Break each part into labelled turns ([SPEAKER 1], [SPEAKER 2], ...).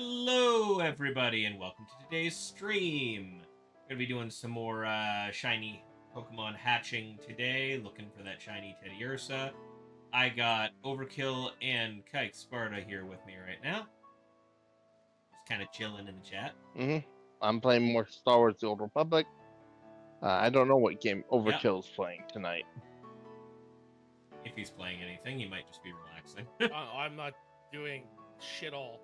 [SPEAKER 1] Hello, everybody, and welcome to today's stream. We're going to be doing some more shiny Pokemon hatching today, looking for that shiny Teddiursa. I got Overkill and Kaixsparda here with me right now. Just kind of chilling in the chat.
[SPEAKER 2] I'm playing more Star Wars: The Old Republic. I don't know what game Overkill is playing tonight.
[SPEAKER 1] If he's playing anything, he might just be relaxing.
[SPEAKER 3] I'm not doing shit all.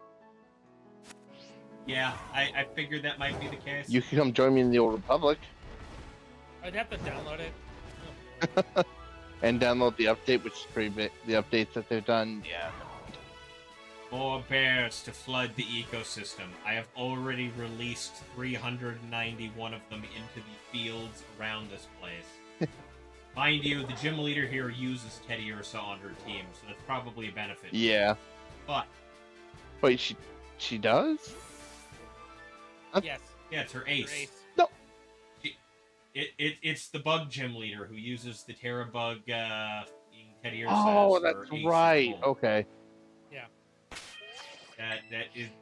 [SPEAKER 1] Yeah, I figured that might be the case.
[SPEAKER 2] You can come join me in the Old Republic.
[SPEAKER 3] I'd have to download it.
[SPEAKER 2] And download the update, which is pretty big. The updates that they've done, yeah.
[SPEAKER 1] More bears to flood the ecosystem. I have already released 391 of them into the fields around this place. Mind you, the gym leader here uses Teddiursa on her team, so that's probably a benefit.
[SPEAKER 2] Yeah.
[SPEAKER 1] But...
[SPEAKER 2] Wait, she does?
[SPEAKER 3] Yes.
[SPEAKER 1] Yeah, it's her ace.
[SPEAKER 2] No.
[SPEAKER 1] It's the bug gym leader who uses the Terra bug Teddiursa.
[SPEAKER 2] Oh, that's right. Okay.
[SPEAKER 3] Yeah.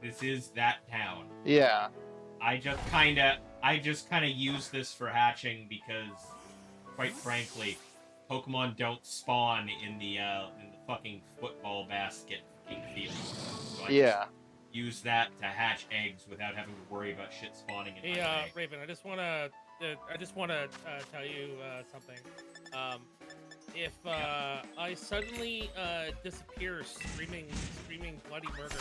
[SPEAKER 1] This is that town.
[SPEAKER 2] Yeah.
[SPEAKER 1] I just kind of use this for hatching because, quite frankly, Pokemon don't spawn in the fucking football basket field. So I use that to hatch eggs without having to worry about shit spawning in my way.
[SPEAKER 3] Raven, I just want to tell you something. If I suddenly disappear screaming bloody murder,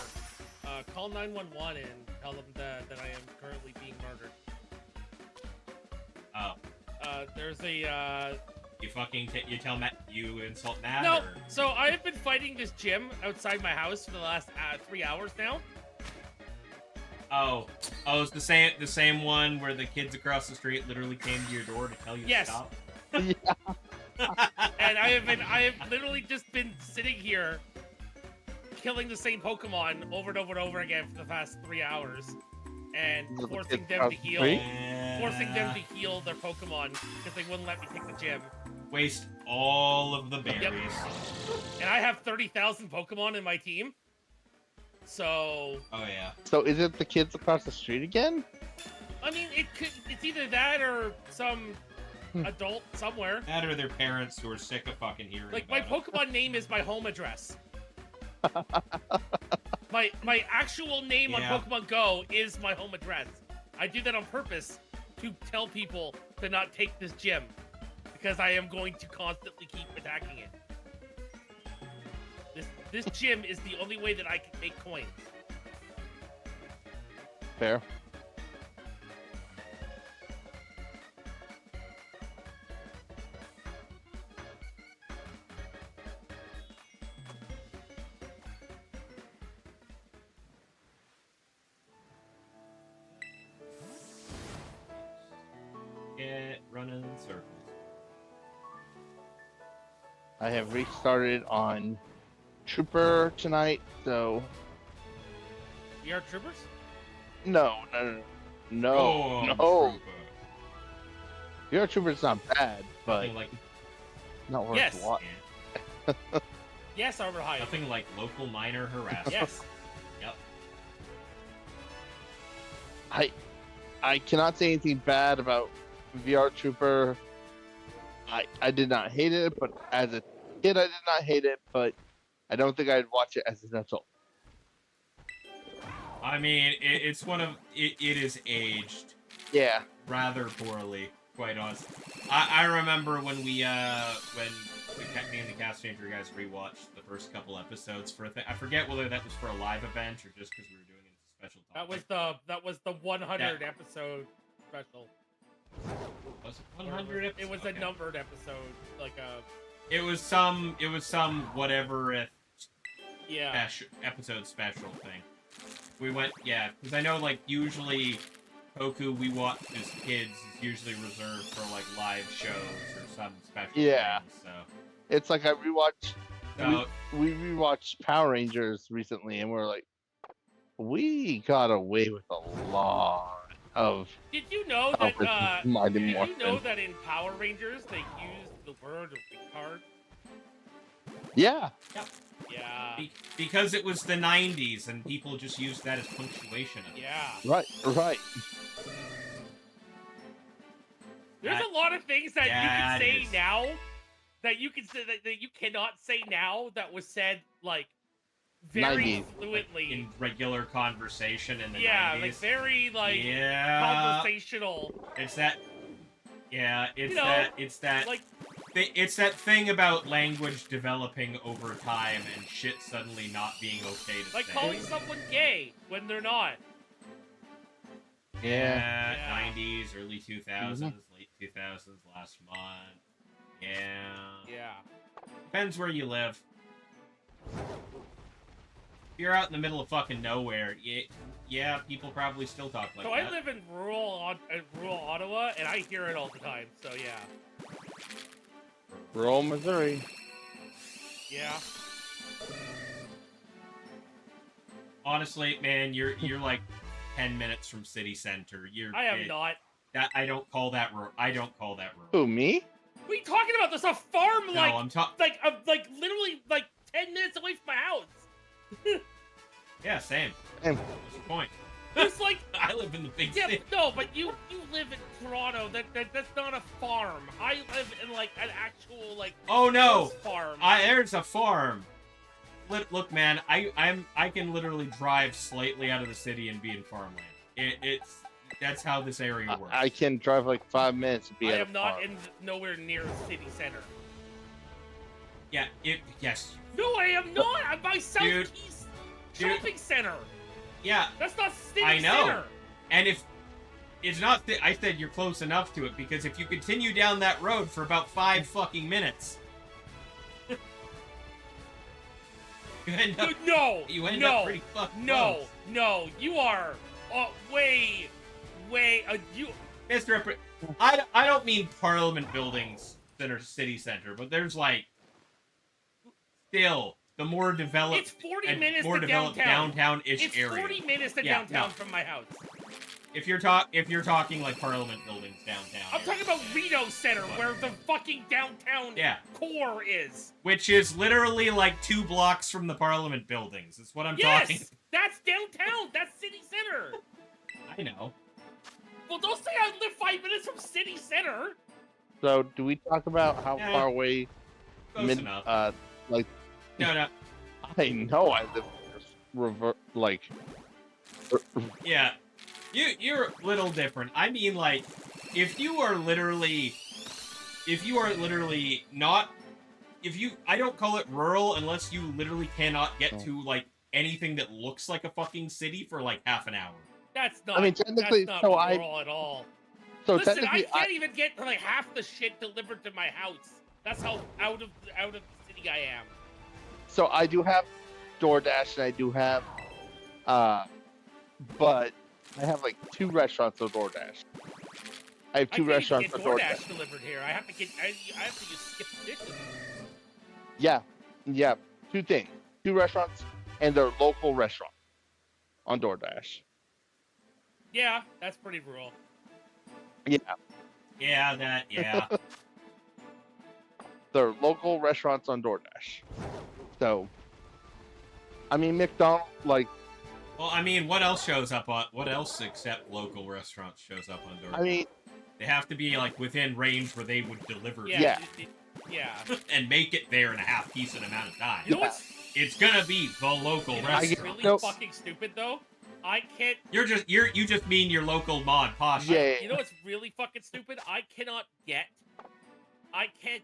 [SPEAKER 3] call 911 and tell them that I am currently being murdered.
[SPEAKER 1] Oh.
[SPEAKER 3] There's a
[SPEAKER 1] You tell Matt you insult Matt?
[SPEAKER 3] No.
[SPEAKER 1] Or...
[SPEAKER 3] So I have been fighting this gym outside my house for the last 3 hours now.
[SPEAKER 1] Oh, it's the same one where the kids across the street literally came to your door to tell you to stop.
[SPEAKER 3] Yeah. And I have literally just been sitting here killing the same Pokemon over and over and over again for the past 3 hours, and forcing them to heal their Pokemon because they wouldn't let me take the gym.
[SPEAKER 1] Waste all of the berries.
[SPEAKER 3] Yep. And I have 30,000 Pokemon in my team. So.
[SPEAKER 1] Oh yeah.
[SPEAKER 2] So is it the kids across the street again?
[SPEAKER 3] I mean, it's either that or some adult somewhere.
[SPEAKER 1] That or their parents who are sick of fucking hearing.
[SPEAKER 3] Like my Pokemon name is my home address. my actual name on Pokemon Go is my home address. I do that on purpose to tell people to not take this gym because I am going to constantly keep attacking it. This gym is the only way that I can make coins.
[SPEAKER 2] Fair.
[SPEAKER 1] Get running circles.
[SPEAKER 2] I have restarted on Trooper tonight, so...
[SPEAKER 3] We are troopers?
[SPEAKER 2] No. VR Trooper's not bad, but
[SPEAKER 1] like...
[SPEAKER 2] not worth
[SPEAKER 3] Yes.
[SPEAKER 2] a lot.
[SPEAKER 3] Yes, Arbor High.
[SPEAKER 1] Nothing like local minor harassment.
[SPEAKER 3] Yes.
[SPEAKER 1] Yep.
[SPEAKER 2] I cannot say anything bad about VR Trooper. I did not hate it, but as a kid, I did not hate it, but I don't think I'd watch it as an adult.
[SPEAKER 1] I mean, it's one of it is aged
[SPEAKER 2] Yeah.
[SPEAKER 1] rather poorly, quite honest. I remember when we when me and the Cast Changer guys rewatched the first couple episodes for a thing. I forget whether that was for a live event or just because we were doing it as a special topic.
[SPEAKER 3] That was the 100 episode special.
[SPEAKER 1] Was it 100 episodes?
[SPEAKER 3] It was a numbered episode, like a.
[SPEAKER 1] It was some whatever episode special thing. We went, because I know, like, usually Poku we watched as kids is usually reserved for, like, live shows or some special things, so.
[SPEAKER 2] It's like I rewatched,
[SPEAKER 1] So,
[SPEAKER 2] we rewatched Power Rangers recently, and we're like, we got away with a lot of...
[SPEAKER 3] Did you know that, that in Power Rangers they used the word retard?
[SPEAKER 2] Yeah.
[SPEAKER 1] Yep.
[SPEAKER 3] Yeah.
[SPEAKER 1] Because it was the 90s and people just used that as punctuation.
[SPEAKER 3] Yeah.
[SPEAKER 2] Right.
[SPEAKER 3] There's a lot of things that you can say now that you can say that you cannot say now that was said like very
[SPEAKER 2] 90s.
[SPEAKER 3] fluently
[SPEAKER 1] in regular conversation in the 90s.
[SPEAKER 3] Yeah, like very like conversational.
[SPEAKER 1] It's that. Yeah, it's that.
[SPEAKER 3] Like.
[SPEAKER 1] It's that thing about language developing over time and shit suddenly not being okay to
[SPEAKER 3] like
[SPEAKER 1] say.
[SPEAKER 3] Calling someone gay when they're not.
[SPEAKER 1] Yeah. 90s, early 2000s, late 2000s, last month. Yeah. Depends where you live. If you're out in the middle of fucking nowhere, people probably still talk like that.
[SPEAKER 3] So I live in rural Ottawa, and I hear it all the time, so yeah.
[SPEAKER 2] Rural Missouri.
[SPEAKER 3] Yeah.
[SPEAKER 1] Honestly, man, you're like 10 minutes from city center.
[SPEAKER 3] I am not.
[SPEAKER 1] I don't call that rural.
[SPEAKER 2] Who, me?
[SPEAKER 3] What are you talking about? There's a farm
[SPEAKER 1] No,
[SPEAKER 3] like
[SPEAKER 1] I'm talking
[SPEAKER 3] like literally like 10 minutes away from my house.
[SPEAKER 1] Yeah, same. What's the point?
[SPEAKER 3] There's like
[SPEAKER 1] I live in the big city.
[SPEAKER 3] No, but you live in Toronto. That's not a farm. I live in like an actual like farm.
[SPEAKER 1] There's a farm. Look, man, I can literally drive slightly out of the city and be in farmland. That's how this area works.
[SPEAKER 2] I can drive like 5 minutes to be
[SPEAKER 3] I
[SPEAKER 2] at
[SPEAKER 3] am not in nowhere near a city center.
[SPEAKER 1] Yeah, yes.
[SPEAKER 3] No, I am not. I'm by Southeast Shopping Center.
[SPEAKER 1] Yeah.
[SPEAKER 3] That's not city
[SPEAKER 1] I know.
[SPEAKER 3] center.
[SPEAKER 1] And if it's not, I said you're close enough to it because if you continue down that road for about 5 fucking minutes, you end up. You end up pretty fucking close.
[SPEAKER 3] No, you are way. You.
[SPEAKER 1] Mr. I don't mean Parliament buildings that are city center, but there's like still. The more developed,
[SPEAKER 3] it's 40 minutes
[SPEAKER 1] more
[SPEAKER 3] to
[SPEAKER 1] developed downtown-ish area.
[SPEAKER 3] It's 40 minutes to downtown from my house.
[SPEAKER 1] If you're talking like Parliament buildings downtown,
[SPEAKER 3] I'm talking about Reno Center, where the fucking downtown core is.
[SPEAKER 1] Which is literally like 2 blocks from the Parliament buildings. That's what I'm talking.
[SPEAKER 3] Yes, that's downtown. That's city center.
[SPEAKER 1] I know.
[SPEAKER 3] Well, don't say I live 5 minutes from city center.
[SPEAKER 2] So, do we talk about how far away?
[SPEAKER 1] Close enough. No.
[SPEAKER 2] I know I live
[SPEAKER 1] Yeah, you're a little different. I mean, like, if you are literally not, I don't call it rural unless you literally cannot get to like anything that looks like a fucking city for like half an hour.
[SPEAKER 3] That's not.
[SPEAKER 2] I mean, technically,
[SPEAKER 3] that's not rural at all.
[SPEAKER 2] So
[SPEAKER 3] listen,
[SPEAKER 2] technically,
[SPEAKER 3] I can't even get like half the shit delivered to my house. That's how out of the city I am.
[SPEAKER 2] So I do have DoorDash and I do have, but I have like 2 restaurants on DoorDash. I have 2 restaurants on DoorDash
[SPEAKER 3] delivered here. I have to use skip dishes.
[SPEAKER 2] Yeah, 2 things, 2 restaurants, and they're local restaurants on DoorDash.
[SPEAKER 3] Yeah, that's pretty rural.
[SPEAKER 1] Yeah.
[SPEAKER 2] They're local restaurants on DoorDash. So, I mean, McDonald's, like...
[SPEAKER 1] Well, I mean, what else except local restaurants shows up on DoorDash?
[SPEAKER 2] I mean...
[SPEAKER 1] They have to be, like, within range where they would deliver.
[SPEAKER 2] Yeah.
[SPEAKER 3] Yeah.
[SPEAKER 1] and make it there in a half decent amount of time.
[SPEAKER 3] You know what's
[SPEAKER 1] It's gonna be the local
[SPEAKER 3] you know
[SPEAKER 2] I
[SPEAKER 3] what's
[SPEAKER 2] get-
[SPEAKER 1] restaurant.
[SPEAKER 3] really
[SPEAKER 2] nope.
[SPEAKER 3] fucking stupid though? I can't.
[SPEAKER 1] You just mean your local mod posh.
[SPEAKER 2] Yeah.
[SPEAKER 3] You know what's really fucking stupid? I can't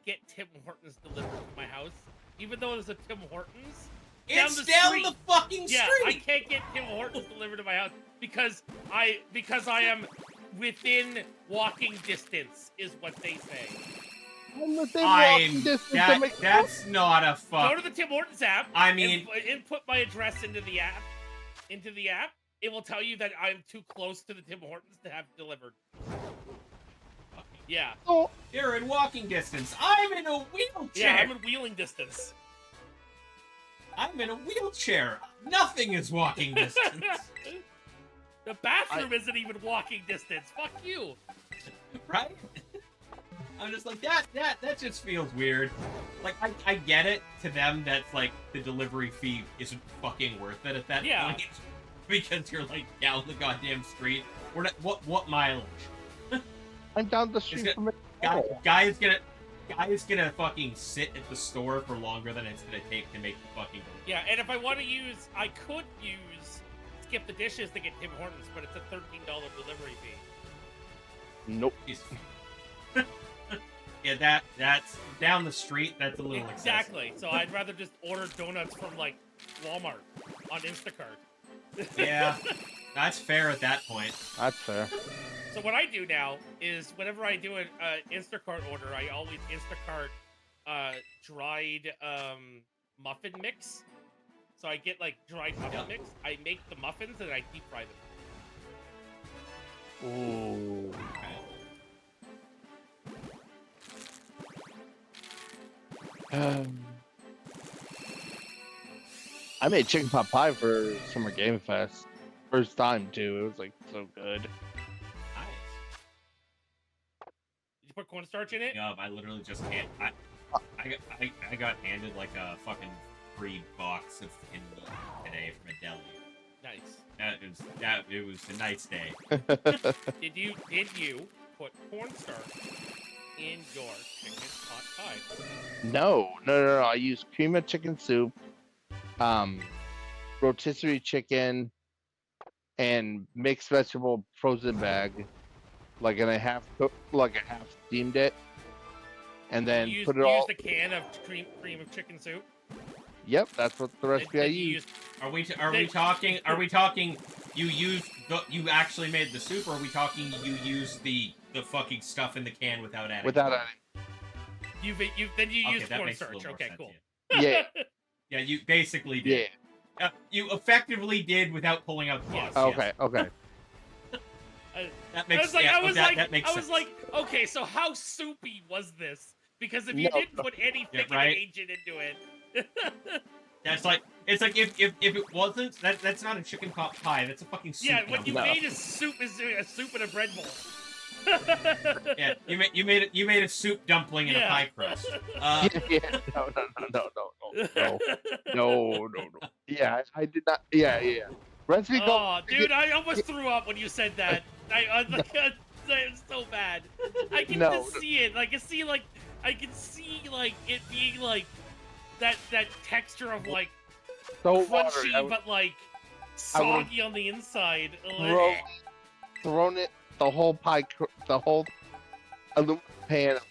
[SPEAKER 3] get Tim Hortons delivered to my house, even though there's a Tim Hortons.
[SPEAKER 1] It's
[SPEAKER 3] the
[SPEAKER 1] down
[SPEAKER 3] street.
[SPEAKER 1] the fucking
[SPEAKER 3] Yeah, I
[SPEAKER 1] street.
[SPEAKER 3] can't get Tim Hortons delivered to my house because I am within walking distance, is what they say.
[SPEAKER 2] I'm within walking distance to make-
[SPEAKER 1] That's not a fuck.
[SPEAKER 3] Go to the Tim Hortons app.
[SPEAKER 1] I mean-
[SPEAKER 3] and input my address into the app. It will tell you that I'm too close to the Tim Hortons to have delivered. Yeah.
[SPEAKER 2] Oh,
[SPEAKER 1] You're in walking distance. I'm in a wheelchair.
[SPEAKER 3] Yeah, I'm in wheeling distance.
[SPEAKER 1] I'm in a wheelchair. Nothing is walking distance.
[SPEAKER 3] The bathroom isn't even walking distance. Fuck you.
[SPEAKER 1] Right? I'm just like, that just feels weird. Like, I get it to them that's like the delivery fee isn't fucking worth it at that
[SPEAKER 3] Yeah.
[SPEAKER 1] point. Because you're like down the goddamn street. We're not, what mileage?
[SPEAKER 2] I'm down the street from it.
[SPEAKER 1] Guy is gonna fucking sit at the store for longer than it's gonna take to make the fucking delivery.
[SPEAKER 3] Yeah, and if I want to use, I could use Skip the Dishes to get Tim Hortons, but it's a $13 delivery fee.
[SPEAKER 2] Nope.
[SPEAKER 1] Yeah, that's down the street. That's a little excessive.
[SPEAKER 3] Exactly. So I'd rather just order donuts from like Walmart on Instacart.
[SPEAKER 1] Yeah, that's fair at that point.
[SPEAKER 2] That's fair.
[SPEAKER 3] So what I do now is whenever I do an Instacart order, I always Instacart dried muffin mix. So I get like dried muffin mix. I make the muffins and I deep fry them.
[SPEAKER 2] Ooh. I made chicken pot pie for Summer Game Fest. First time too. It was like so good.
[SPEAKER 1] Nice.
[SPEAKER 3] Did you put cornstarch in it?
[SPEAKER 1] Yeah, I literally just can't. I got handed like a fucking free box of tin meat today from a deli.
[SPEAKER 3] Nice.
[SPEAKER 1] It was a nice day.
[SPEAKER 3] Did you put cornstarch in your chicken pot pie?
[SPEAKER 2] No. I used cream of chicken soup, rotisserie chicken, and mixed vegetable frozen bag, like a half steamed it, and then
[SPEAKER 3] You
[SPEAKER 2] put it
[SPEAKER 3] used
[SPEAKER 2] all.
[SPEAKER 3] the can of cream of chicken soup.
[SPEAKER 2] Yep, that's what the recipe I
[SPEAKER 3] Then you
[SPEAKER 2] used.
[SPEAKER 1] Are we talking? You actually made the soup, or are we talking? You used the fucking stuff in the can without adding.
[SPEAKER 2] Without adding.
[SPEAKER 3] Then you
[SPEAKER 1] Okay,
[SPEAKER 3] used
[SPEAKER 1] that makes a
[SPEAKER 3] cornstarch.
[SPEAKER 1] little more
[SPEAKER 3] Okay,
[SPEAKER 1] sense,
[SPEAKER 3] cool.
[SPEAKER 2] Yeah.
[SPEAKER 1] Yeah, you basically
[SPEAKER 2] Yeah.
[SPEAKER 1] did. You effectively did without pulling out the
[SPEAKER 3] Yes.
[SPEAKER 1] box.
[SPEAKER 2] Okay. Okay.
[SPEAKER 1] That makes sense. That makes sense.
[SPEAKER 3] Okay, so how soupy was this? Because if you
[SPEAKER 2] No.
[SPEAKER 3] didn't put any
[SPEAKER 1] Yeah,
[SPEAKER 3] thickening
[SPEAKER 1] right.
[SPEAKER 3] agent into it,
[SPEAKER 1] It's like if it wasn't that's not a chicken pot pie. That's a fucking soup.
[SPEAKER 3] yeah, what you
[SPEAKER 2] No.
[SPEAKER 3] made is soup a soup in a bread bowl.
[SPEAKER 1] Yeah, you made a soup dumpling in a
[SPEAKER 3] Yeah.
[SPEAKER 1] pie crust.
[SPEAKER 2] Yeah. No. Yeah, I did not. Yeah. Recipe
[SPEAKER 3] Oh,
[SPEAKER 2] called.
[SPEAKER 3] dude, I almost threw up when you said that. It's so bad. I can
[SPEAKER 2] No.
[SPEAKER 3] just see it. I can see it being like that texture of like
[SPEAKER 2] So
[SPEAKER 3] crunchy
[SPEAKER 2] watery. I would
[SPEAKER 3] but like soggy on the inside.
[SPEAKER 2] thrown it the whole pie, the whole aluminum pan of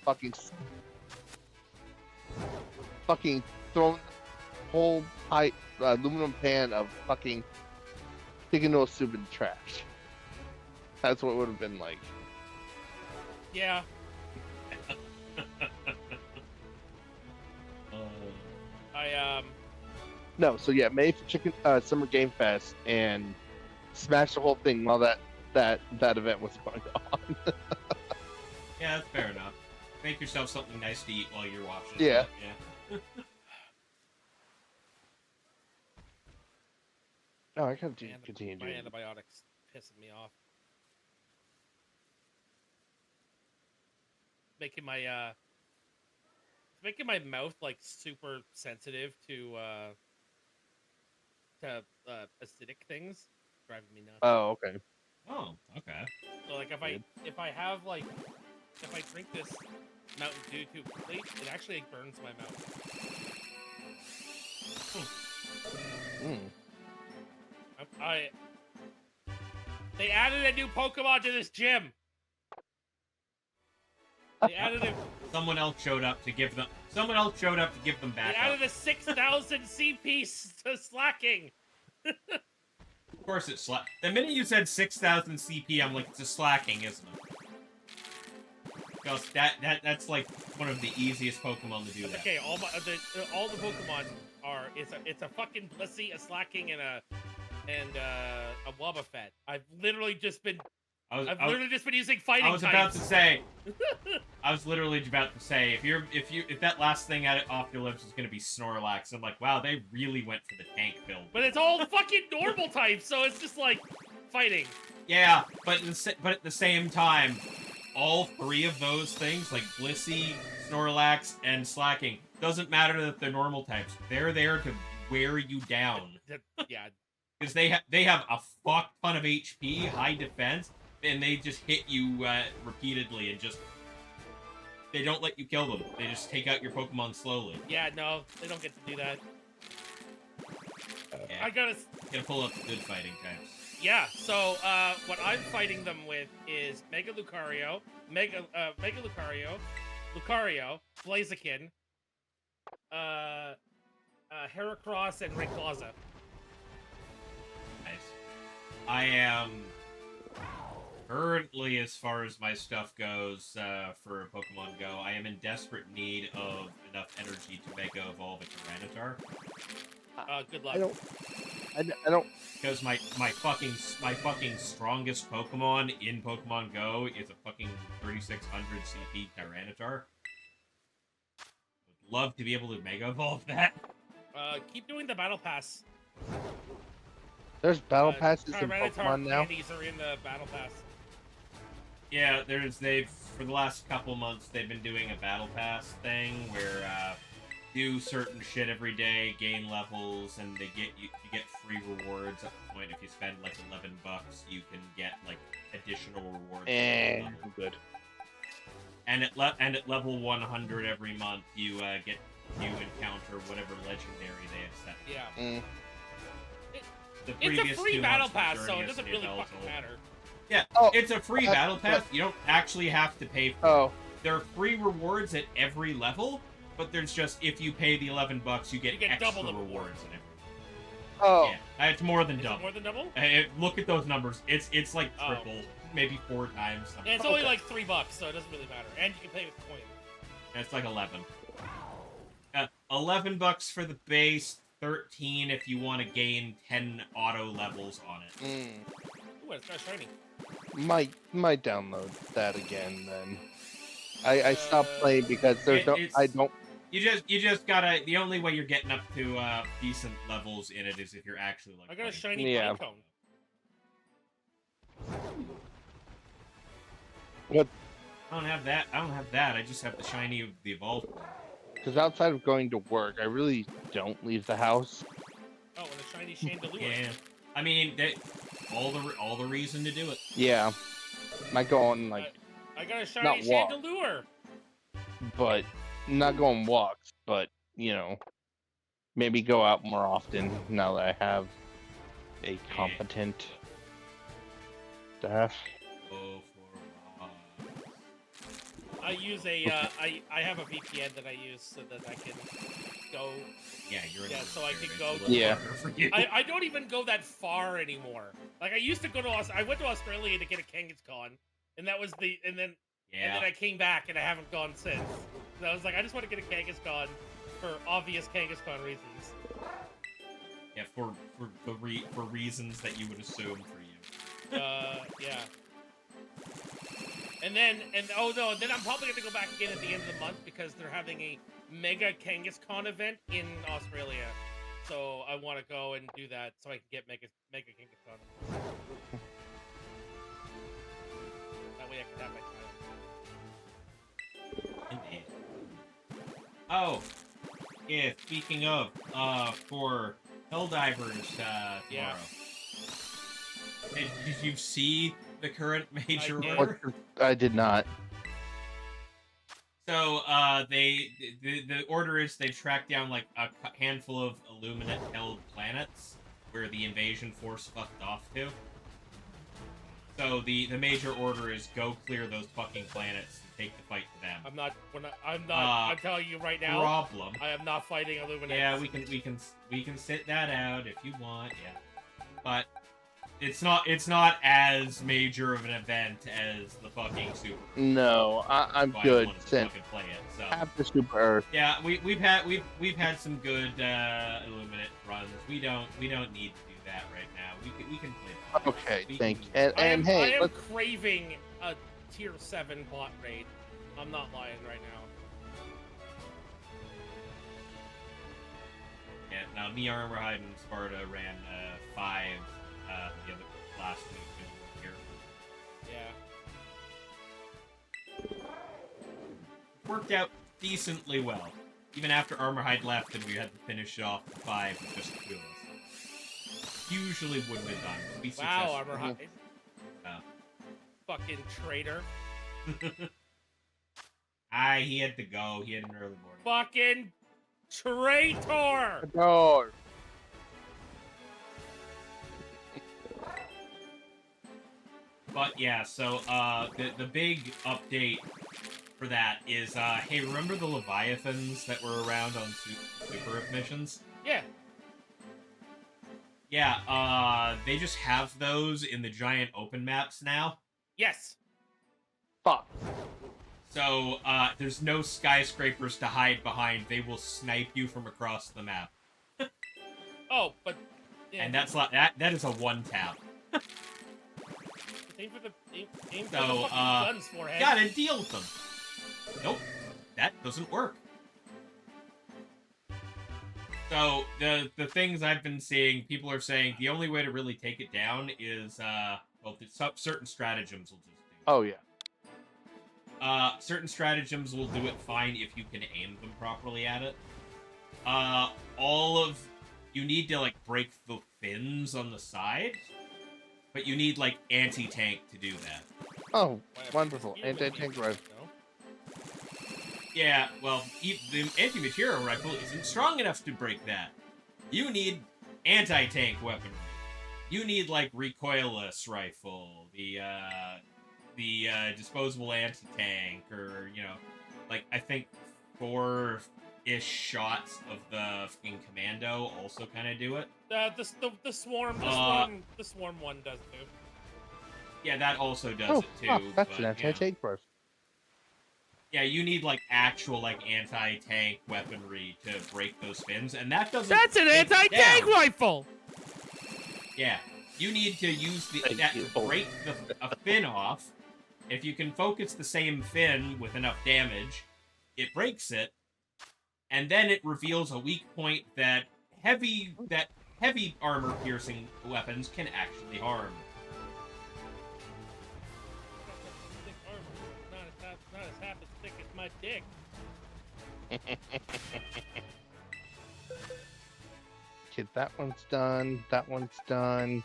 [SPEAKER 2] fucking thrown the whole pie aluminum pan of fucking chicken noodle soup in the trash. That's what it would have been like.
[SPEAKER 3] Yeah.
[SPEAKER 2] No, so yeah, made for chicken Summer Game Fest and smashed the whole thing while that event was going on.
[SPEAKER 1] Yeah, that's fair enough. Make yourself something nice to eat while you're watching.
[SPEAKER 2] Yeah.
[SPEAKER 1] Yeah.
[SPEAKER 2] No, I gotta continue
[SPEAKER 3] My
[SPEAKER 2] doing.
[SPEAKER 3] antibiotics pissing me off. Making my mouth like super sensitive to acidic things, driving me nuts.
[SPEAKER 2] Oh, okay.
[SPEAKER 1] Oh, okay.
[SPEAKER 3] So like if I drink this Mountain Dew too quickly, it actually burns my mouth. They added a new Pokemon to this gym. They added a.
[SPEAKER 1] Someone else showed up to give them. Someone else showed up to give them back.
[SPEAKER 3] They added a 6,000 CP to slacking.
[SPEAKER 1] Of course, it's slack. The minute you said 6,000 CP, I'm like, it's a slacking, isn't it? Because that's like one of the easiest Pokemon to do that.
[SPEAKER 3] Okay, all the Pokemon are it's a fucking Blissey, a slacking, and a Wobbuffet. I've literally just been using fighting.
[SPEAKER 1] I was about to say. I was literally about to say if that last thing off your lips is gonna be Snorlax, I'm like, wow, they really went for the tank build.
[SPEAKER 3] But it's all fucking normal types, so it's just like fighting.
[SPEAKER 1] Yeah, but at the same time, all three of those things, like Blissey, Snorlax, and Slacking, doesn't matter that they're normal types. They're there to wear you down.
[SPEAKER 3] Yeah.
[SPEAKER 1] Because they have a fuck ton of HP, high defense, and they just hit you repeatedly and just... They don't let you kill them. They just take out your Pokemon slowly.
[SPEAKER 3] Yeah, no, they don't get to do that.
[SPEAKER 1] Yeah.
[SPEAKER 3] I gotta
[SPEAKER 1] pull up the good fighting types.
[SPEAKER 3] Yeah, so what I'm fighting them with is Mega Lucario, Lucario, Blaziken, Heracross, and Rayquaza.
[SPEAKER 1] Nice. I am currently, as far as my stuff goes for Pokemon Go, I am in desperate need of enough energy to Mega Evolve a Tyranitar.
[SPEAKER 3] Good luck.
[SPEAKER 2] I don't.
[SPEAKER 1] Because my fucking strongest Pokemon in Pokemon Go is a fucking 3600 CP Tyranitar. Would love to be able to Mega Evolve that.
[SPEAKER 3] Keep doing the Battle Pass.
[SPEAKER 2] There's Battle Passes in
[SPEAKER 3] Tyranitar
[SPEAKER 2] Pokemon now.
[SPEAKER 3] candies are in the Battle Pass.
[SPEAKER 1] Yeah, for the last couple months they've been doing a Battle Pass thing where do certain shit every day, gain levels, and you get free rewards at the point if you spend like $11, you can get like additional rewards.
[SPEAKER 2] Good.
[SPEAKER 1] And at level 100 every month, you encounter whatever legendary they have set.
[SPEAKER 3] Yeah.
[SPEAKER 1] It's
[SPEAKER 3] a free battle pass, so it doesn't really fucking matter.
[SPEAKER 1] Yeah, it's a free battle pass. You don't actually have to pay for it. There are free rewards at every level, but there's just, if you pay the $11, you get extra
[SPEAKER 3] double the
[SPEAKER 1] rewards and everything.
[SPEAKER 2] Oh.
[SPEAKER 1] Yeah, it's more than double.
[SPEAKER 3] More than double?
[SPEAKER 1] Look at those numbers. It's like triple, maybe 4 times.
[SPEAKER 3] Yeah, it's only like $3, so it doesn't really matter. And you can pay with coins.
[SPEAKER 1] It's like 11. $11 for the base, 13 if you want to gain 10 auto levels on it.
[SPEAKER 3] Ooh, it's got shiny.
[SPEAKER 2] Might download that again then. I stopped playing because there's I don't.
[SPEAKER 1] You just gotta. The only way you're getting up to decent levels in it is if you're actually like.
[SPEAKER 3] I got a shiny Pinecone.
[SPEAKER 2] What?
[SPEAKER 1] I don't have that. I just have the shiny of the evolved one.
[SPEAKER 2] Because outside of going to work, I really don't leave the house.
[SPEAKER 3] Oh, and a shiny Chandelure.
[SPEAKER 1] Yeah, I mean, all the reason to do it.
[SPEAKER 2] Yeah, might go on like.
[SPEAKER 3] I got a shiny Chandelure.
[SPEAKER 2] But not go on walks. But maybe go out more often now that I have a competent staff.
[SPEAKER 3] I use I have a VPN that I use so that I can go.
[SPEAKER 1] Yeah, you're.
[SPEAKER 3] Yeah, so I can go.
[SPEAKER 2] Yeah.
[SPEAKER 3] I don't even go that far anymore. Like I used to go to I went to Australia to get a Kangaskhan, and that was and then I came back and I haven't gone since. So I was like, I just want to get a Kangaskhan for obvious Kangaskhan reasons.
[SPEAKER 1] Yeah, for reasons that you would assume for you.
[SPEAKER 3] Yeah. And then I'm probably going to go back again at the end of the month because they're having a mega Kangaskhan event in Australia. So I want to go and do that so I can get mega Kangaskhan. That way I can have my child.
[SPEAKER 1] Indeed. Oh, yeah, speaking of, for Helldivers tomorrow.
[SPEAKER 3] Yeah.
[SPEAKER 1] Did you see the current major
[SPEAKER 3] I did.
[SPEAKER 1] order?
[SPEAKER 2] I did not.
[SPEAKER 1] So, the order is they track down like a handful of Illuminate-held planets where the invasion force fucked off to. So the major order is go clear those fucking planets and take the fight to them.
[SPEAKER 3] I'm telling you right now.
[SPEAKER 1] Problem.
[SPEAKER 3] I am not fighting Illuminati.
[SPEAKER 1] Yeah, we can sit that out if you want. Yeah, but it's not as major of an event as the fucking Super.
[SPEAKER 2] No, I'm good.
[SPEAKER 1] Since play it, so.
[SPEAKER 2] Have the Super Earth.
[SPEAKER 1] Yeah, we've had some good Illuminate runs. We don't need to do that right now. We can play that.
[SPEAKER 2] Okay, thank you.
[SPEAKER 3] I
[SPEAKER 2] Hey,
[SPEAKER 3] am craving a tier 7 bot raid. I'm not lying right now.
[SPEAKER 1] Yeah, now me, Armorhide, and Sparta ran 5 the other last week when you were here.
[SPEAKER 3] Yeah.
[SPEAKER 1] Worked out decently well. Even after Armorhide left and we had to finish off 5 with just the 2 of us. Usually wouldn't have done. But we
[SPEAKER 3] Wow, Armorhide.
[SPEAKER 1] Oh.
[SPEAKER 3] Fucking traitor.
[SPEAKER 1] He had to go. He had an early morning.
[SPEAKER 3] Fucking traitor!
[SPEAKER 2] no.
[SPEAKER 1] But yeah, so the big update for that is hey, remember the Leviathans that were around on Super missions?
[SPEAKER 3] Yeah.
[SPEAKER 1] Yeah, they just have those in the giant open maps now.
[SPEAKER 3] Yes.
[SPEAKER 2] Fuck.
[SPEAKER 1] So there's no skyscrapers to hide behind. They will snipe you from across the map.
[SPEAKER 3] Oh, but yeah.
[SPEAKER 1] And that's like that is a one tap.
[SPEAKER 3] Aim for the fucking
[SPEAKER 1] So
[SPEAKER 3] guns, forehead.
[SPEAKER 1] gotta deal with them. Nope, that doesn't work. So the things I've been seeing, people are saying the only way to really take it down is well, certain stratagems will just do.
[SPEAKER 2] Oh yeah.
[SPEAKER 1] Certain stratagems will do it fine if you can aim them properly at it. You need to like break the fins on the side, but you need like anti-tank to do that.
[SPEAKER 2] Oh, wonderful. Anti-tank rifle.
[SPEAKER 1] Yeah, well, the anti-material rifle isn't strong enough to break that. You need anti-tank weaponry. You need, like, recoilless rifle, the disposable anti-tank, or, you know, like, I think 4-ish shots of the fucking commando also kind of do it.
[SPEAKER 3] The swarm one does too.
[SPEAKER 1] Yeah, that also does it too.
[SPEAKER 2] That's
[SPEAKER 1] but,
[SPEAKER 2] an anti-tank rifle.
[SPEAKER 1] Yeah, you need like actual like anti-tank weaponry to break those fins, and that doesn't.
[SPEAKER 3] That's an anti-tank rifle.
[SPEAKER 1] Yeah, you need to use that to break a fin off. If you can focus the same fin with enough damage, it breaks it, and then it reveals a weak point that heavy armor-piercing weapons can actually harm.
[SPEAKER 3] Not as half as thick as my dick.
[SPEAKER 2] Okay, that one's done. That one's done.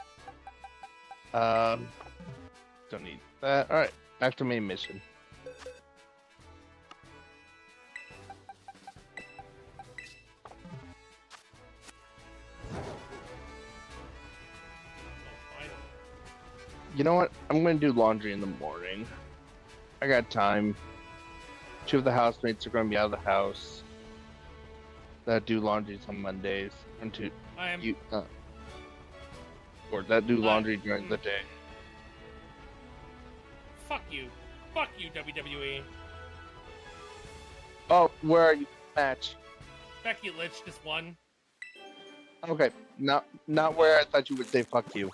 [SPEAKER 2] Don't need that. All right, back to main mission. You know what? I'm going to do laundry in the morning. I got time. 2 of the housemates are going to be out of the house. That do laundries on Mondays. And or that do laundry during the day.
[SPEAKER 3] Fuck you. Fuck you, WWE.
[SPEAKER 2] Oh, where are you? Match.
[SPEAKER 3] Becky Lynch just won.
[SPEAKER 2] Okay, not where I thought you would say fuck you.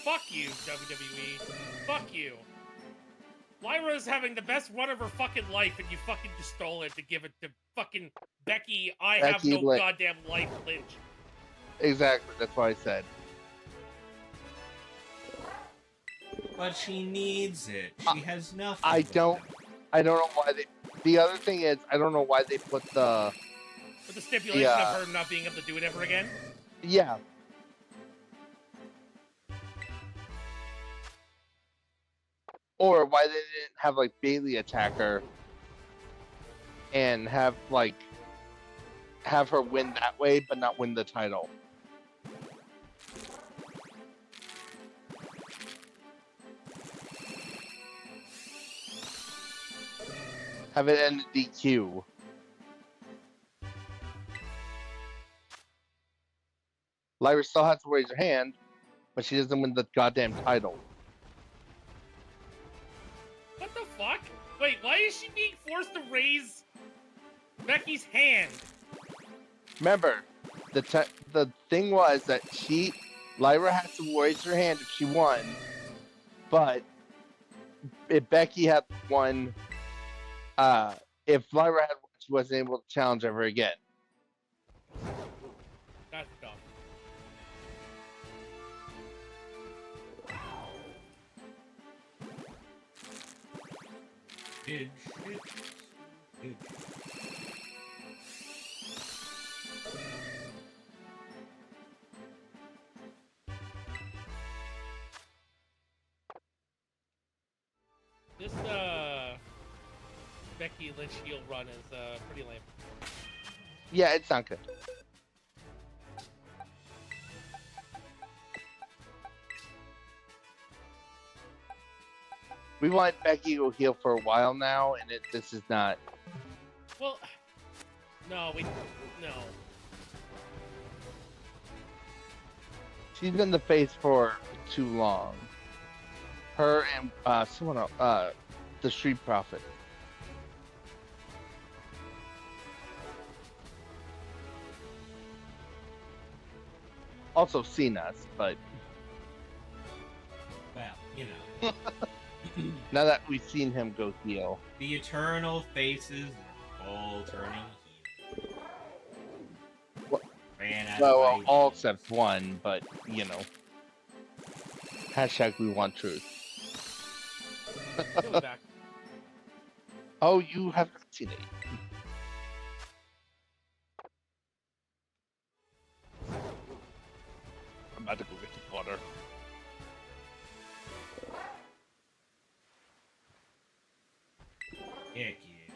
[SPEAKER 3] Fuck you, WWE. Fuck you. Lyra's having the best run of her fucking life, and you fucking just stole it to give it to fucking Becky. Have no goddamn life, Lynch.
[SPEAKER 2] Exactly, that's what I said.
[SPEAKER 1] But she needs it. She has nothing.
[SPEAKER 2] I don't know why they. The other thing is, I don't know why they put the.
[SPEAKER 3] With the stipulation of her not being able to do it ever again.
[SPEAKER 2] Yeah. Or why they didn't have like Bailey attack her and have her win that way, but not win the title. Have it end DQ. Lyra still has to raise her hand, but she doesn't win the goddamn title.
[SPEAKER 3] What the fuck? Wait, why is she being forced to raise Becky's hand?
[SPEAKER 2] Remember, the thing was that Lyra has to raise her hand if she won, but if Becky had won, if Lyra had won, she wasn't able to challenge ever again.
[SPEAKER 3] That's dumb.
[SPEAKER 1] Did shit. Did
[SPEAKER 3] This Becky Lynch heel run is pretty lame.
[SPEAKER 2] Yeah, it's not good. We want Becky to heel for a while now, and this is not.
[SPEAKER 3] Well, no.
[SPEAKER 2] She's been the face for too long. Her and someone else, the Street Profit. Also Cena's, but
[SPEAKER 1] well, you know.
[SPEAKER 2] now that we've seen him go heel.
[SPEAKER 1] The eternal faces are all turning heel.
[SPEAKER 2] What?
[SPEAKER 1] Ran out
[SPEAKER 2] Well,
[SPEAKER 1] of
[SPEAKER 2] all
[SPEAKER 1] ideas.
[SPEAKER 2] except one, but you know. Hashtag we want truth.
[SPEAKER 3] He'll be back.
[SPEAKER 2] Oh, you haven't seen it. I'm about to go get the water.
[SPEAKER 1] Heck yeah.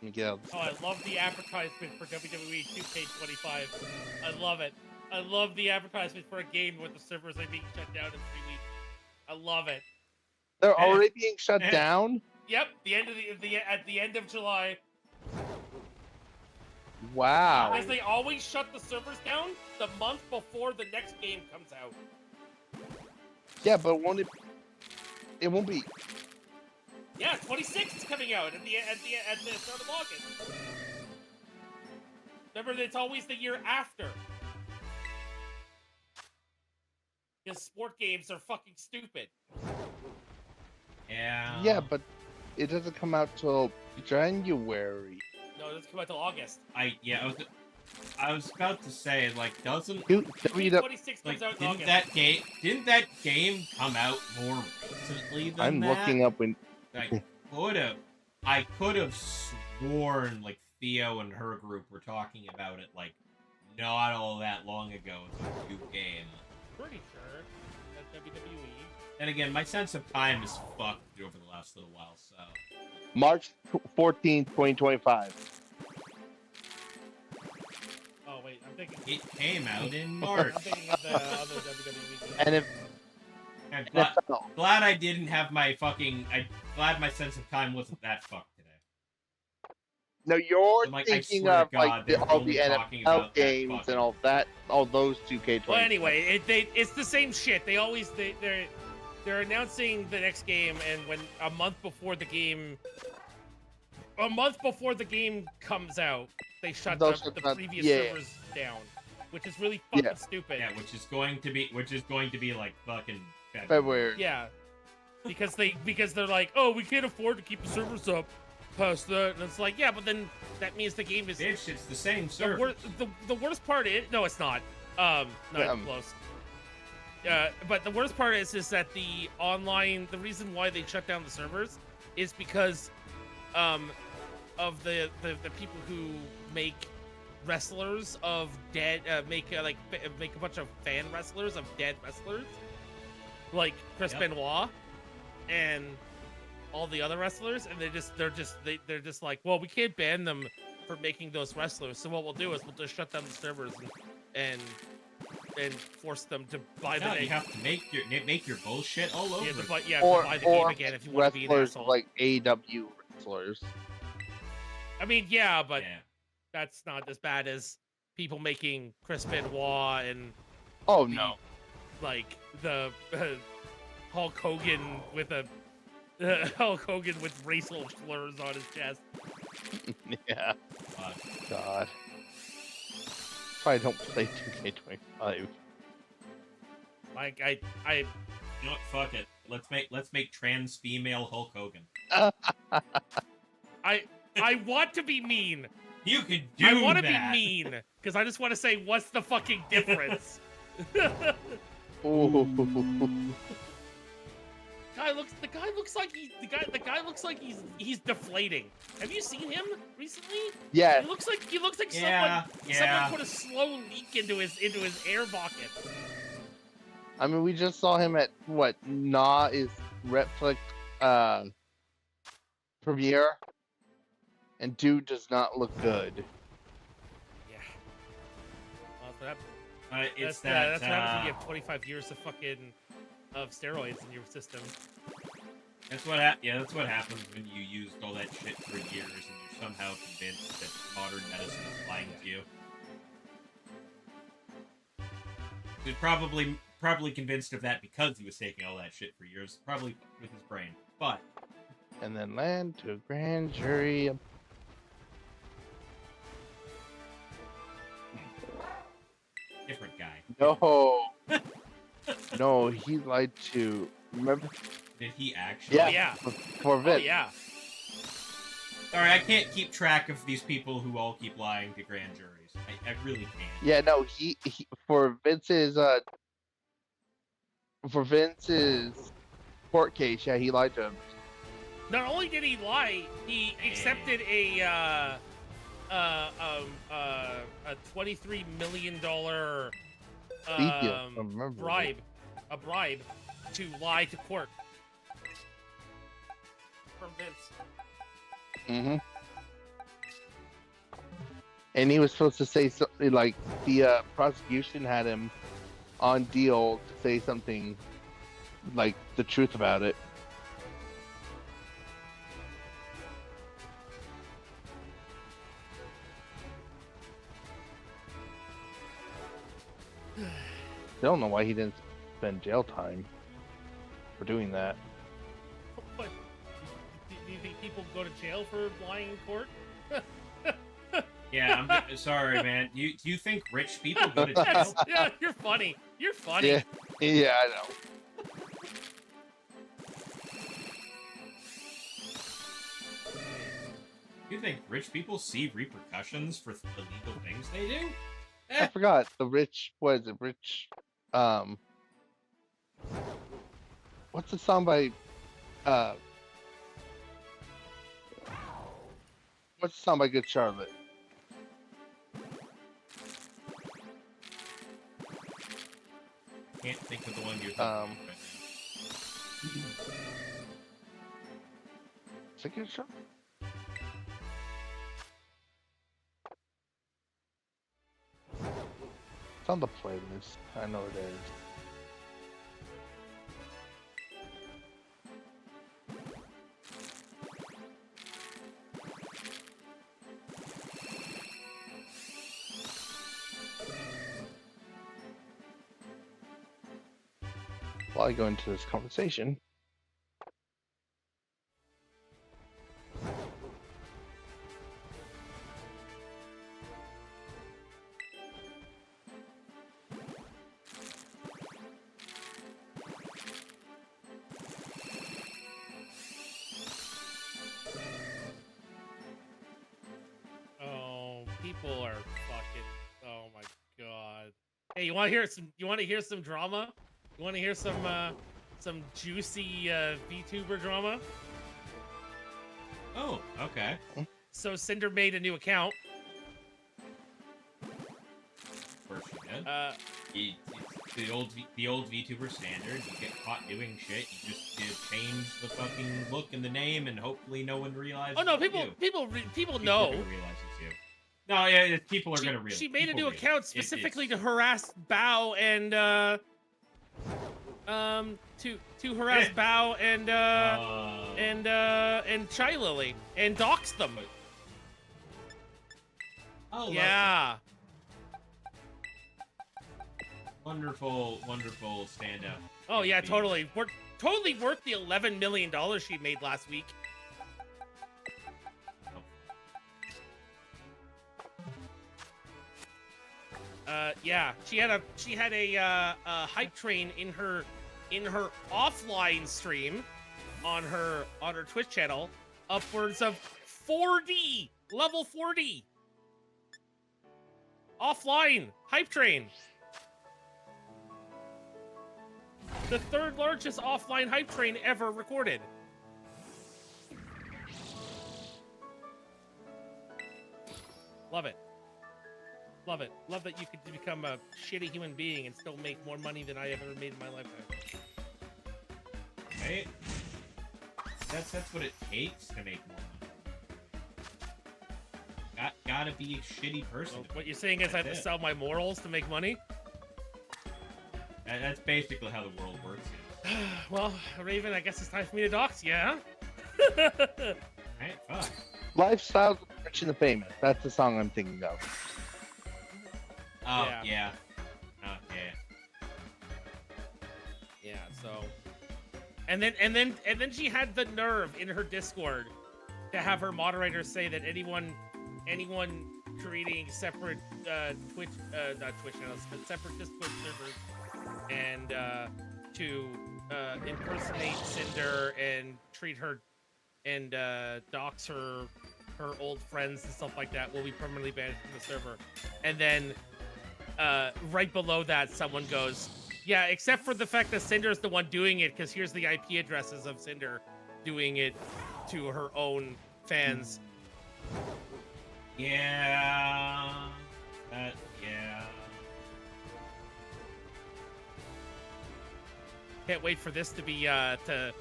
[SPEAKER 2] Let me get out of this.
[SPEAKER 3] Oh, I love the advertisement for WWE 2K25. I love it. I love the advertisement for a game where the servers are being shut down in 3 weeks. I love it.
[SPEAKER 2] They're already being shut down?
[SPEAKER 3] Yep, at the end of July.
[SPEAKER 2] Wow.
[SPEAKER 3] As they always shut the servers down the month before the next game comes out.
[SPEAKER 2] Yeah, but it won't be.
[SPEAKER 3] Yeah, 26 is coming out at the start of August. Remember, it's always the year after. Because sport games are fucking stupid.
[SPEAKER 1] Yeah.
[SPEAKER 2] Yeah, but it doesn't come out till January.
[SPEAKER 3] No, it doesn't come out till August.
[SPEAKER 1] I was about to say, like, doesn't
[SPEAKER 3] 26 comes
[SPEAKER 1] like
[SPEAKER 3] out in
[SPEAKER 1] didn't
[SPEAKER 3] August.
[SPEAKER 1] that game come out more recently than
[SPEAKER 2] I'm
[SPEAKER 1] that?
[SPEAKER 2] looking up when.
[SPEAKER 1] I could have sworn like Theo and her group were talking about it like not all that long ago as a new game.
[SPEAKER 3] Pretty sure that's WWE.
[SPEAKER 1] And again, my sense of time is fucked over the last little while, so.
[SPEAKER 2] March 14th, 2025.
[SPEAKER 3] Oh wait, I'm thinking.
[SPEAKER 1] It came out in March.
[SPEAKER 3] I'm thinking of the other WWE game.
[SPEAKER 2] And if
[SPEAKER 1] I'm
[SPEAKER 2] NFL,
[SPEAKER 1] glad I didn't have my fucking. I'm glad my sense of time wasn't that fucked today.
[SPEAKER 2] no, you're
[SPEAKER 1] I'm like, I
[SPEAKER 2] thinking
[SPEAKER 1] swear to
[SPEAKER 2] of like
[SPEAKER 1] God, they were
[SPEAKER 2] all
[SPEAKER 1] only
[SPEAKER 2] the
[SPEAKER 1] talking
[SPEAKER 2] NFL
[SPEAKER 1] about that
[SPEAKER 2] games
[SPEAKER 1] fucking-
[SPEAKER 2] and all those 2K20.
[SPEAKER 3] Well, anyway, it's the same shit. They're announcing the next game, and when a month before the game comes out, they shut
[SPEAKER 2] They'll
[SPEAKER 3] the
[SPEAKER 2] shut
[SPEAKER 3] the
[SPEAKER 2] down-
[SPEAKER 3] previous
[SPEAKER 2] yeah.
[SPEAKER 3] servers down, which is really fucking
[SPEAKER 2] Yeah.
[SPEAKER 3] stupid.
[SPEAKER 1] Yeah, which is going to be like fucking
[SPEAKER 2] February.
[SPEAKER 3] Yeah, because they're like, oh, we can't afford to keep the servers up past that, and it's like, yeah, but then that means the game is.
[SPEAKER 1] Bitch, it's the same
[SPEAKER 3] The,
[SPEAKER 1] server.
[SPEAKER 3] the worst part is no, it's not. Not close. But the worst part is that the reason why they shut down the servers is because of the people who make wrestlers of dead, make a bunch of fan wrestlers of dead wrestlers, like Chris Benoit and all the other wrestlers, and they're just like, well, we can't ban them for making those wrestlers, so what we'll do is we'll just shut down the servers and force them to buy the
[SPEAKER 1] No,
[SPEAKER 3] name.
[SPEAKER 1] you have to make your bullshit all over.
[SPEAKER 3] To buy the
[SPEAKER 2] or
[SPEAKER 3] game again if you want to be an
[SPEAKER 2] wrestlers
[SPEAKER 3] asshole.
[SPEAKER 2] like AEW wrestlers.
[SPEAKER 3] I mean, yeah, but
[SPEAKER 1] Yeah.
[SPEAKER 3] that's not as bad as people making Chris Benoit and
[SPEAKER 2] Oh no.
[SPEAKER 3] like the Hulk Hogan with Hulk Hogan with racial slurs on his chest.
[SPEAKER 2] Yeah.
[SPEAKER 1] Fuck.
[SPEAKER 2] God. That's why I don't play 2K25.
[SPEAKER 3] Like I
[SPEAKER 1] You know what? Fuck it. Let's make trans female Hulk Hogan.
[SPEAKER 3] I want to be mean.
[SPEAKER 1] You could do
[SPEAKER 3] I want to
[SPEAKER 1] that.
[SPEAKER 3] be mean because I just want to say, what's the fucking difference?
[SPEAKER 2] Ooh.
[SPEAKER 3] The guy looks like he's deflating. Have you seen him recently?
[SPEAKER 2] Yeah.
[SPEAKER 3] He looks like
[SPEAKER 1] Yeah,
[SPEAKER 3] someone put a slow leak into his air bucket.
[SPEAKER 2] I mean, we just saw him at what? Is Netflix premiere, and dude does not look good.
[SPEAKER 3] Yeah. Well, that's
[SPEAKER 1] It's
[SPEAKER 3] what happens when you have 25 years of steroids in your system.
[SPEAKER 1] That's what happens when you used all that shit for years and you're somehow convinced that modern medicine is lying to you. He's probably convinced of that because he was taking all that shit for years, probably with his brain. But
[SPEAKER 2] And then land to a grand jury.
[SPEAKER 1] different guy.
[SPEAKER 2] No. No, he lied to. Remember?
[SPEAKER 1] Did he actually?
[SPEAKER 2] Yeah.
[SPEAKER 3] Yeah.
[SPEAKER 2] For
[SPEAKER 3] Oh
[SPEAKER 2] Vince.
[SPEAKER 3] yeah.
[SPEAKER 1] Sorry, I can't keep track of these people who all keep lying to grand juries. I really can't.
[SPEAKER 2] Yeah, no, he for Vince's court case, yeah, he lied to him.
[SPEAKER 3] Not only did he lie, he accepted a $23 million bribe to lie to court from Vince.
[SPEAKER 2] Mm-hmm. And he was supposed to say something like the prosecution had him on deal to say something like the truth about it. I don't know why he didn't spend jail time for doing that.
[SPEAKER 3] But do you think people go to jail for lying in court?
[SPEAKER 1] Yeah, I'm sorry, man. Do you think rich people go to jail?
[SPEAKER 3] Yeah, you're funny. You're funny.
[SPEAKER 2] Yeah, yeah, I know.
[SPEAKER 1] You think rich people see repercussions for illegal things they do?
[SPEAKER 2] I forgot the rich. What is it? Rich. What's the song by? What's the song by Good Charlotte?
[SPEAKER 1] Can't think of the one you're thinking of right
[SPEAKER 2] Is it Good Charlotte? It's on the playlist. I know it is. While I go into this conversation,
[SPEAKER 3] People are fucking. Oh my god. Hey, you want to hear some? You want to hear some drama? You want to hear some juicy VTuber drama?
[SPEAKER 1] now. Oh, okay.
[SPEAKER 3] So Cinder made a new account,
[SPEAKER 1] course you did. It's the old VTuber standard. You get caught doing shit, you just change the fucking look and the name, and hopefully no one realizes.
[SPEAKER 3] Oh no,
[SPEAKER 1] it's
[SPEAKER 3] people
[SPEAKER 1] you.
[SPEAKER 3] people
[SPEAKER 1] People
[SPEAKER 3] know.
[SPEAKER 1] are gonna realize it's you. No, yeah, people are gonna realize.
[SPEAKER 3] She made a new
[SPEAKER 1] realize.
[SPEAKER 3] account specifically to harass Bao and to harass Bao and Chai Lily and dox them.
[SPEAKER 1] Oh,
[SPEAKER 3] yeah.
[SPEAKER 1] Wonderful, wonderful stand-up.
[SPEAKER 3] Oh yeah, totally. Totally worth the $11 million she made last week. Yeah, she had a hype train in her offline stream on her Twitch channel, upwards of 40 level 40 offline hype train. The third largest offline hype train ever recorded. Love it. Love it. Love that you could become a shitty human being and still make more money than I have ever made in my lifetime.
[SPEAKER 1] Right? That's what it takes to make more money. Gotta be a shitty person.
[SPEAKER 3] So what you're saying is I have to sell my morals to make money?
[SPEAKER 1] That's basically how the world works. Yeah.
[SPEAKER 3] Well, Raven, I guess it's time for me to dox you, huh?
[SPEAKER 1] Right? Fuck.
[SPEAKER 2] Lifestyles of the Rich and the Famous. That's the song I'm thinking of.
[SPEAKER 1] Oh,
[SPEAKER 3] Yeah.
[SPEAKER 1] yeah. Oh, yeah.
[SPEAKER 3] Yeah, so and then she had the nerve in her Discord to have her moderators say that anyone creating separate Twitch not Twitch channels, but separate just Twitch servers and to impersonate Cinder and treat her and dox her old friends and stuff like that will be permanently banned from the server. And then right below that, someone goes, yeah, except for the fact that Cinder is the one doing it, because here's the IP addresses of Cinder doing it to her own fans.
[SPEAKER 1] Yeah. Yeah.
[SPEAKER 3] Can't wait for this to be to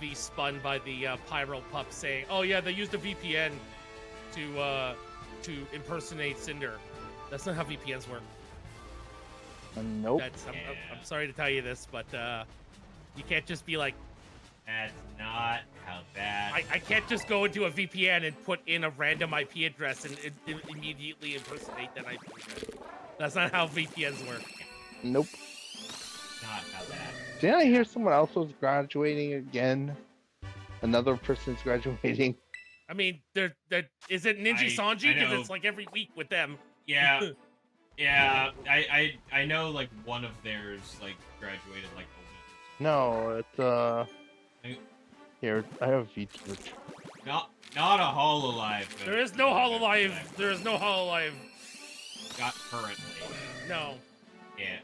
[SPEAKER 3] be spun by the Pyro Pup saying, oh yeah, they used a VPN to impersonate Cinder. That's not how VPNs work.
[SPEAKER 2] Nope.
[SPEAKER 3] I'm sorry to tell you this, but you can't just be like,
[SPEAKER 1] That's not how that.
[SPEAKER 3] I can't just go into a VPN and put in a random IP address and immediately impersonate that IP address. That's not how VPNs work.
[SPEAKER 2] Nope.
[SPEAKER 1] Not how that.
[SPEAKER 2] Didn't I hear someone else was graduating again? Another person's graduating.
[SPEAKER 3] I mean, is it Ninja Sanji?
[SPEAKER 1] I know.
[SPEAKER 3] Because it's like every week with them.
[SPEAKER 1] Yeah. Yeah. I know like one of theirs like graduated like a week.
[SPEAKER 2] No, it's here, I have VTuber.
[SPEAKER 1] Not a Hololive.
[SPEAKER 3] There is no Hololive. There is no Hololive.
[SPEAKER 1] Got currently.
[SPEAKER 3] No.
[SPEAKER 1] Yeah.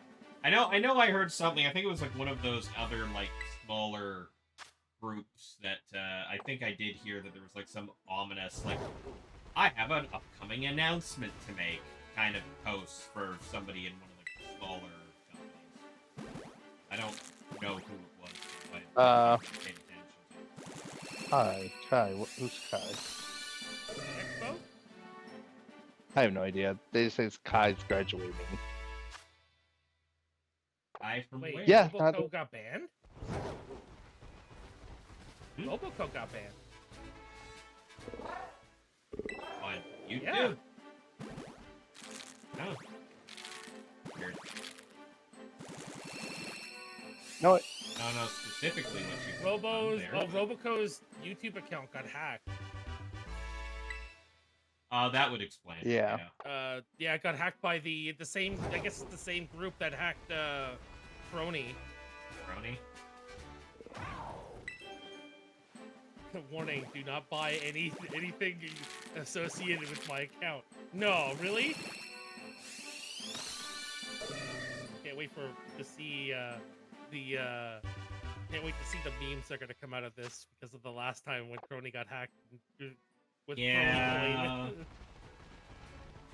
[SPEAKER 1] I know I heard something. I think it was like one of those other like smaller groups that I think I did hear that there was like some ominous like I have an upcoming announcement to make kind of post for somebody in one of like the smaller companies. I don't know who it was. But I didn't pay attention to.
[SPEAKER 2] Kai, who's Kai?
[SPEAKER 3] Expo?
[SPEAKER 2] I have no idea. They just say it's Kai's graduating.
[SPEAKER 1] I from
[SPEAKER 3] Wait,
[SPEAKER 1] where?
[SPEAKER 2] Yeah,
[SPEAKER 3] Roboco got banned?
[SPEAKER 1] Hmm?
[SPEAKER 3] Roboco got banned.
[SPEAKER 1] On YouTube?
[SPEAKER 3] Yeah.
[SPEAKER 1] No. Weird.
[SPEAKER 2] No,
[SPEAKER 1] No, specifically what you
[SPEAKER 3] Roboco's YouTube account got hacked.
[SPEAKER 1] That would explain.
[SPEAKER 2] Yeah.
[SPEAKER 3] Yeah, it got hacked by the same. I guess it's the same group that hacked Crony.
[SPEAKER 1] Crony?
[SPEAKER 3] Warning: do not buy anything associated with my account. No, really? Can't wait to see Can't wait to see the memes that are gonna come out of this because of the last time when Crony got hacked. With
[SPEAKER 1] Yeah.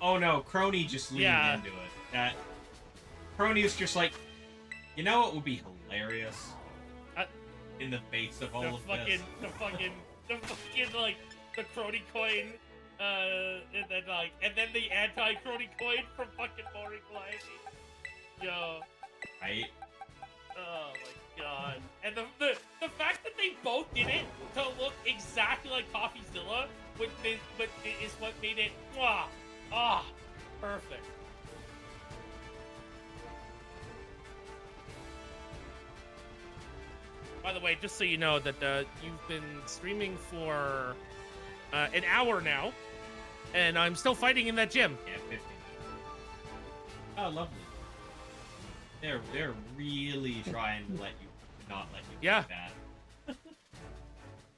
[SPEAKER 1] Oh no, Crony just leaned
[SPEAKER 3] Yeah.
[SPEAKER 1] into it. That Crony is just like, you know what would be hilarious? In the face of all
[SPEAKER 3] The
[SPEAKER 1] of
[SPEAKER 3] fucking,
[SPEAKER 1] this.
[SPEAKER 3] the fucking, like, the crony coin, and then the anti-crony coin from fucking Boring Life. Yo.
[SPEAKER 1] Right?
[SPEAKER 3] Oh my god. And the fact that they both did it to look exactly like CoffeeZilla is what made it, perfect. By the way, just so you know that you've been streaming for an hour now, and I'm still fighting in that gym.
[SPEAKER 1] Yeah, 15 minutes. Oh, lovely. They're really trying to not let you
[SPEAKER 3] Yeah.
[SPEAKER 1] do that.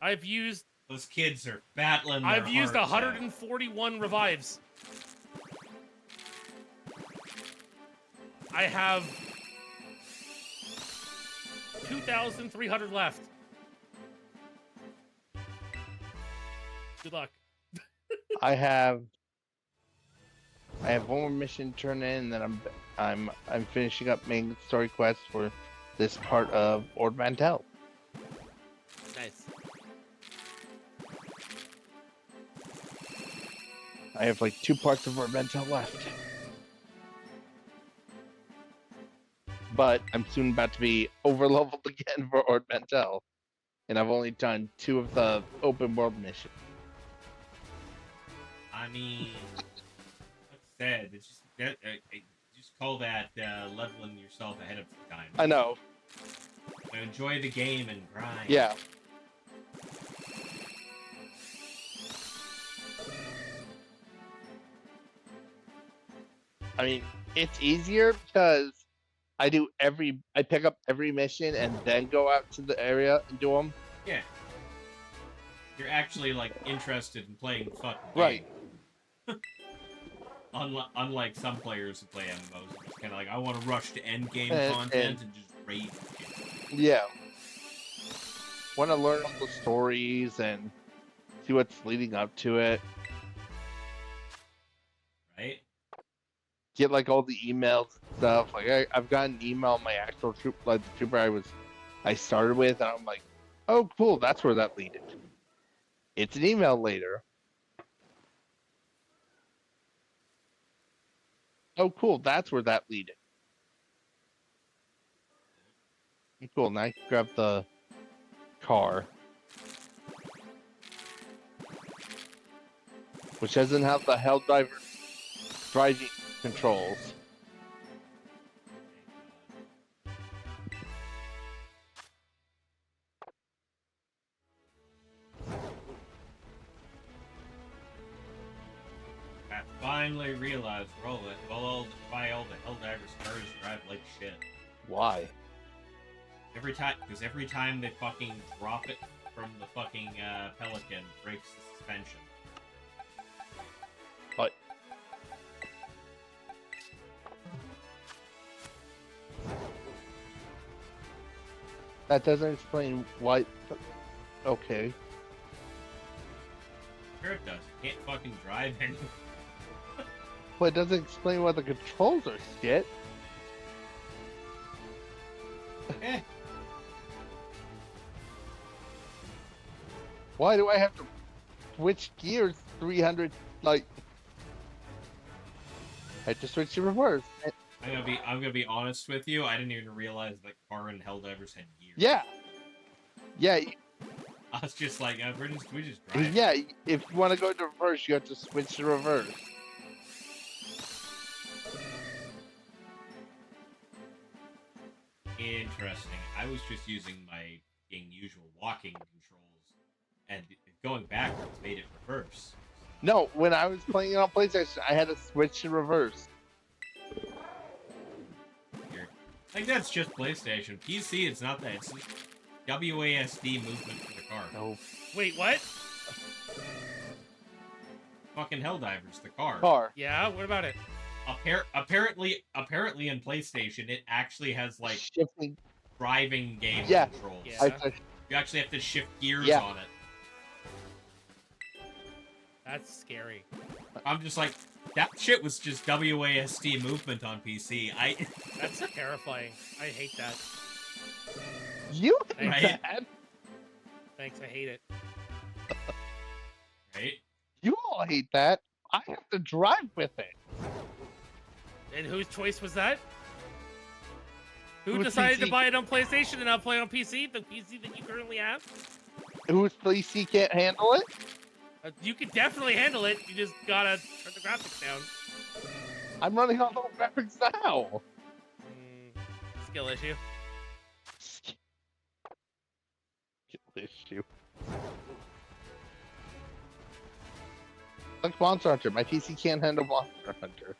[SPEAKER 3] I've used
[SPEAKER 1] Those kids are battling their
[SPEAKER 3] I've used
[SPEAKER 1] hearts out.
[SPEAKER 3] 141 revives. I have 2,300 left. Good luck.
[SPEAKER 2] I have one more mission to turn in, and then I'm finishing up main story quests for this part of Ord Mantell.
[SPEAKER 3] Nice.
[SPEAKER 2] I have like 2 parts of Ord Mantell left. But I'm soon about to be overleveled again for Ord Mantell. And I've only done 2 of the open world missions.
[SPEAKER 1] I mean, like I said, it's just call that leveling yourself ahead of time.
[SPEAKER 2] I know.
[SPEAKER 1] Enjoy the game and grind.
[SPEAKER 2] Yeah. I mean, it's easier because I pick up every mission and then go out to the area and do them.
[SPEAKER 1] Yeah. You're actually like interested in playing the fucking
[SPEAKER 2] Right.
[SPEAKER 1] game. Unlike some players who play MMOs, it's kind of like, I want to rush to end game content and just raid.
[SPEAKER 2] Yeah. Want to learn all the stories and see what's leading up to it.
[SPEAKER 1] Right?
[SPEAKER 2] Get like all the emails and stuff. Like I've got an email on my actual troop, like the trooper I started with, and I'm like, oh cool, that's where that leaded. It's an email later. Oh cool, that's where that leaded. Cool, now I can grab the car. Which doesn't have the Helldiver driving controls.
[SPEAKER 1] I finally realized why all the Helldivers cars drive like shit.
[SPEAKER 2] Why?
[SPEAKER 1] Every time they fucking drop it from the fucking Pelican, breaks the suspension.
[SPEAKER 2] But that doesn't explain why. Okay.
[SPEAKER 1] Sure it does. You can't fucking drive anymore.
[SPEAKER 2] But it doesn't explain why the controls are shit.
[SPEAKER 1] Eh.
[SPEAKER 2] Why do I have to switch gears 300, like... I had to switch to reverse.
[SPEAKER 1] I'm gonna be honest with you. I didn't even realize that car and Helldivers had gears.
[SPEAKER 2] Yeah. Yeah,
[SPEAKER 1] I was just like, we just drive.
[SPEAKER 2] yeah, if you want to go to reverse, you have to switch to reverse.
[SPEAKER 1] Interesting. I was just using my usual walking controls, and going backwards made it reverse.
[SPEAKER 2] No, when I was playing it on PlayStation, I had to switch to reverse.
[SPEAKER 1] Like, that's just PlayStation. PC, it's not that. It's just WASD movement for the car.
[SPEAKER 2] No.
[SPEAKER 3] Wait, what?
[SPEAKER 1] Fucking Helldivers, the car.
[SPEAKER 2] Car.
[SPEAKER 3] Yeah, what about it?
[SPEAKER 1] Apparently in PlayStation, it actually has, like,
[SPEAKER 2] Shifting.
[SPEAKER 1] driving game
[SPEAKER 2] Yeah.
[SPEAKER 1] controls.
[SPEAKER 3] Yeah.
[SPEAKER 1] You actually have to shift gears
[SPEAKER 2] Yeah.
[SPEAKER 1] on it.
[SPEAKER 3] That's scary.
[SPEAKER 1] I'm just like, That shit was just WASD movement on PC.
[SPEAKER 3] That's terrifying. I hate that.
[SPEAKER 2] You hate
[SPEAKER 1] Right?
[SPEAKER 2] that.
[SPEAKER 3] Thanks, I hate it.
[SPEAKER 1] Right?
[SPEAKER 2] You all hate that. I have to drive with it.
[SPEAKER 3] And whose choice was that? Who
[SPEAKER 2] Whose
[SPEAKER 3] decided to
[SPEAKER 2] PC?
[SPEAKER 3] buy it on PlayStation and not play on PC? The PC that you currently have?
[SPEAKER 2] Whose PC can't handle it?
[SPEAKER 3] You can definitely handle it. You just gotta turn the graphics down.
[SPEAKER 2] I'm running on low graphics now.
[SPEAKER 3] Skill issue.
[SPEAKER 2] Skill issue. Like Monster Hunter. My PC can't handle Monster Hunter.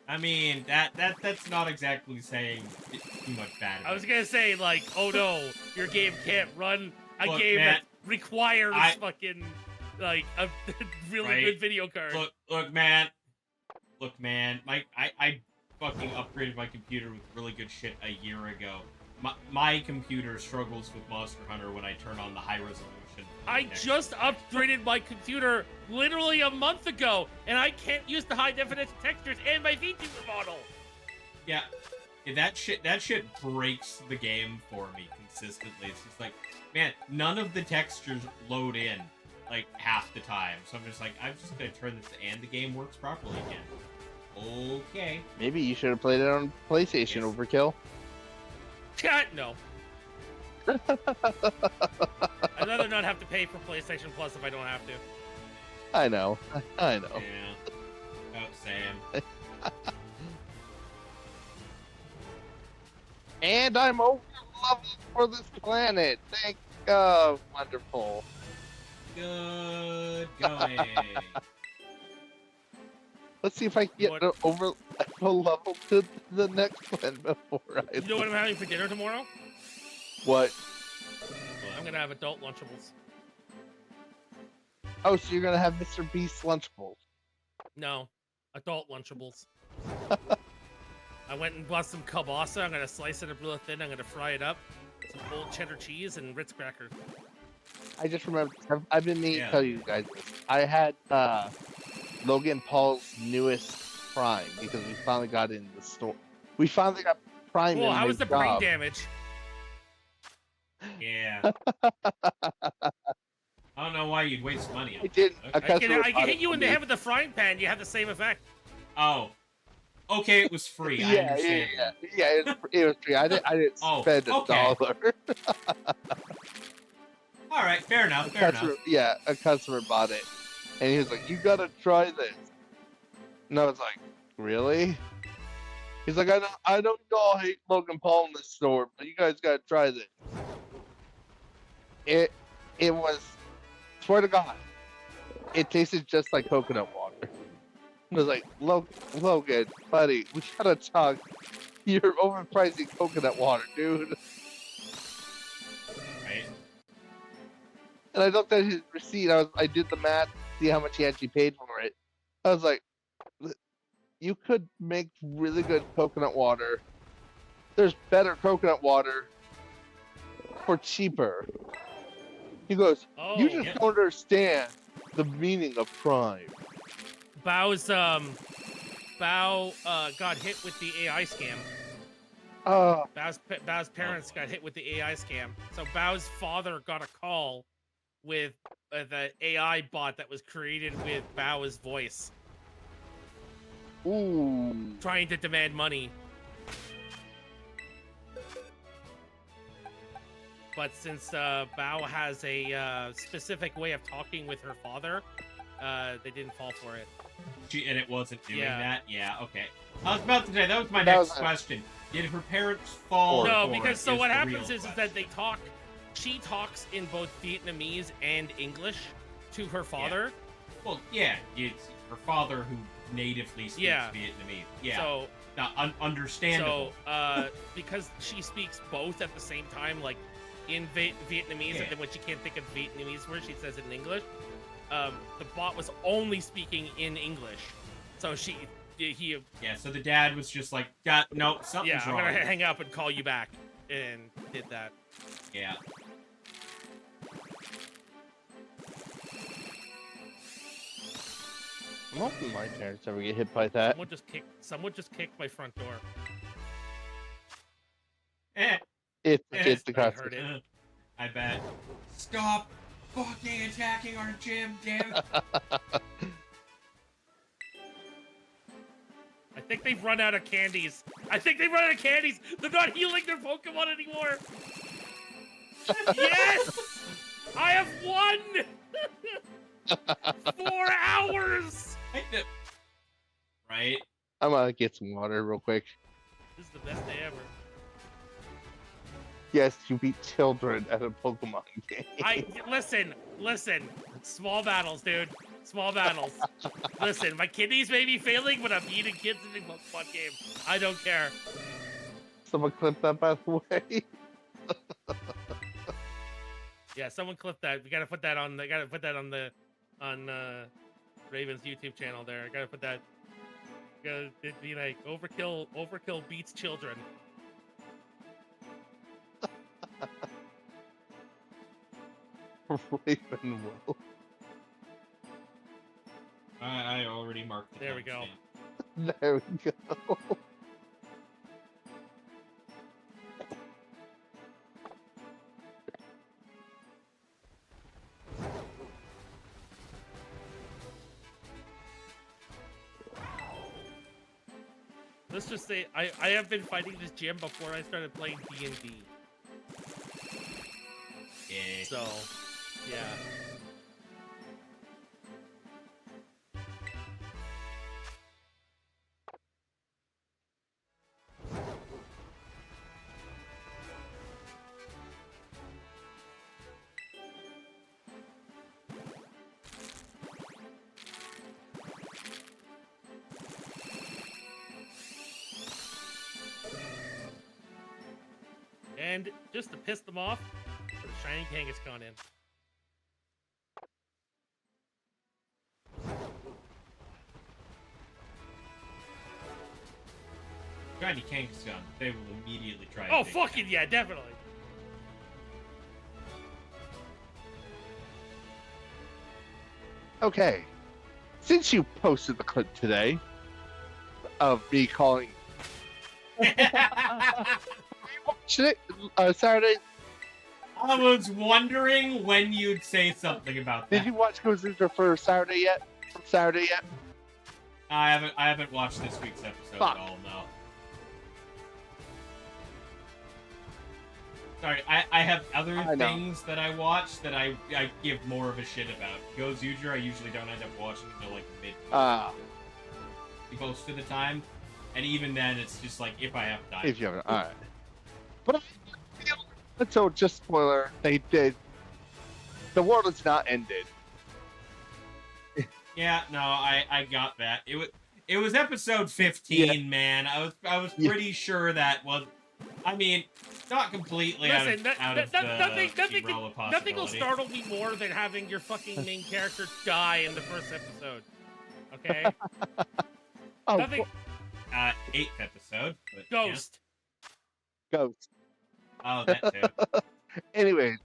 [SPEAKER 1] I mean, that's not exactly saying too much bad.
[SPEAKER 3] I was gonna say, like, oh no, your game can't run a
[SPEAKER 1] Look,
[SPEAKER 3] game
[SPEAKER 1] man,
[SPEAKER 3] that requires fucking, like, a really
[SPEAKER 1] Right.
[SPEAKER 3] good video card.
[SPEAKER 1] Look, man. I fucking upgraded my computer with really good shit a year ago. My computer struggles with Monster Hunter when I turn on the high resolution.
[SPEAKER 3] I just upgraded my computer literally a month ago, and I can't use the high definition textures and my VTuber model.
[SPEAKER 1] Yeah, that shit breaks the game for me consistently. It's just like, man, none of the textures load in like half the time. So I'm just gonna turn this and the game works properly again. Okay.
[SPEAKER 2] Maybe you should have played it on PlayStation,
[SPEAKER 1] Yes.
[SPEAKER 2] Overkill.
[SPEAKER 3] No. I'd rather not have to pay for PlayStation Plus if I don't have to.
[SPEAKER 2] I know. I know.
[SPEAKER 1] Yeah. Oh, Sam.
[SPEAKER 2] And I'm over level for this planet. Thank God. Wonderful.
[SPEAKER 1] Good going.
[SPEAKER 2] Let's see if I can get over a level to the next one before I.
[SPEAKER 3] You know what I'm having for dinner tomorrow?
[SPEAKER 2] What?
[SPEAKER 3] I'm gonna have adult Lunchables.
[SPEAKER 2] Oh, so you're gonna have Mr. Beast Lunchables?
[SPEAKER 3] No, adult Lunchables. I went and bought some kielbasa. I'm gonna slice it up real thin. I'm gonna fry it up. Some old cheddar cheese and Ritz crackers.
[SPEAKER 2] I just remembered. I've been meaning
[SPEAKER 1] Yeah.
[SPEAKER 2] to tell you guys this. I had Logan Paul's newest Prime because we finally got it in the store. We finally got Prime.
[SPEAKER 3] Cool.
[SPEAKER 2] in
[SPEAKER 3] How
[SPEAKER 2] my
[SPEAKER 3] was the brain
[SPEAKER 2] job.
[SPEAKER 3] damage?
[SPEAKER 1] Yeah. I don't know why you'd waste money on
[SPEAKER 2] I did.
[SPEAKER 1] it.
[SPEAKER 2] A
[SPEAKER 1] Okay.
[SPEAKER 3] I can
[SPEAKER 2] customer bought
[SPEAKER 3] hit
[SPEAKER 2] it
[SPEAKER 3] you
[SPEAKER 2] for
[SPEAKER 3] in the
[SPEAKER 2] me.
[SPEAKER 3] head with a frying pan. You have the same effect.
[SPEAKER 1] Oh. Okay, it was free. I
[SPEAKER 2] Yeah,
[SPEAKER 1] understand.
[SPEAKER 2] it was free. I didn't
[SPEAKER 1] Oh,
[SPEAKER 2] spend
[SPEAKER 1] okay.
[SPEAKER 2] $1.
[SPEAKER 1] All right, fair enough.
[SPEAKER 2] A
[SPEAKER 1] Fair
[SPEAKER 2] customer,
[SPEAKER 1] enough.
[SPEAKER 2] yeah, a customer bought it, and he was like, "You gotta try this." And I was like, "Really?" He's like, I know you all hate Logan Paul in this store, but you guys gotta try this." It was, swear to God, it tasted just like coconut water. I was like, Logan, buddy, we gotta talk. You're overpricing coconut water, dude.
[SPEAKER 1] Right.
[SPEAKER 2] And I looked at his receipt. I did the math, see how much he actually paid for it. I was like, you could make really good coconut water. There's better coconut water for cheaper. He goes,
[SPEAKER 3] Oh,
[SPEAKER 2] you just
[SPEAKER 1] yeah.
[SPEAKER 2] don't understand the meaning of Prime.
[SPEAKER 3] Bao got hit with the AI scam. Bao's parents got hit with the AI scam. So Bao's father got a call with the AI bot that was created with Bao's voice,
[SPEAKER 2] Ooh.
[SPEAKER 3] trying to demand money. But since Bao has a specific way of talking with her father, they didn't fall for it.
[SPEAKER 1] And it wasn't doing
[SPEAKER 3] Yeah.
[SPEAKER 1] that? Yeah, okay. I was about to say, that was my
[SPEAKER 2] That
[SPEAKER 1] next
[SPEAKER 2] was a-
[SPEAKER 1] question. Did her parents fall
[SPEAKER 3] No,
[SPEAKER 1] for
[SPEAKER 3] because
[SPEAKER 1] it
[SPEAKER 3] so
[SPEAKER 1] is
[SPEAKER 3] what
[SPEAKER 1] the
[SPEAKER 3] happens
[SPEAKER 1] real
[SPEAKER 3] is that
[SPEAKER 1] question.
[SPEAKER 3] they talk. She talks in both Vietnamese and English to her father.
[SPEAKER 1] Well, yeah, it's her father who natively speaks
[SPEAKER 3] Yeah.
[SPEAKER 1] Vietnamese. Yeah,
[SPEAKER 3] So
[SPEAKER 1] understandable.
[SPEAKER 3] because she speaks both at the same time, like in Vietnamese,
[SPEAKER 1] Yeah.
[SPEAKER 3] and then when she can't think of Vietnamese words, she says it in English. The bot was only speaking in English, so he
[SPEAKER 1] Yeah, so the dad was just like, no, something's
[SPEAKER 3] yeah, I'm
[SPEAKER 1] wrong.
[SPEAKER 3] gonna hang up and call you back, and did that.
[SPEAKER 1] Yeah.
[SPEAKER 2] I'm hoping my parents never get hit by that.
[SPEAKER 3] Someone just kicked my front door.
[SPEAKER 2] If
[SPEAKER 1] Eh,
[SPEAKER 2] it's the
[SPEAKER 3] I
[SPEAKER 2] cost.
[SPEAKER 3] heard it.
[SPEAKER 1] I bet. Stop fucking attacking our gym, damn it.
[SPEAKER 3] I think they've run out of candies. They're not healing their Pokemon anymore. Yes! I have won! 4 hours!
[SPEAKER 1] Right?
[SPEAKER 2] I'm gonna get some water real quick.
[SPEAKER 3] This is the best day ever.
[SPEAKER 2] Yes, you beat children at a Pokemon game.
[SPEAKER 3] Listen. Small battles, dude. Small battles. Listen, my kidneys may be failing, but I'm beating kids in a Pokemon game. I don't care.
[SPEAKER 2] Someone clip that, by the way.
[SPEAKER 3] Yeah, someone clip that. We gotta put that on. On Raven's YouTube channel. There, I gotta put that. It'd be like Overkill. Overkill beats children.
[SPEAKER 2] Raven will.
[SPEAKER 1] I already marked it.
[SPEAKER 3] There we go.
[SPEAKER 2] There we go.
[SPEAKER 3] Let's just say I have been fighting this gym before I started playing D&D.
[SPEAKER 1] Yeah.
[SPEAKER 3] So, yeah. And just to piss them off, the shiny Kangaskhan in.
[SPEAKER 1] Shiny Kangaskhan, they will immediately try.
[SPEAKER 3] Oh,
[SPEAKER 1] to
[SPEAKER 3] fucking yeah, definitely.
[SPEAKER 2] Okay. Since you posted the clip today of me calling. Watched it Saturday.
[SPEAKER 1] I was wondering when you'd say something about that.
[SPEAKER 2] Did you watch Gozuka for Saturday yet?
[SPEAKER 1] I haven't watched this week's episode
[SPEAKER 2] Fuck.
[SPEAKER 1] at all. No. Sorry, I have other things that I watch that I give more of a shit about. Gozuka, I usually don't end up watching until like mid. Most of the time, and even then, it's just like if I have time.
[SPEAKER 2] If you haven't, alright. But so just spoiler, they did. The world is not ended.
[SPEAKER 1] Yeah, no, I got that. It was episode 15, man. I was pretty sure that was. I mean, not completely out of the umbrella possibility.
[SPEAKER 3] Nothing will startle me more than having your fucking main character die in the first episode. Okay?
[SPEAKER 2] Oh,
[SPEAKER 3] Nothing.
[SPEAKER 1] 8th episode. But,
[SPEAKER 3] Ghost.
[SPEAKER 2] Yeah. Ghost.
[SPEAKER 1] Oh, that too.
[SPEAKER 2] Anyways.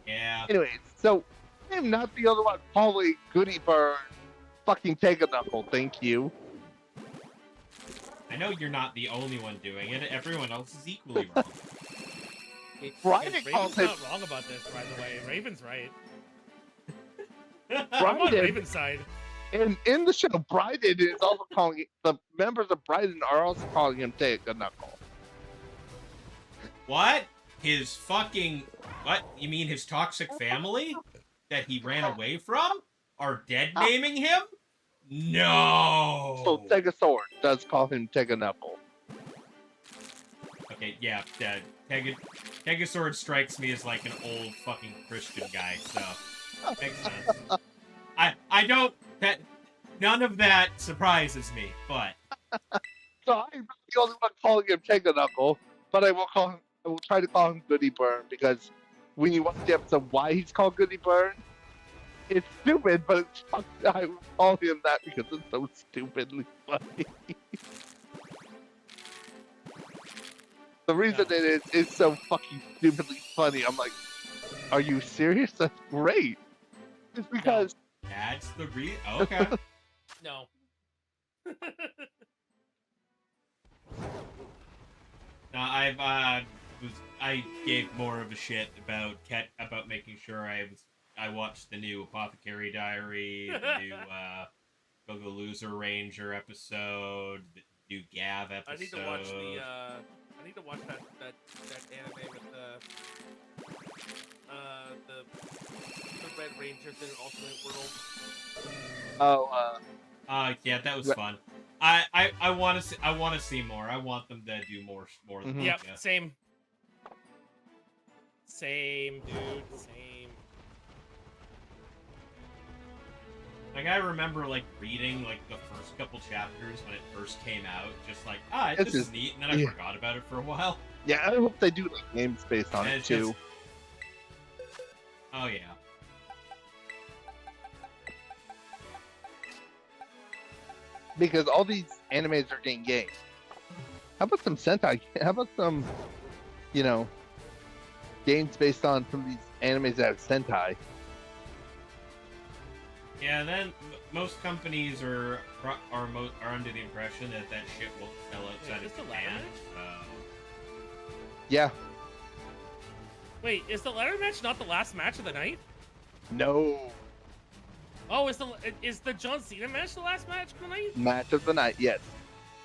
[SPEAKER 1] Yeah.
[SPEAKER 2] Anyways, so I'm not the other one calling Goody Burn fucking take a knuckle, thank you.
[SPEAKER 1] I know you're not the only one doing it. Everyone else is equally wrong.
[SPEAKER 2] Brian
[SPEAKER 3] Raven's
[SPEAKER 2] calls him.
[SPEAKER 3] not wrong about this, by the way. Raven's right. I'm
[SPEAKER 2] Brian
[SPEAKER 3] on
[SPEAKER 2] did.
[SPEAKER 3] Raven's side.
[SPEAKER 2] And in the show, Bryden is also calling the members of Bryden are also calling him take a knuckle.
[SPEAKER 1] What? His fucking... What? You mean his toxic family? That he ran away from? Are dead naming him? No!
[SPEAKER 2] So Tegasaur does call him take a knuckle.
[SPEAKER 1] Okay, yeah, Tegasaur strikes me as like an old fucking Christian guy, so... Makes sense. I don't... None of that surprises me, but...
[SPEAKER 2] So I'm not the only one calling him take a knuckle, but I will try to call him Goody Burn, because when you watch the episode why he's called Goody Burn, it's stupid, but it's I will call him that because it's so stupidly funny. The reason it is so fucking stupidly funny, I'm like, are you serious? That's great. It's because
[SPEAKER 1] That's the okay.
[SPEAKER 3] No.
[SPEAKER 1] No, I gave more of a shit about making sure I watched the new Apothecary Diary, the new Go Loser Ranger episode, the new Gav episode.
[SPEAKER 3] I need to watch I need to watch that anime with the Red Rangers in an alternate world.
[SPEAKER 2] Oh,
[SPEAKER 1] yeah, that was fun. I want to see more. I want them to do more than
[SPEAKER 3] Yep,
[SPEAKER 1] yeah.
[SPEAKER 3] same, dude, same.
[SPEAKER 1] Like, I remember, like, reading, like, the first couple chapters when it first came out, just like, this is neat, and then I forgot about it for a while.
[SPEAKER 2] Yeah, I hope they do, like, games based on it, too.
[SPEAKER 1] Oh, yeah.
[SPEAKER 2] Because all these animes are getting games. How about some Sentai? How about some, you know, games based on some of these animes that have Sentai?
[SPEAKER 1] Yeah, then most companies are under the impression that shit won't sell outside of Japan.
[SPEAKER 2] Yeah.
[SPEAKER 3] Wait, is the ladder match not the last match of the night?
[SPEAKER 2] No.
[SPEAKER 3] Oh, is the John Cena match the last match of the night?
[SPEAKER 2] Match of the night, yes.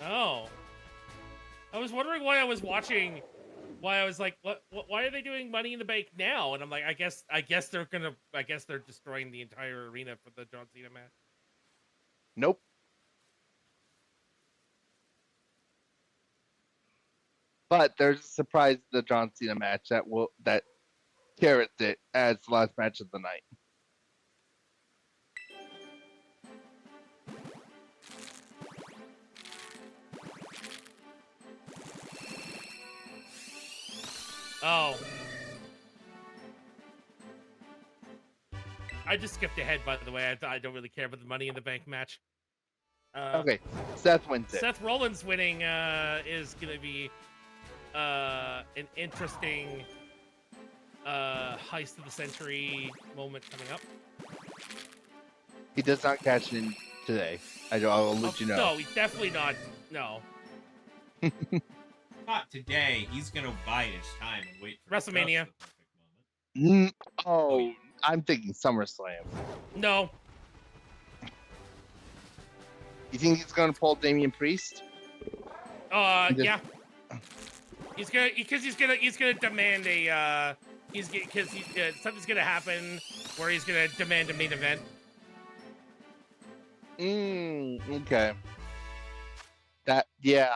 [SPEAKER 3] Oh. I was wondering why I was watching. Why I was like, why are they doing Money in the Bank now? And I'm like, I guess they're destroying the entire arena for the John Cena match.
[SPEAKER 2] Nope. But there's a surprise the John Cena match that carrots it as the last match of the night.
[SPEAKER 3] Oh. I just skipped ahead, by the way. I don't really care about the Money in the Bank match.
[SPEAKER 2] Okay, Seth wins it.
[SPEAKER 3] Seth Rollins winning is going to be an interesting heist of the century moment coming up.
[SPEAKER 2] He does not cash in today. I'll let you know.
[SPEAKER 3] No, he's definitely not. No.
[SPEAKER 1] Not today. He's gonna bide his time and wait for
[SPEAKER 3] WrestleMania.
[SPEAKER 1] just the perfect moment.
[SPEAKER 2] Oh, I'm thinking SummerSlam.
[SPEAKER 3] No.
[SPEAKER 2] You think he's gonna pull Damian Priest?
[SPEAKER 3] Yeah. He's gonna demand a something's gonna happen where he's gonna demand a main event.
[SPEAKER 2] Okay. Yeah.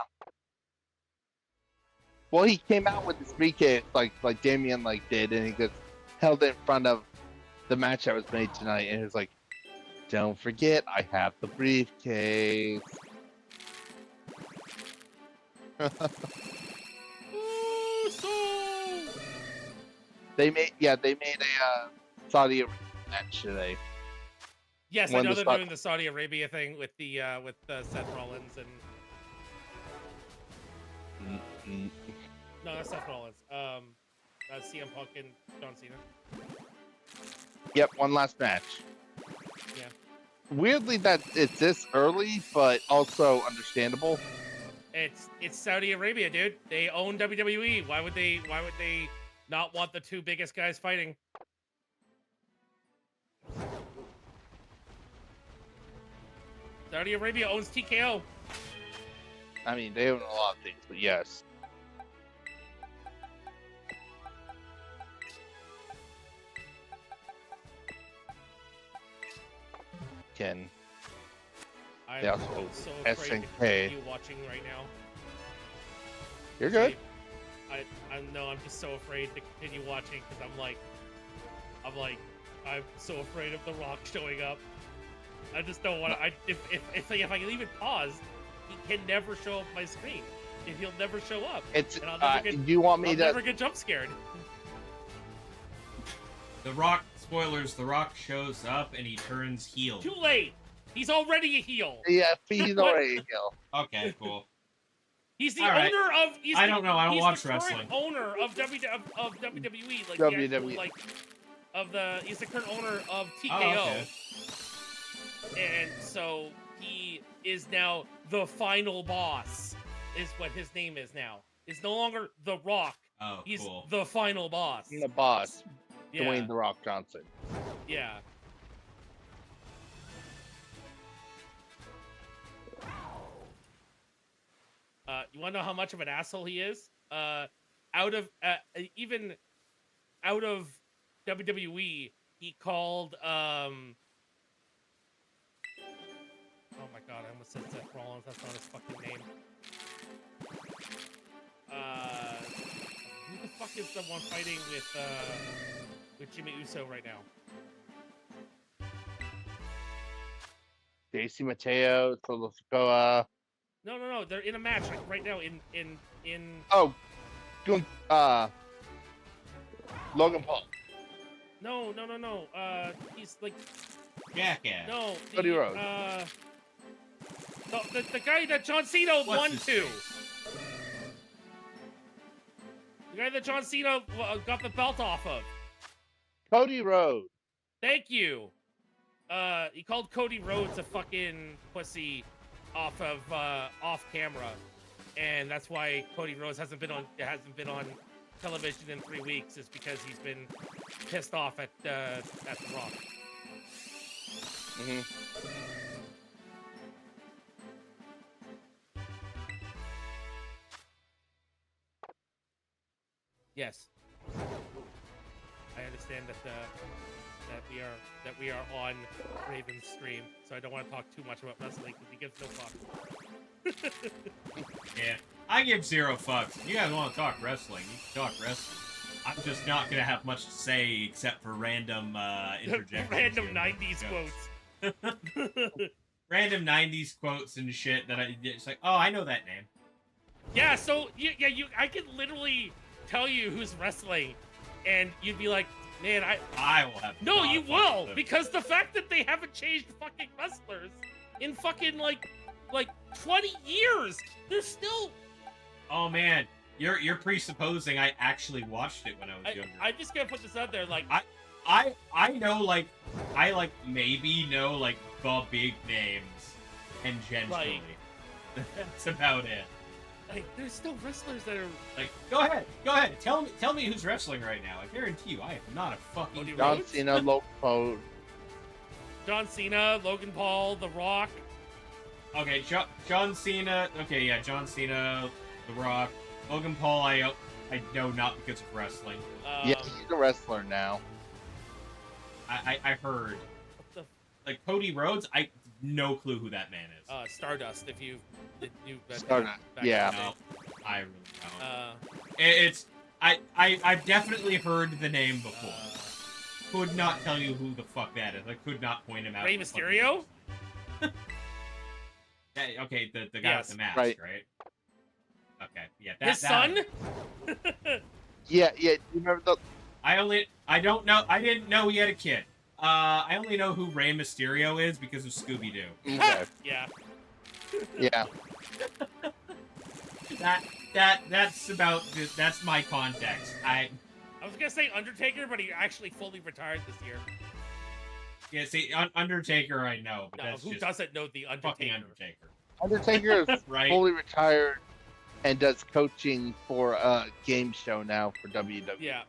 [SPEAKER 2] Well, he came out with his briefcase like Damian did, and he just held it in front of the match that was made tonight, and he was like, "Don't forget, I have the briefcase." They made a Saudi Arabia match today.
[SPEAKER 3] Yes, I know they're doing the Saudi Arabia thing with Seth Rollins and. No, that's Seth Rollins. CM Punk and John Cena.
[SPEAKER 2] Yep, one last match.
[SPEAKER 3] Yeah.
[SPEAKER 2] Weirdly that it's this early, but also understandable.
[SPEAKER 3] It's Saudi Arabia, dude. They own WWE. Why would they not want the two biggest guys fighting? Saudi Arabia owns TKO.
[SPEAKER 2] I mean, they own a lot of things, but yes. Ken.
[SPEAKER 3] I'm
[SPEAKER 2] They also
[SPEAKER 3] so afraid to
[SPEAKER 2] SNK.
[SPEAKER 3] continue watching right now.
[SPEAKER 2] You're good.
[SPEAKER 3] I'm just so afraid to continue watching because I'm so afraid of The Rock showing up. I just don't want to. If I can leave it paused, he can never show up on my screen. He'll never show up.
[SPEAKER 2] I'll
[SPEAKER 3] never get jump scared.
[SPEAKER 1] The Rock, spoilers, The Rock shows up and he turns heel.
[SPEAKER 3] Too late. He's already a heel.
[SPEAKER 2] Yeah, he's already a heel.
[SPEAKER 1] Okay, cool.
[SPEAKER 3] He's the
[SPEAKER 1] All right.
[SPEAKER 3] owner of.
[SPEAKER 1] I don't know. I don't watch
[SPEAKER 3] the current
[SPEAKER 1] wrestling.
[SPEAKER 3] Owner of WWE. Like
[SPEAKER 2] WWE.
[SPEAKER 3] He's the current owner of TKO.
[SPEAKER 1] Oh, okay.
[SPEAKER 3] And so he is now the final boss. Is what his name is now. He's no longer The Rock.
[SPEAKER 1] Oh,
[SPEAKER 3] He's
[SPEAKER 1] cool.
[SPEAKER 3] the final boss.
[SPEAKER 2] The boss,
[SPEAKER 3] Yeah.
[SPEAKER 2] Dwayne The Rock Johnson.
[SPEAKER 3] Yeah. You want to know how much of an asshole he is? Even out of WWE, he called oh my god, I almost said Seth Rollins. That's not his fucking name. Who the fuck is the one fighting with Jimmy Uso right now?
[SPEAKER 2] JC Mateo, Solo Sikoa.
[SPEAKER 3] No. They're in a match like right now in
[SPEAKER 2] Oh, doing Logan Paul.
[SPEAKER 3] No. He's like
[SPEAKER 1] Jackass.
[SPEAKER 3] no.
[SPEAKER 2] Cody Rhodes.
[SPEAKER 3] The guy that John Cena
[SPEAKER 1] What's
[SPEAKER 3] won
[SPEAKER 1] his
[SPEAKER 3] to.
[SPEAKER 1] face?
[SPEAKER 3] The guy that John Cena got the belt off of.
[SPEAKER 2] Cody Rhodes.
[SPEAKER 3] Thank you. He called Cody Rhodes a fucking pussy off camera, and that's why Cody Rhodes hasn't been on television in 3 weeks. Is because he's been pissed off at The Rock.
[SPEAKER 2] Mm-hmm.
[SPEAKER 3] Yes. I understand that we are on Raven's stream, so I don't want to talk too much about wrestling because he gives no fuck.
[SPEAKER 1] Yeah, I give 0 fucks. If you guys want to talk wrestling, you can talk wrestling. I'm just not gonna have much to say except for random interjections.
[SPEAKER 3] Random
[SPEAKER 1] here.
[SPEAKER 3] 90s
[SPEAKER 1] Yeah.
[SPEAKER 3] quotes.
[SPEAKER 1] Random 90s quotes and shit that it's like, oh, I know that name.
[SPEAKER 3] Yeah, so I could literally tell you who's wrestling, and you'd be like, man,
[SPEAKER 1] I will have.
[SPEAKER 3] No,
[SPEAKER 1] not
[SPEAKER 3] you
[SPEAKER 1] a fucking
[SPEAKER 3] will,
[SPEAKER 1] clue.
[SPEAKER 3] because the fact that they haven't changed fucking wrestlers in fucking like 20 years, they're still.
[SPEAKER 1] Oh man, you're presupposing I actually watched it when I was younger.
[SPEAKER 3] I'm just gonna put this out there, like
[SPEAKER 1] I know I maybe know like the big names tangentially. That's about it.
[SPEAKER 3] Like, there's still wrestlers that are
[SPEAKER 1] Like, go ahead. Tell me who's wrestling right now. I guarantee you, I am not a fucking.
[SPEAKER 3] Cody
[SPEAKER 2] John
[SPEAKER 3] Rhodes?
[SPEAKER 2] Cena, Logan Paul.
[SPEAKER 3] John Cena, Logan Paul, The Rock.
[SPEAKER 1] Okay, John Cena. Okay, yeah, John Cena, The Rock, Logan Paul. I know not because of wrestling.
[SPEAKER 2] Yeah, he's a wrestler now.
[SPEAKER 1] I heard.
[SPEAKER 3] What the
[SPEAKER 1] Like Cody Rhodes, I no clue who that man is.
[SPEAKER 3] Stardust, if you knew that.
[SPEAKER 2] Stardust,
[SPEAKER 3] back in
[SPEAKER 2] yeah.
[SPEAKER 3] the day.
[SPEAKER 1] No, I really don't.
[SPEAKER 3] Uh,
[SPEAKER 1] I've definitely heard the name before. Could not tell you who the fuck that is. I could not point him out.
[SPEAKER 3] Rey Mysterio?
[SPEAKER 1] Okay, the guy
[SPEAKER 3] Yes,
[SPEAKER 1] with the mask,
[SPEAKER 2] right.
[SPEAKER 1] Okay, yeah.
[SPEAKER 3] His son?
[SPEAKER 2] Yeah. You remember the?
[SPEAKER 1] I didn't know he had a kid. I only know who Rey Mysterio is because of Scooby Doo.
[SPEAKER 2] Okay.
[SPEAKER 3] Yeah.
[SPEAKER 2] Yeah.
[SPEAKER 1] That's my context.
[SPEAKER 3] I was gonna say Undertaker, but he actually fully retired this year.
[SPEAKER 1] Yeah, see, Undertaker I know, but
[SPEAKER 3] No,
[SPEAKER 1] that's
[SPEAKER 3] who
[SPEAKER 1] just
[SPEAKER 3] doesn't know the
[SPEAKER 1] fucking
[SPEAKER 3] Undertaker?
[SPEAKER 1] Undertaker.
[SPEAKER 2] Undertaker is
[SPEAKER 1] Right.
[SPEAKER 2] fully retired and does coaching for a game show now for WWE.
[SPEAKER 3] Yeah.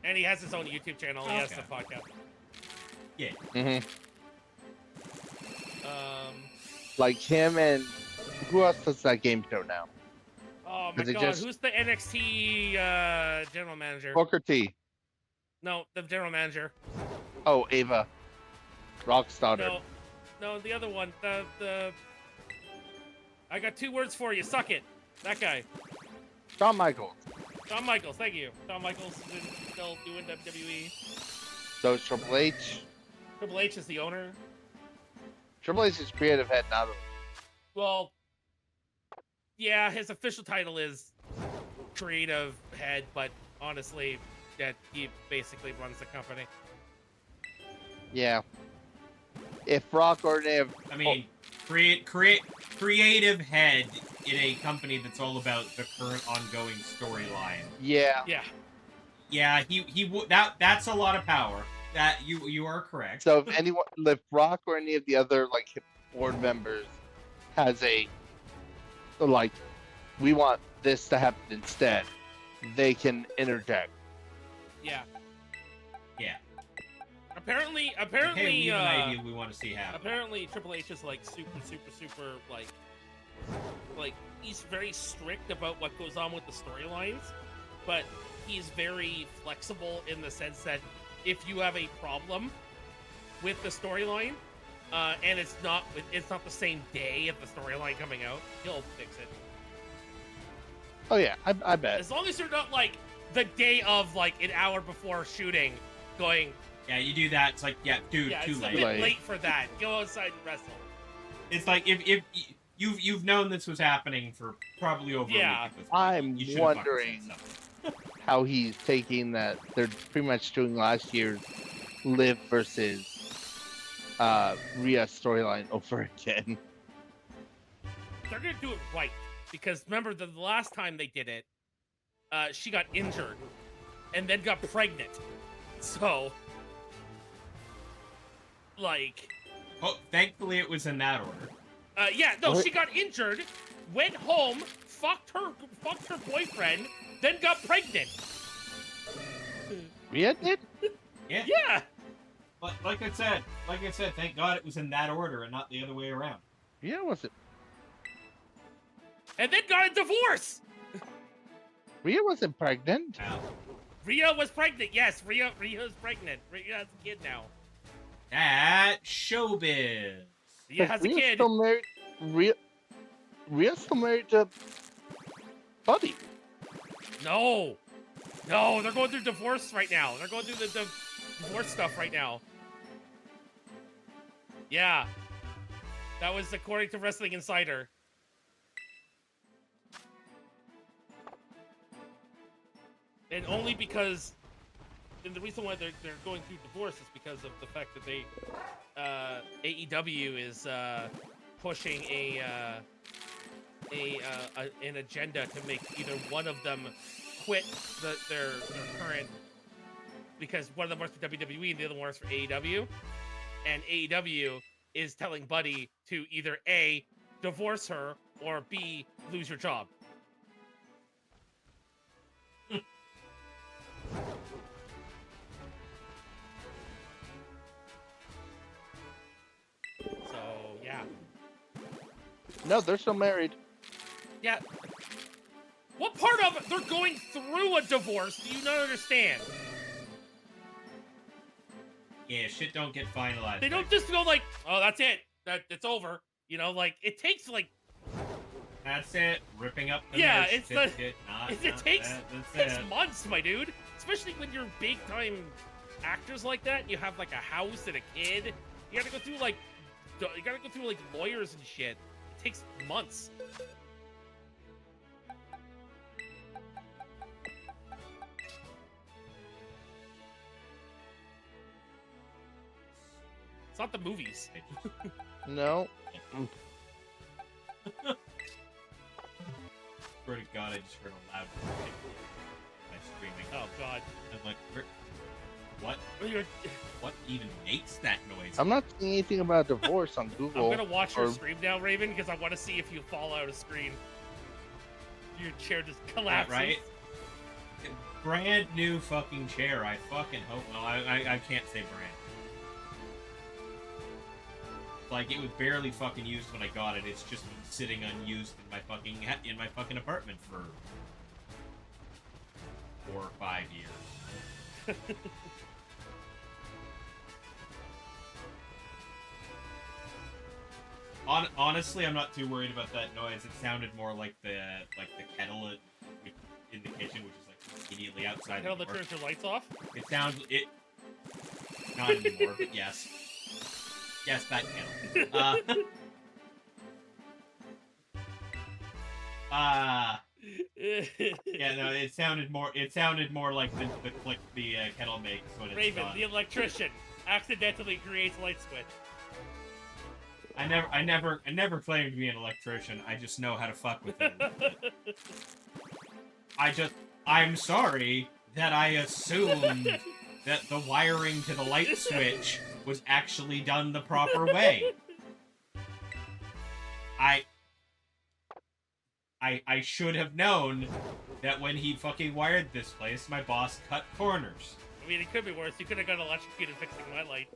[SPEAKER 3] And he has his own YouTube channel. He has
[SPEAKER 1] Okay.
[SPEAKER 3] the podcast.
[SPEAKER 1] Yeah.
[SPEAKER 2] Mm-hmm.
[SPEAKER 3] Like
[SPEAKER 2] Like him and who else does that game show now?
[SPEAKER 3] oh my
[SPEAKER 2] Is it
[SPEAKER 3] god,
[SPEAKER 2] just-
[SPEAKER 3] who's the NXT general manager?
[SPEAKER 2] Booker T.
[SPEAKER 3] No, the general manager.
[SPEAKER 2] Oh, Ava. Rock's daughter.
[SPEAKER 3] No, the other one. The I got 2 words for you. Suck it. That guy.
[SPEAKER 2] Shawn Michaels.
[SPEAKER 3] Shawn Michaels. Thank you. Shawn Michaels is still doing WWE.
[SPEAKER 2] So is Triple H.
[SPEAKER 3] Triple H is the owner.
[SPEAKER 2] Triple H is creative head, not
[SPEAKER 3] Well, yeah, his official title is creative head, but honestly, that he basically runs the company.
[SPEAKER 2] yeah. If Rock or Niv,
[SPEAKER 1] I mean, creative head in a company that's all about the current ongoing storyline.
[SPEAKER 2] yeah.
[SPEAKER 3] Yeah.
[SPEAKER 1] Yeah, he would. That's a lot of power. That you are correct.
[SPEAKER 2] So if Rock or any of the other like board members has a like, we want this to happen instead, they can interject.
[SPEAKER 3] Yeah.
[SPEAKER 1] Yeah.
[SPEAKER 3] Apparently,
[SPEAKER 1] Hey, we have an idea we want to see happen.
[SPEAKER 3] apparently Triple H is like super like he's very strict about what goes on with the storylines, but he's very flexible in the sense that if you have a problem with the storyline, and it's not the same day of the storyline coming out, he'll fix it.
[SPEAKER 2] Oh yeah, I bet.
[SPEAKER 3] As long as you're not like the day of, like an hour before shooting, going,
[SPEAKER 1] Yeah, you do that. It's like, yeah, dude,
[SPEAKER 3] yeah,
[SPEAKER 1] too
[SPEAKER 3] it's
[SPEAKER 1] late.
[SPEAKER 3] a bit late for that. Go outside and wrestle.
[SPEAKER 1] It's like if you've known this was happening for probably over a week.
[SPEAKER 3] Yeah.
[SPEAKER 1] at this point.
[SPEAKER 2] I'm
[SPEAKER 1] You should've fucking said
[SPEAKER 2] wondering
[SPEAKER 1] something.
[SPEAKER 2] how he's taking that. They're pretty much doing last year's Liv versus Rhea storyline over again.
[SPEAKER 3] They're gonna do it right, because remember the last time they did it, she got injured and then got pregnant. So, like,
[SPEAKER 1] Oh, thankfully it was in that order.
[SPEAKER 3] yeah, no,
[SPEAKER 2] Oh,
[SPEAKER 3] she got injured, went home, fucked her boyfriend, then got pregnant.
[SPEAKER 2] Rhea did?
[SPEAKER 1] Yeah.
[SPEAKER 3] Yeah,
[SPEAKER 1] But like I said, thank God it was in that order and not the other way around.
[SPEAKER 2] Rhea wasn't.
[SPEAKER 3] and then got a divorce.
[SPEAKER 2] Rhea wasn't pregnant.
[SPEAKER 1] Now,
[SPEAKER 3] Rhea was pregnant. Yes, Rhea's pregnant. Rhea has a kid now.
[SPEAKER 1] that showbiz.
[SPEAKER 3] Rhea has a
[SPEAKER 2] Rhea's
[SPEAKER 3] kid.
[SPEAKER 2] still married. Rhea's still married to Buddy.
[SPEAKER 3] No, they're going through divorce right now. They're going through the divorce stuff right now. Yeah, that was according to Wrestling Insider. And only because, and the reason why they're going through divorce is because of the fact that they, AEW is pushing an agenda to make either one of them quit their current, because one of them works for WWE and the other one works for AEW, and AEW is telling Buddy to either A, divorce her, or B, lose your job. So, yeah.
[SPEAKER 2] No, they're still married.
[SPEAKER 3] Yeah. What part of it? They're going through a divorce. Do you not understand?
[SPEAKER 1] Yeah, shit don't get finalized.
[SPEAKER 3] They don't just go like, oh, that's it. It's over. You know, like, it takes like,
[SPEAKER 1] That's it. Ripping up the
[SPEAKER 3] Yeah,
[SPEAKER 1] marriage
[SPEAKER 3] it's the-
[SPEAKER 1] certificate.
[SPEAKER 3] it takes
[SPEAKER 1] that's it.
[SPEAKER 3] months, my dude. Especially when you're big time actors like that. And you have like a house and a kid. You gotta go through like lawyers and shit. It takes months. It's not the movies.
[SPEAKER 2] No.
[SPEAKER 1] Swear to God, I just heard a loud noise. My screaming.
[SPEAKER 3] Oh god.
[SPEAKER 1] I'm like, what?
[SPEAKER 3] You're-
[SPEAKER 1] What even makes that noise?
[SPEAKER 2] I'm not seeing anything about divorce on Google.
[SPEAKER 3] I'm gonna watch your
[SPEAKER 2] or-
[SPEAKER 3] stream now, Raven, because I want to see if you fall out of screen. Your chair just
[SPEAKER 1] Yeah,
[SPEAKER 3] collapses.
[SPEAKER 1] right? Brand new fucking chair. I fucking hope. Well, I can't say brand. Like, it was barely fucking used when I got it. It's just been sitting unused in my fucking apartment for 4 or 5 years. Honestly, I'm not too worried about that noise. It sounded more like the kettle in the kitchen, which is like immediately outside
[SPEAKER 3] Hell,
[SPEAKER 1] the
[SPEAKER 3] that
[SPEAKER 1] door.
[SPEAKER 3] turns your lights off.
[SPEAKER 1] It sounds not anymore, but yes. Yes, that kettle. Yeah, no, it sounded more like the click the kettle makes when it's
[SPEAKER 3] Raven,
[SPEAKER 1] done.
[SPEAKER 3] the electrician, accidentally creates a light switch.
[SPEAKER 1] I never claimed to be an electrician. I just know how to fuck with them. I'm sorry that I assumed that the wiring to the light switch was actually done the proper way. I should have known that when he fucking wired this place, my boss cut corners.
[SPEAKER 3] I mean, it could be worse. You could have got electrocuted fixing my light.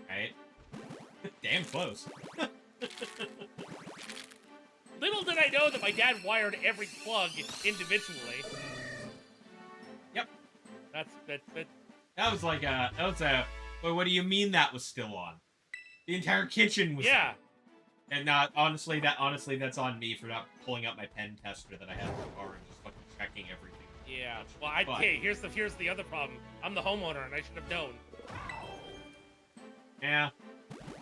[SPEAKER 1] Right? Damn close.
[SPEAKER 3] Little did I know that my dad wired every plug individually.
[SPEAKER 1] Yep.
[SPEAKER 3] That
[SPEAKER 1] was like well, what do you mean that was still on? The entire kitchen was
[SPEAKER 3] yeah.
[SPEAKER 1] on. And honestly, that's on me for not pulling up my pen tester that I had in the car and just fucking checking everything.
[SPEAKER 3] Yeah. Well,
[SPEAKER 1] But-
[SPEAKER 3] okay, here's the other problem. I'm the homeowner and I should have known.
[SPEAKER 1] Yeah.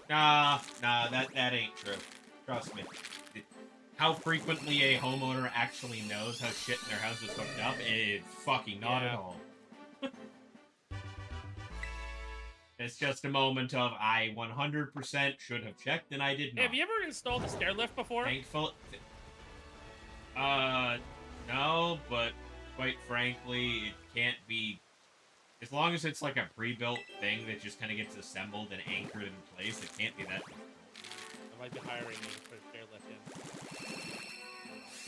[SPEAKER 1] Nah, that ain't true. Trust me. How frequently a homeowner actually knows how shit in their house is hooked up, it's fucking not at
[SPEAKER 3] Yeah.
[SPEAKER 1] all. It's just a moment of, I 100% should have checked, and I did not.
[SPEAKER 3] Have you ever installed a stair lift before?
[SPEAKER 1] Thankful. No, but quite frankly, it can't be. As long as it's like a pre-built thing that just kind of gets assembled and anchored in place, it can't be that difficult.
[SPEAKER 3] I might be hiring you for a stair lift in.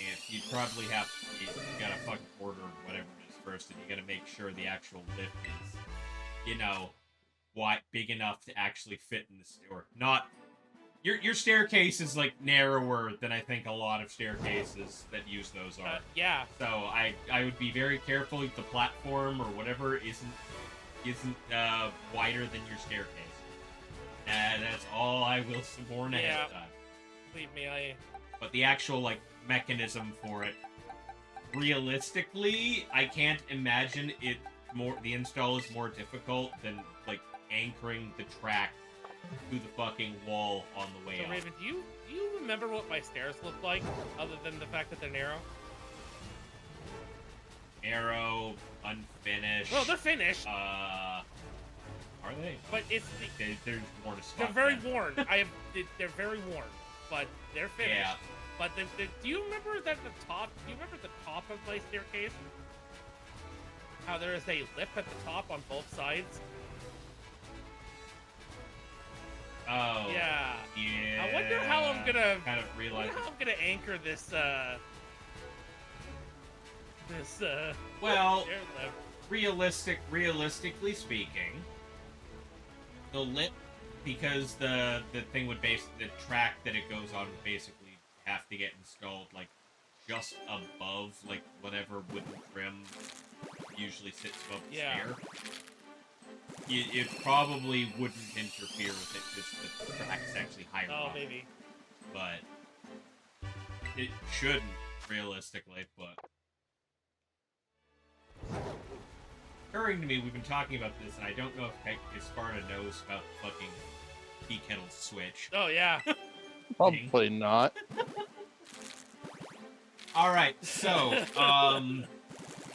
[SPEAKER 1] And you'd probably have you gotta fucking order whatever it is first, and you gotta make sure the actual lift is, you know, big enough to actually fit in the store. Not your staircase is like narrower than I think a lot of staircases that use those are.
[SPEAKER 3] Yeah.
[SPEAKER 1] So I would be very careful if the platform or whatever isn't wider than your staircase. That's all I will warn ahead of time.
[SPEAKER 3] Believe me,
[SPEAKER 1] But the actual like mechanism for it, realistically, I can't imagine the install is more difficult than like anchoring the track to the fucking wall on the way
[SPEAKER 3] So
[SPEAKER 1] up.
[SPEAKER 3] Raven, do you remember what my stairs look like, other than the fact that they're narrow?
[SPEAKER 1] Narrow, unfinished.
[SPEAKER 3] Well, they're finished,
[SPEAKER 1] Are they?
[SPEAKER 3] but it's
[SPEAKER 1] There's more to stuff.
[SPEAKER 3] they're very
[SPEAKER 1] then.
[SPEAKER 3] worn. They're very worn, but they're finished.
[SPEAKER 1] Yeah.
[SPEAKER 3] But do you remember that the top? Do you remember the top of my staircase? How there is a lip at the top on both sides.
[SPEAKER 1] Oh.
[SPEAKER 3] Yeah.
[SPEAKER 1] Yeah.
[SPEAKER 3] I wonder how I'm gonna
[SPEAKER 1] kind of realize.
[SPEAKER 3] how I'm gonna anchor this
[SPEAKER 1] Well,
[SPEAKER 3] stair lift.
[SPEAKER 1] realistically speaking, the lip, because the thing would the track that it goes on would basically have to get installed like just above like whatever wooden trim usually sits above the stair. It probably wouldn't interfere with it because the track's actually higher
[SPEAKER 3] Oh,
[SPEAKER 1] up.
[SPEAKER 3] maybe.
[SPEAKER 1] But it shouldn't realistically, but occurring to me, we've been talking about this, and I don't know if Kaixsparda knows about the fucking tea kettle switch.
[SPEAKER 3] Oh yeah.
[SPEAKER 2] Probably not.
[SPEAKER 1] Alright, so,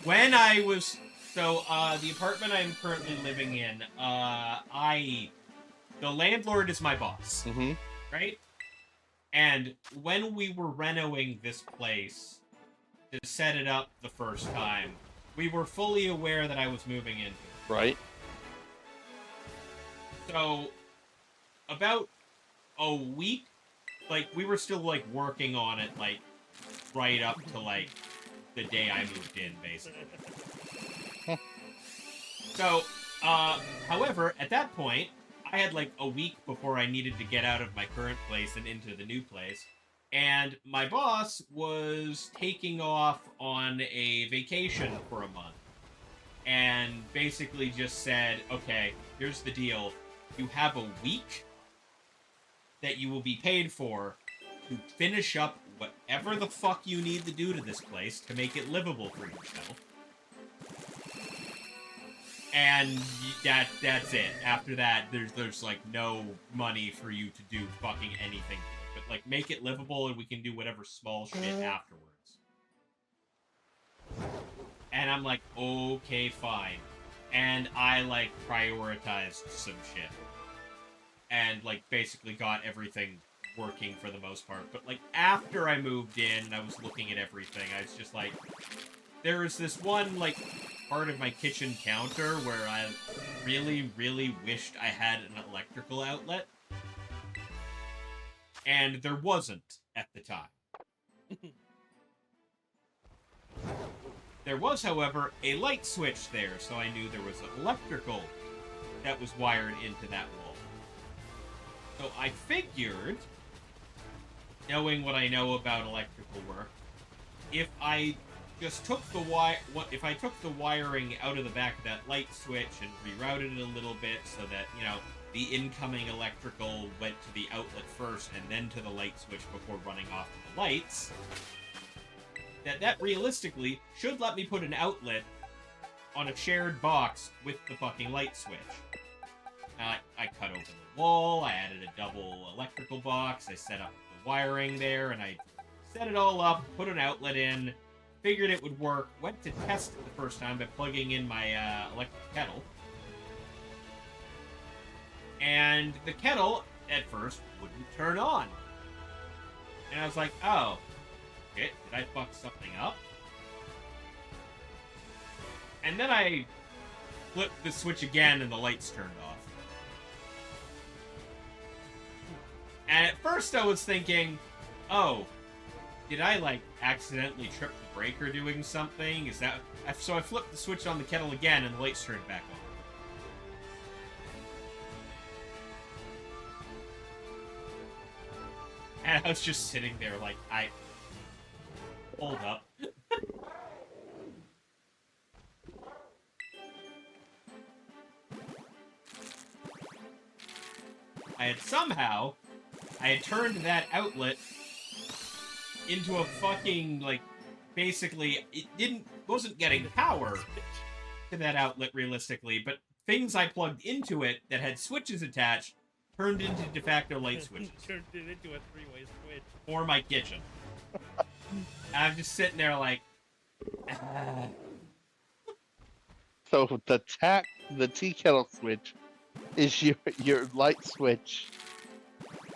[SPEAKER 1] when I was... So, the apartment I'm currently living in, the landlord is my boss,
[SPEAKER 2] Mm-hmm.
[SPEAKER 1] right? And when we were renovating this place to set it up the first time, we were fully aware that I was moving into it.
[SPEAKER 2] Right.
[SPEAKER 1] So, about a week, like, we were still, like, working on it, like, right up to, like, the day I moved in, basically. So, however, at that point, I had, like, a week before I needed to get out of my current place and into the new place, and my boss was taking off on a vacation for a month, and basically just said, okay, here's the deal. You have a week that you will be paid for to finish up whatever the fuck you need to do to this place to make it livable for yourself. And that's it. After that, there's like no money for you to do fucking anything. But like make it livable, and we can do whatever small shit afterwards. And I'm like, okay, fine. And I like prioritized some shit, and like basically got everything working for the most part. But like after I moved in and I was looking at everything, I was just like, there was this one like part of my kitchen counter where I really wished I had an electrical outlet. and there wasn't at the time. There was, however, a light switch there, so I knew there was electrical that was wired into that wall. So I figured, knowing what I know about electrical work, if I just took the wiring out of the back of that light switch and rerouted it a little bit so that, you know, the incoming electrical went to the outlet first and then to the light switch before running off to the lights, that realistically should let me put an outlet on a shared box with the fucking light switch. I cut open the wall, I added a double electrical box, I set up the wiring there, and I set it all up, put an outlet in, figured it would work, went to test it the first time by plugging in my electric kettle. And the kettle, at first, wouldn't turn on. And I was like, oh, shit, did I fuck something up? And then I flipped the switch again and the lights turned off. And at first I was thinking, oh, did I, like, accidentally trip the breaker doing something? Is that... So I flipped the switch on the kettle again and the lights turned back on. And I was just sitting there like, hold up. I had turned that outlet into a fucking, like, basically, it wasn't getting power to that outlet realistically, but things I plugged into it that had switches attached turned into de facto light switches.
[SPEAKER 3] Turned it into a three-way switch.
[SPEAKER 1] For my kitchen. I'm just sitting there like...
[SPEAKER 2] So the tea kettle switch is your light switch.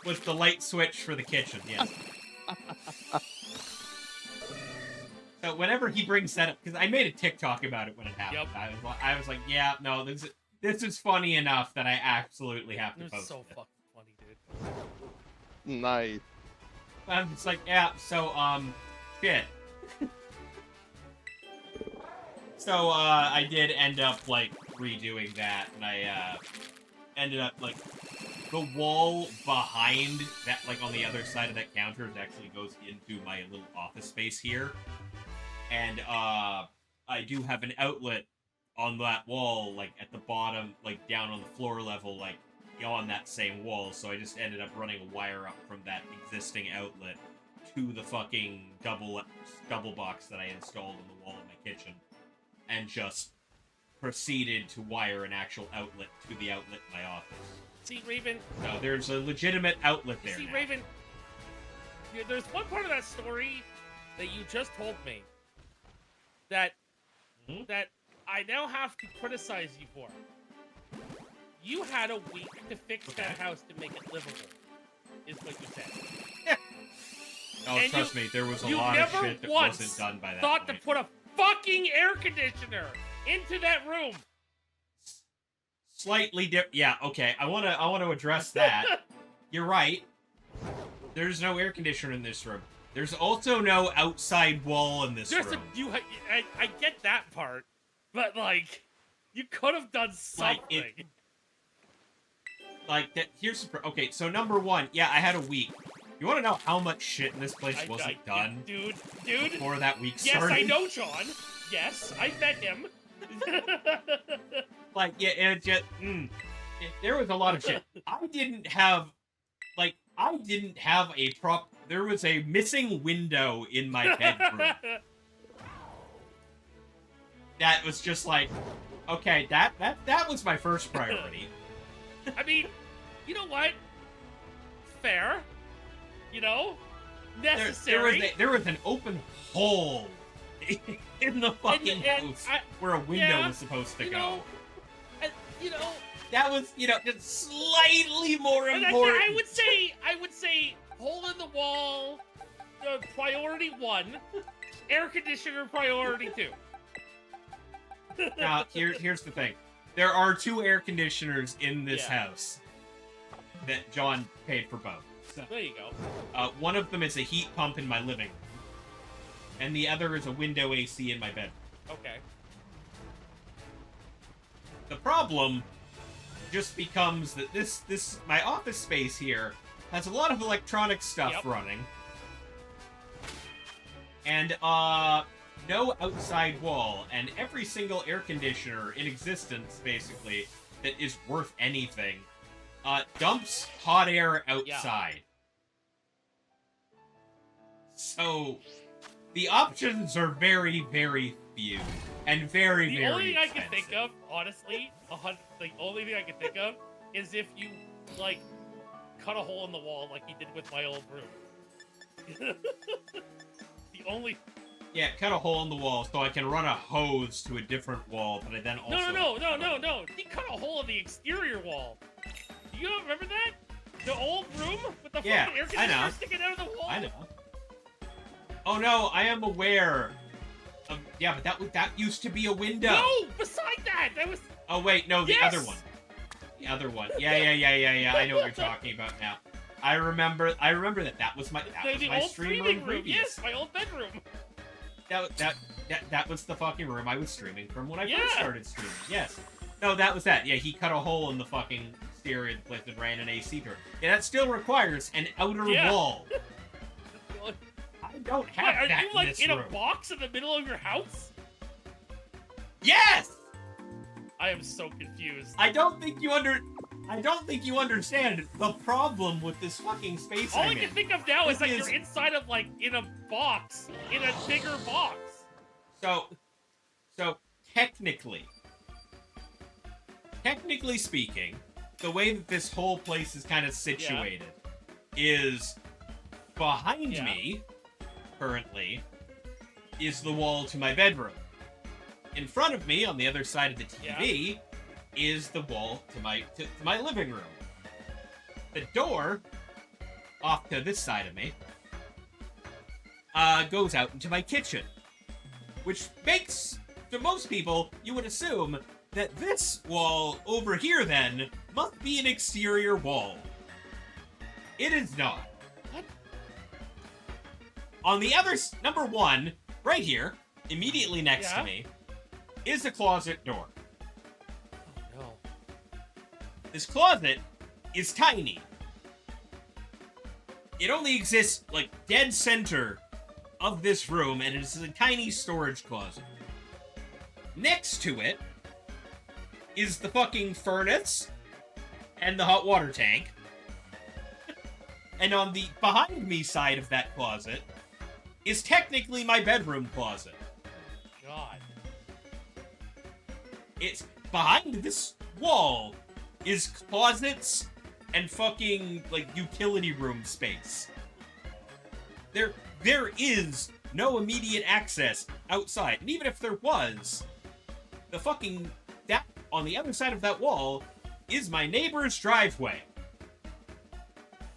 [SPEAKER 1] Was the light switch for the kitchen, yes. So whenever he brings that up, because I made a TikTok about it when it happened. Yep. I was like, yeah, no, this is funny enough that I absolutely have to post it.
[SPEAKER 3] It was so fucking funny, dude.
[SPEAKER 2] Nice.
[SPEAKER 1] I'm just like, yeah, so, shit. So, I did end up, like, redoing that, and I, ended up, like, the wall behind that, like, on the other side of that counter actually goes into my little office space here. And, I do have an outlet on that wall, like, at the bottom, like, down on the floor level, like, on that same wall, so I just ended up running a wire up from that existing outlet to the fucking double box that I installed on the wall in my kitchen, and just proceeded to wire an actual outlet to the outlet in my office.
[SPEAKER 3] See, Raven...
[SPEAKER 1] So there's a legitimate outlet there
[SPEAKER 3] See,
[SPEAKER 1] now.
[SPEAKER 3] Raven, there's one part of that story that you just told me that that I now have to criticize you for. You had a week to fix that house to make it livable, is what you said.
[SPEAKER 1] Oh, and trust me, there was a lot of shit that wasn't done by that
[SPEAKER 3] thought
[SPEAKER 1] point.
[SPEAKER 3] to put a fucking air conditioner into that room.
[SPEAKER 1] Slightly yeah, okay. I want to address that. You're right. There's no air conditioner in this room. There's also no outside wall in this room.
[SPEAKER 3] I get that part, but like, you could have done something.
[SPEAKER 1] Here's the okay. So number one, yeah, I had a week. You want to know how much shit in this place wasn't done,
[SPEAKER 3] dude?
[SPEAKER 1] Before that week started?
[SPEAKER 3] Yes, I know, John. Yes, I met him.
[SPEAKER 1] There was a lot of shit. I didn't have a prop. There was a missing window in my bedroom. That was just like, okay, that was my first priority.
[SPEAKER 3] I mean, you know what? Fair. You know? Necessary.
[SPEAKER 1] There was an open hole in the fucking house where a window was supposed to go. That was, just slightly more important.
[SPEAKER 3] I would say, hole in the wall, priority 1, air conditioner priority 2.
[SPEAKER 1] Now, here's the thing. There are 2 air conditioners in this house that John paid for both. So,
[SPEAKER 3] There you go.
[SPEAKER 1] one of them is a heat pump in my living room, and the other is a window AC in my bedroom.
[SPEAKER 3] Okay.
[SPEAKER 1] The problem just becomes that my office space here has a lot of electronic stuff running, and no outside wall, and every single air conditioner in existence, basically, that is worth anything, dumps hot air outside. So, the options are very, very few, and very,
[SPEAKER 3] The
[SPEAKER 1] very
[SPEAKER 3] only thing I
[SPEAKER 1] expensive.
[SPEAKER 3] can think of, honestly, the only thing I can think of is if you, like, cut a hole in the wall like you did with my old room. The only...
[SPEAKER 1] Yeah, cut a hole in the wall so I can run a hose to a different wall, but I then also...
[SPEAKER 3] No. He cut a hole in the exterior wall. Do you remember that? The old room with the fucking air conditioner sticking out of the wall?
[SPEAKER 1] I know. Oh no, I am aware. Yeah, but that used to be a window.
[SPEAKER 3] No, beside that was...
[SPEAKER 1] Oh wait, no, the other one. The other one. Yeah. I know what you're talking about now. I remember that was my
[SPEAKER 3] old
[SPEAKER 1] stream
[SPEAKER 3] streaming
[SPEAKER 1] room.
[SPEAKER 3] Yes, my old bedroom.
[SPEAKER 1] That was the fucking room I was streaming from when I first started streaming. Yes. No, that was that. Yeah, he cut a hole in the fucking exterior of the place that ran an AC door. Yeah, that still requires an outer wall. I don't have
[SPEAKER 3] Wait,
[SPEAKER 1] that
[SPEAKER 3] are you like in
[SPEAKER 1] room.
[SPEAKER 3] a box in the middle of your house?
[SPEAKER 1] Yes!
[SPEAKER 3] I am so confused.
[SPEAKER 1] I don't think you understand the problem with this fucking space
[SPEAKER 3] All
[SPEAKER 1] I'm
[SPEAKER 3] I can
[SPEAKER 1] in.
[SPEAKER 3] think of now is like you're inside of like in a box, in a bigger box.
[SPEAKER 1] So technically speaking, the way that this whole place is kind of situated is behind me currently is the wall to my bedroom. In front of me, on the other side of the TV, is the wall to my living room. The door, off to this side of me, goes out into my kitchen. Which makes, to most people, you would assume that this wall over here, then, must be an exterior wall. It is not.
[SPEAKER 3] What?
[SPEAKER 1] On the other, number one, right here, immediately next to me, is a closet door.
[SPEAKER 3] Oh, no.
[SPEAKER 1] This closet is tiny. It only exists, like, dead center of this room, and it is a tiny storage closet. Next to it is the fucking furnace and the hot water tank. And on the behind me side of that closet is technically my bedroom closet.
[SPEAKER 3] God.
[SPEAKER 1] It's behind this wall is closets and fucking, like, utility room space. There is no immediate access outside. And even if there was, the fucking, that, on the other side of that wall is my neighbor's driveway.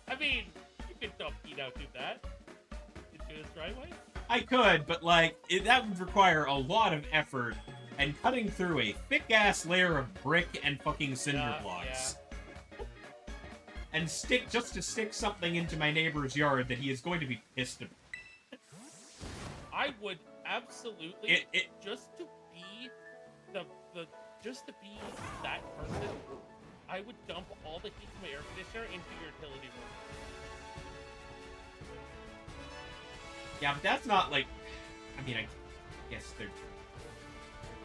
[SPEAKER 3] I mean, you could dump heat out through that. Into his driveway?
[SPEAKER 1] I could, but, like, that would require a lot of effort and cutting through a thick-ass layer of brick and fucking cinder blocks. And just to stick something into my neighbor's yard that he is going to be pissed about.
[SPEAKER 3] I would absolutely,
[SPEAKER 1] It
[SPEAKER 3] just to be that person, I would dump all the heat from my air conditioner into your utility room.
[SPEAKER 1] Yeah, but that's not like, I mean, I guess there.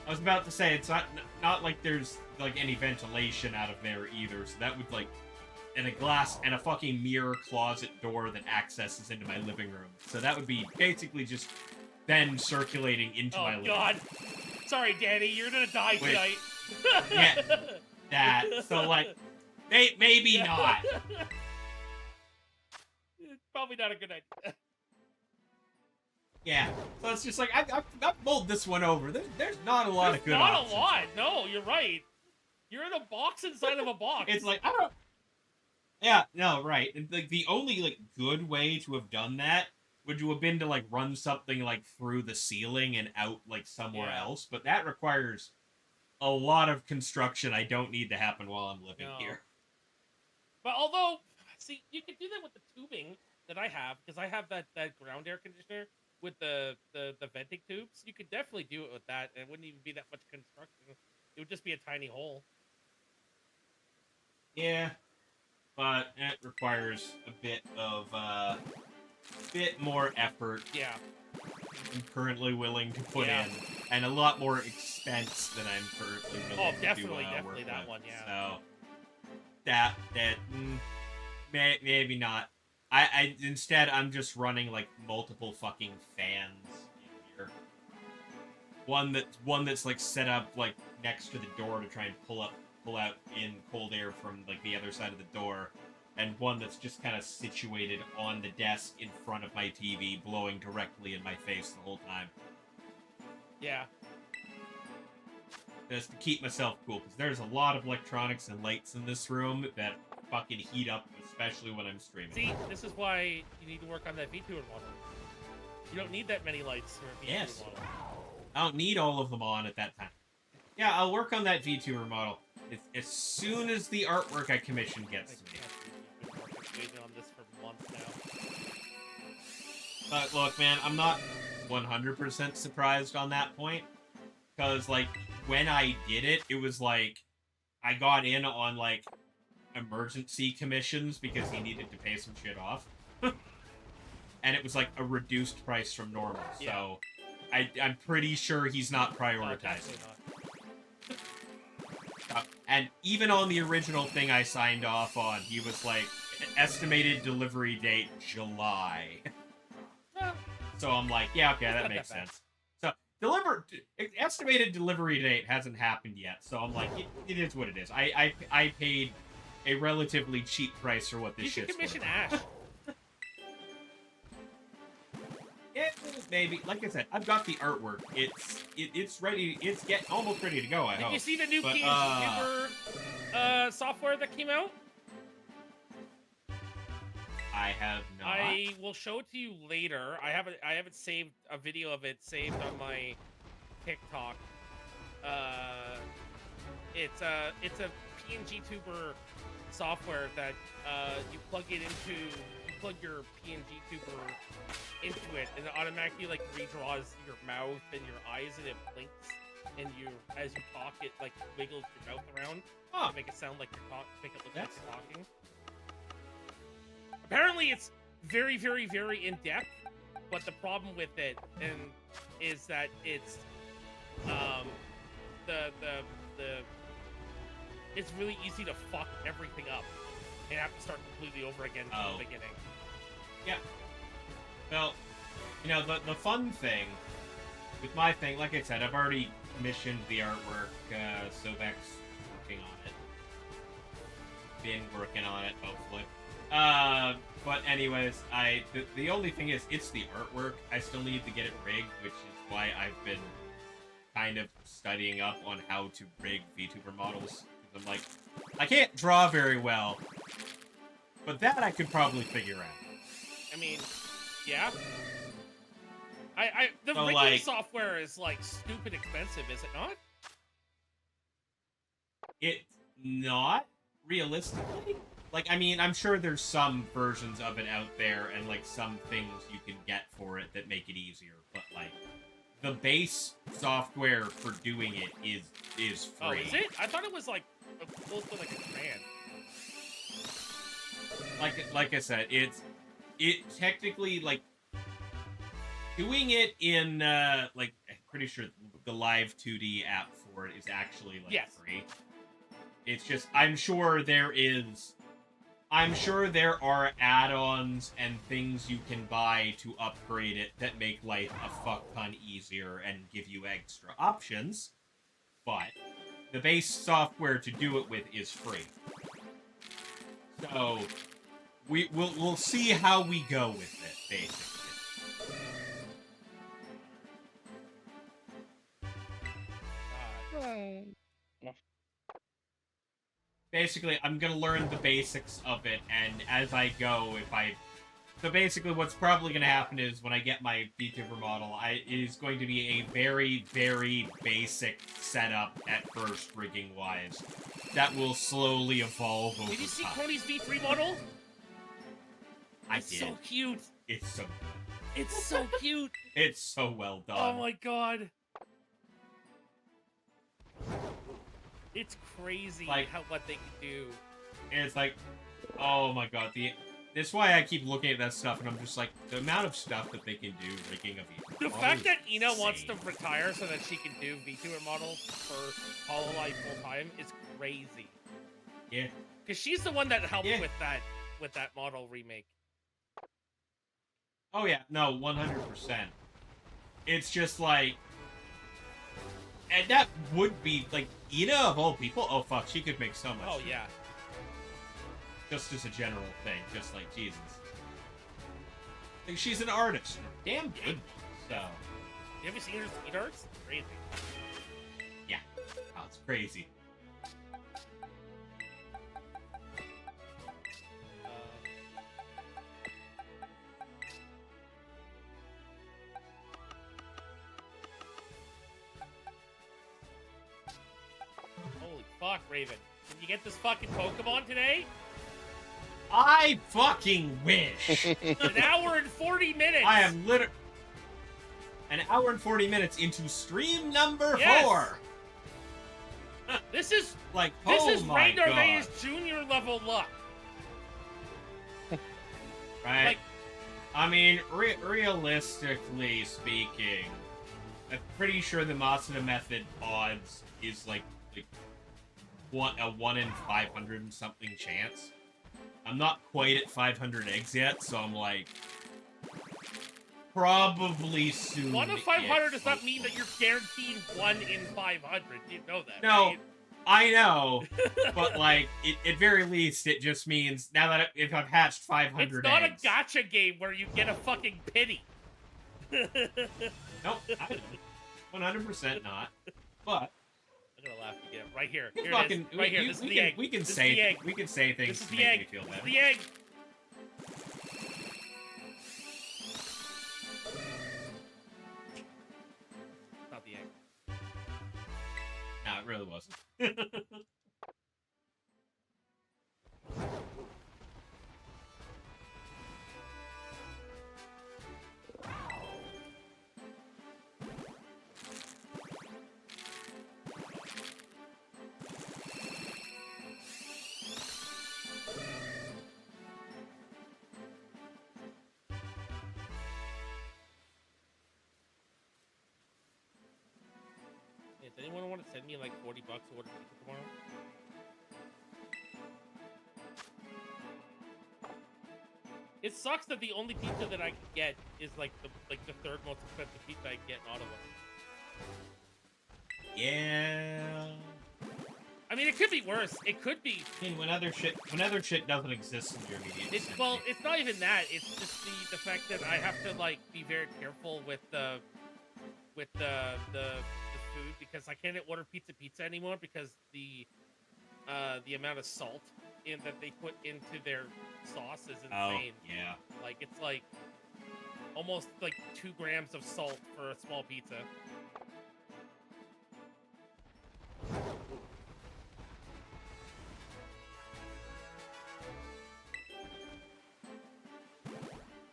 [SPEAKER 1] I was about to say it's not like there's like any ventilation out of there either, so that would like, and a glass and a fucking mirror closet door that accesses into my living room. So that would be basically just then circulating into my living room.
[SPEAKER 3] Oh god. Sorry, Danny, you're gonna die tonight.
[SPEAKER 1] Yeah, that. So like, maybe not.
[SPEAKER 3] Probably not a good idea.
[SPEAKER 1] Yeah, so it's just like, I've mulled this one over. There's not a lot of good options.
[SPEAKER 3] Not a lot. No, you're right. You're in a box inside of a box.
[SPEAKER 1] It's like, I don't... Yeah, no, right. And, like, the only, like, good way to have done that would have been to, like, run something, like, through the ceiling and out, like, somewhere else. But that requires a lot of construction I don't need to happen while I'm living here.
[SPEAKER 3] But although, see, you can do that with the tubing that I have, because I have that ground air conditioner with the venting tubes. You could definitely do it with that, and it wouldn't even be that much construction. It would just be a tiny hole.
[SPEAKER 1] Yeah, but it requires a bit more effort.
[SPEAKER 3] Yeah.
[SPEAKER 1] I'm currently willing to put
[SPEAKER 3] Yeah.
[SPEAKER 1] in, and a lot more expense than I'm currently willing
[SPEAKER 3] definitely,
[SPEAKER 1] to
[SPEAKER 3] definitely
[SPEAKER 1] work
[SPEAKER 3] that
[SPEAKER 1] with.
[SPEAKER 3] one, yeah.
[SPEAKER 1] So maybe not. Instead I'm just running like multiple fucking fans in here. One that's like set up like next to the door to try and pull out in cold air from like the other side of the door, and one that's just kind of situated on the desk in front of my TV, blowing directly in my face the whole time.
[SPEAKER 3] Yeah.
[SPEAKER 1] Just to keep myself cool, because there's a lot of electronics and lights in this room that fucking heat up, especially when I'm streaming.
[SPEAKER 3] See, this is why you need to work on that VTuber model. You don't need that many lights for a VTuber model.
[SPEAKER 1] I don't need all of them on at that time. Yeah, I'll work on that VTuber model as soon as the artwork I commissioned gets to me.
[SPEAKER 3] I've been on this for months now.
[SPEAKER 1] But look, man, I'm not 100% surprised on that point. Because, like, when I did it, it was like, I got in on, like, emergency commissions because he needed to pay some shit off. And it was, like, a reduced price from normal.
[SPEAKER 3] Yeah.
[SPEAKER 1] So, I'm pretty sure he's not prioritizing.
[SPEAKER 3] Definitely not.
[SPEAKER 1] And even on the original thing I signed off on, he was like, estimated delivery date, July.
[SPEAKER 3] Well,
[SPEAKER 1] So I'm like, yeah, okay, that
[SPEAKER 3] not
[SPEAKER 1] makes
[SPEAKER 3] that bad.
[SPEAKER 1] sense. So, estimated delivery date hasn't happened yet, so I'm like, it is what it is. I paid a relatively cheap price for what this
[SPEAKER 3] you should
[SPEAKER 1] shit's
[SPEAKER 3] commission
[SPEAKER 1] worth.
[SPEAKER 3] Ash.
[SPEAKER 1] Yeah, maybe. Like I said, I've got the artwork. It's ready. It's almost ready to go. I
[SPEAKER 3] Did
[SPEAKER 1] hope.
[SPEAKER 3] you see the new
[SPEAKER 1] But,
[SPEAKER 3] PKMN software that came out?
[SPEAKER 1] I have not.
[SPEAKER 3] I will show it to you later. I haven't saved a video of it saved on my TikTok. It's a PNG tuber software that you plug your PNG tuber into it, and it automatically like redraws your mouth and your eyes, and it blinks, and as you talk, it like wiggles your mouth around to make it sound like you're talking, make it look like you're talking. Apparently, it's very, very, very in depth, but the problem with it is that it's it's really easy to fuck everything up and have to start completely over again from the beginning.
[SPEAKER 1] Yeah. Well, you know, the fun thing with my thing, like I said, I've already commissioned the artwork, Sobek's working on it. Been working on it, hopefully. But anyways, the only thing is, it's the artwork. I still need to get it rigged, which is why I've been kind of studying up on how to rig VTuber models. I'm like, I can't draw very well, but that I could probably figure out.
[SPEAKER 3] I mean, yeah. The
[SPEAKER 1] So,
[SPEAKER 3] rigging
[SPEAKER 1] like,
[SPEAKER 3] software is like stupid expensive, is it not?
[SPEAKER 1] It's not, realistically. Like, I mean, I'm sure there's some versions of it out there and, like, some things you can get for it that make it easier. But, like, the base software for doing it is free.
[SPEAKER 3] Oh, is it? I thought it was, like, close to, like, $1,000.
[SPEAKER 1] Like I said, it technically, like, doing it in, like, I'm pretty sure the Live 2D app for it is actually, like, free. It's just, I'm sure there are add-ons and things you can buy to upgrade it that make life a fuck ton easier and give you extra options, but the base software to do it with is free. So, we'll see how we go with it, basically. Basically, I'm gonna learn the basics of it, and as I go, so basically what's probably gonna happen is when I get my VTuber model, it is going to be a very, very basic setup at first, rigging-wise, that will slowly evolve over time.
[SPEAKER 3] Did you see Tony's V3 model? It's so cute.
[SPEAKER 1] It's so
[SPEAKER 3] It's so cute.
[SPEAKER 1] It's so well done.
[SPEAKER 3] Oh my god. It's crazy
[SPEAKER 1] Like-
[SPEAKER 3] what they can do.
[SPEAKER 1] And it's like, oh my god, that's why I keep looking at that stuff, and I'm just like, the amount of stuff that they can do, rigging of
[SPEAKER 3] The fact that Ina wants to retire so that she can do VTuber models for Hololive full time is crazy.
[SPEAKER 1] Yeah.
[SPEAKER 3] Because she's the one that helped
[SPEAKER 1] Yeah.
[SPEAKER 3] with that model remake.
[SPEAKER 1] Oh yeah, no, 100%. It's just like, and that would be like Ina of all people. Oh fuck, she could make so much.
[SPEAKER 3] Oh yeah.
[SPEAKER 1] Just as a general thing, just like Jesus. Like, she's an artist, and a damn good one. So
[SPEAKER 3] You ever seen her speed arts? Crazy.
[SPEAKER 1] yeah, oh, it's crazy.
[SPEAKER 3] Holy fuck, Raven. Did you get this fucking Pokemon today?
[SPEAKER 1] I fucking wish.
[SPEAKER 3] An hour and 40 minutes!
[SPEAKER 1] I am literally an hour and 40 minutes into stream number
[SPEAKER 3] Yes.
[SPEAKER 1] 4.
[SPEAKER 3] This is
[SPEAKER 1] Like,
[SPEAKER 3] this
[SPEAKER 1] oh
[SPEAKER 3] is
[SPEAKER 1] my
[SPEAKER 3] Ray
[SPEAKER 1] god.
[SPEAKER 3] Narvaez's junior level luck.
[SPEAKER 1] Right?
[SPEAKER 3] Like,
[SPEAKER 1] I mean, realistically speaking, I'm pretty sure the Masuda method odds is like a 1 in 500 and something chance. I'm not quite at 500 eggs yet, so I'm like, probably soon.
[SPEAKER 3] 1 in 500 does not mean that you're guaranteed 1 in 500. You know that,
[SPEAKER 1] No,
[SPEAKER 3] right?
[SPEAKER 1] I know, but like, at very least, it just means now that if I've hatched 500
[SPEAKER 3] It's not
[SPEAKER 1] eggs,
[SPEAKER 3] a gacha game where you get a fucking pity.
[SPEAKER 1] nope, I don't. 100% not. But
[SPEAKER 3] I'm gonna laugh again. Right here.
[SPEAKER 1] we
[SPEAKER 3] Here
[SPEAKER 1] fucking,
[SPEAKER 3] it is. Right here. This is the egg.
[SPEAKER 1] we can
[SPEAKER 3] This is
[SPEAKER 1] say
[SPEAKER 3] the egg.
[SPEAKER 1] we can say things
[SPEAKER 3] This is
[SPEAKER 1] to
[SPEAKER 3] the
[SPEAKER 1] make
[SPEAKER 3] egg.
[SPEAKER 1] me feel
[SPEAKER 3] This is
[SPEAKER 1] better.
[SPEAKER 3] the egg. Not the egg.
[SPEAKER 1] No, it really wasn't.
[SPEAKER 3] Hey, does anyone want to send me like $40 to order pizza tomorrow? It sucks that the only pizza that I can get is like the third most expensive pizza I can get in Ottawa.
[SPEAKER 1] Yeah.
[SPEAKER 3] I mean, it could be worse. It could be.
[SPEAKER 1] I mean, when other shit doesn't exist in your immediate
[SPEAKER 3] It's
[SPEAKER 1] vicinity.
[SPEAKER 3] well, it's not even that. It's just the fact that I have to like be very careful with the food because I can't order pizza anymore because the amount of salt that they put into their sauce is
[SPEAKER 1] Oh,
[SPEAKER 3] insane.
[SPEAKER 1] yeah.
[SPEAKER 3] Like it's like almost like 2 grams of salt for a small pizza.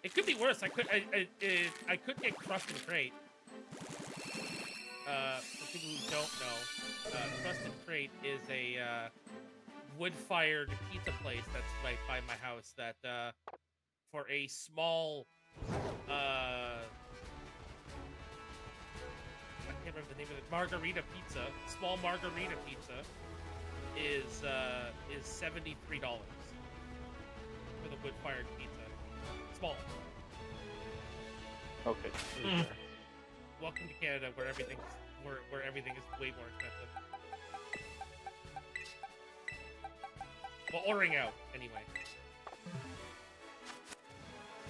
[SPEAKER 3] It could be worse. I could get crust and crate. For people who don't know, Crust and Crate is a wood-fired pizza place that's right by my house. That for a small, I can't remember the name of it. Margarita pizza, small margarita pizza, is $73 for the wood-fired pizza. Small.
[SPEAKER 2] Okay.
[SPEAKER 1] Mm.
[SPEAKER 3] Welcome to Canada, where everything is way more expensive. Well, ordering out anyway.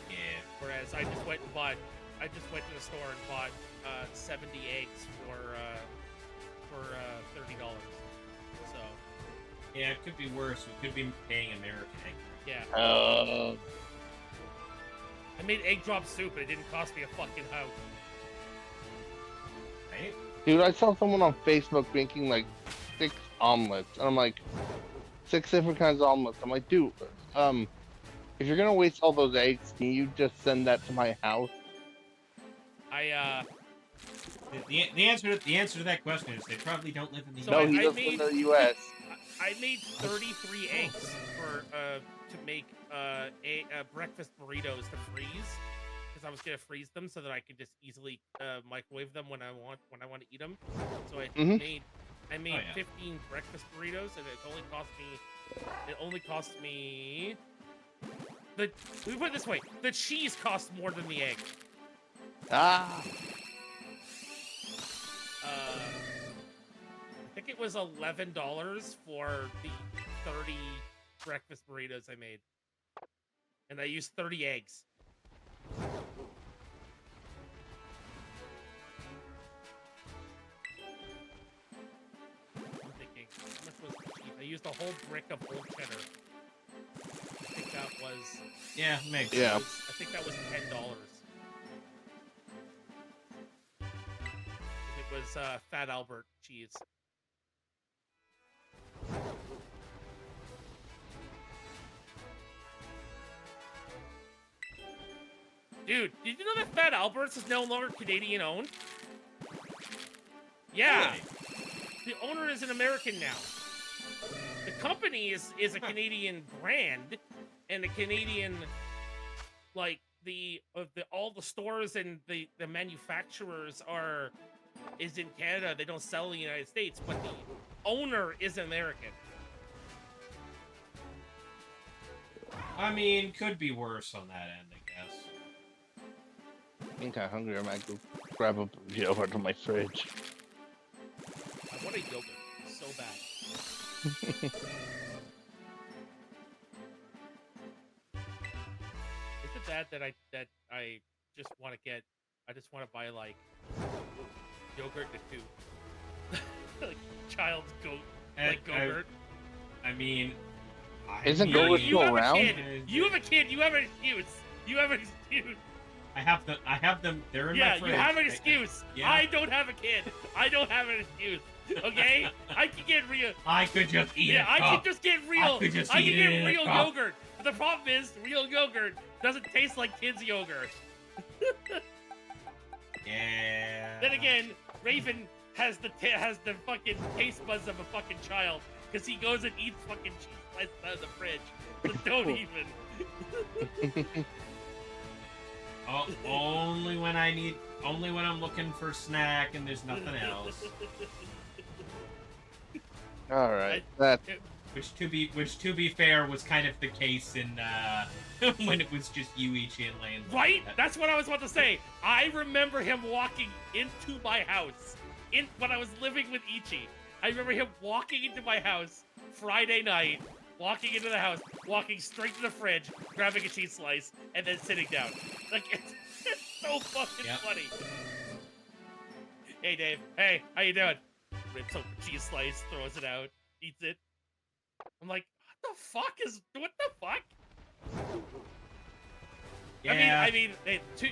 [SPEAKER 1] Yeah.
[SPEAKER 3] Whereas I just went to the store and bought 70 eggs for $30. So
[SPEAKER 1] Yeah, it could be worse. We could be paying American egg.
[SPEAKER 3] yeah, I made egg drop soup, and it didn't cost me a fucking house.
[SPEAKER 1] Right?
[SPEAKER 2] Dude, I saw someone on Facebook making like 6 omelets, and I'm like, 6 different kinds of omelets. I'm like, dude, If you're gonna waste all those eggs, can you just send that to my house?
[SPEAKER 1] The answer to that question is they probably don't live in the
[SPEAKER 3] So
[SPEAKER 2] No,
[SPEAKER 1] U.S.
[SPEAKER 2] he
[SPEAKER 3] I
[SPEAKER 2] doesn't
[SPEAKER 3] made-
[SPEAKER 2] in the U.S.
[SPEAKER 3] I made 33 eggs for to make breakfast burritos to freeze, because I was gonna freeze them so that I could just easily microwave them when I want to eat them. So I
[SPEAKER 2] Mhm.
[SPEAKER 3] made
[SPEAKER 1] Oh, yeah.
[SPEAKER 3] 15 breakfast burritos, and it only cost me let me put it this way: the cheese cost more than the egg.
[SPEAKER 2] Ah,
[SPEAKER 3] I think it was $11 for the 30 breakfast burritos I made, and I used 30 eggs. I'm thinking, how much was the cheese? I used a whole brick of old cheddar. I think that was
[SPEAKER 1] Yeah, makes
[SPEAKER 2] Yeah.
[SPEAKER 1] sense.
[SPEAKER 3] I think that was $10. It was Fat Albert cheese. Dude, did you know that Fat Albert's is no longer Canadian owned? Yeah,
[SPEAKER 1] Really?
[SPEAKER 3] the owner is an American now. The company is a Canadian brand, and the Canadian, like all the stores and the manufacturers is in Canada. They don't sell in the United States, but the owner is American.
[SPEAKER 1] I mean, could be worse on that end, I guess.
[SPEAKER 2] I think I'm hungry. I might go grab a burrito over to my fridge.
[SPEAKER 3] I want a yogurt so bad. Is it bad that I just want to get? I just want to buy like yogurt to two, like child's goat, like yogurt.
[SPEAKER 1] I mean,
[SPEAKER 2] Isn't
[SPEAKER 3] You,
[SPEAKER 2] Go
[SPEAKER 3] you have
[SPEAKER 2] around?
[SPEAKER 3] a kid. You have a kid. You have an excuse. You have an excuse.
[SPEAKER 1] I have them. They're in
[SPEAKER 3] Yeah,
[SPEAKER 1] my fridge.
[SPEAKER 3] you have an excuse.
[SPEAKER 1] Yeah.
[SPEAKER 3] I don't have a kid. I don't have an excuse. Okay, I can get real.
[SPEAKER 1] I could just eat
[SPEAKER 3] Yeah,
[SPEAKER 1] a
[SPEAKER 3] I
[SPEAKER 1] cup.
[SPEAKER 3] can just get real.
[SPEAKER 1] I could just
[SPEAKER 3] I
[SPEAKER 1] eat
[SPEAKER 3] can
[SPEAKER 1] it
[SPEAKER 3] get
[SPEAKER 1] in a
[SPEAKER 3] real
[SPEAKER 1] cup.
[SPEAKER 3] yogurt. But the problem is, real yogurt doesn't taste like kids' yogurt.
[SPEAKER 1] Yeah.
[SPEAKER 3] Then again, Raven has the fucking taste buds of a fucking child, because he goes and eats fucking cheese slices out of the fridge. So don't even.
[SPEAKER 1] Oh, only when I'm looking for snack and there's nothing else.
[SPEAKER 2] All right, that's
[SPEAKER 1] Which to be fair was kind of the case in when it was just you, Ichi, and Lane.
[SPEAKER 3] Right? That's what I was about to say. I remember him walking into my house when I was living with Ichi. I remember him walking into my house Friday night, walking into the house, walking straight to the fridge, grabbing a cheese slice, and then sitting down. Like, it's so fucking funny. Hey, Dave. Hey, how you doing? Rips open the cheese slice, throws it out, eats it. I'm like, what the fuck?
[SPEAKER 1] Yeah.
[SPEAKER 3] I mean, hey, to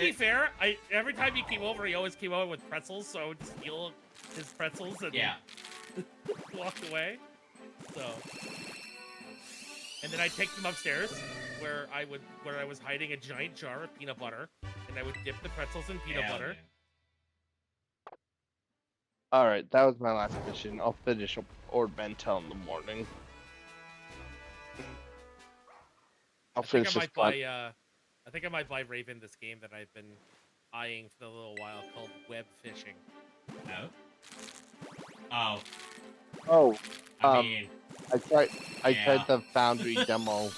[SPEAKER 3] be fair, every time he came over, he always came over with pretzels, so I would just steal his pretzels and walk away. So, and then I'd take them upstairs, where I was hiding a giant jar of peanut butter, and I would dip the pretzels in peanut butter.
[SPEAKER 1] Yeah.
[SPEAKER 2] all right. That was my last mission. I'll finish Ord Bentel in the morning. I'll finish this pod.
[SPEAKER 3] I think I might buy Raven this game that I've been eyeing for a little while, called Web Fishing.
[SPEAKER 1] No. Oh.
[SPEAKER 2] Oh,
[SPEAKER 1] I mean,
[SPEAKER 2] I tried
[SPEAKER 1] Yeah.
[SPEAKER 2] the Foundry demo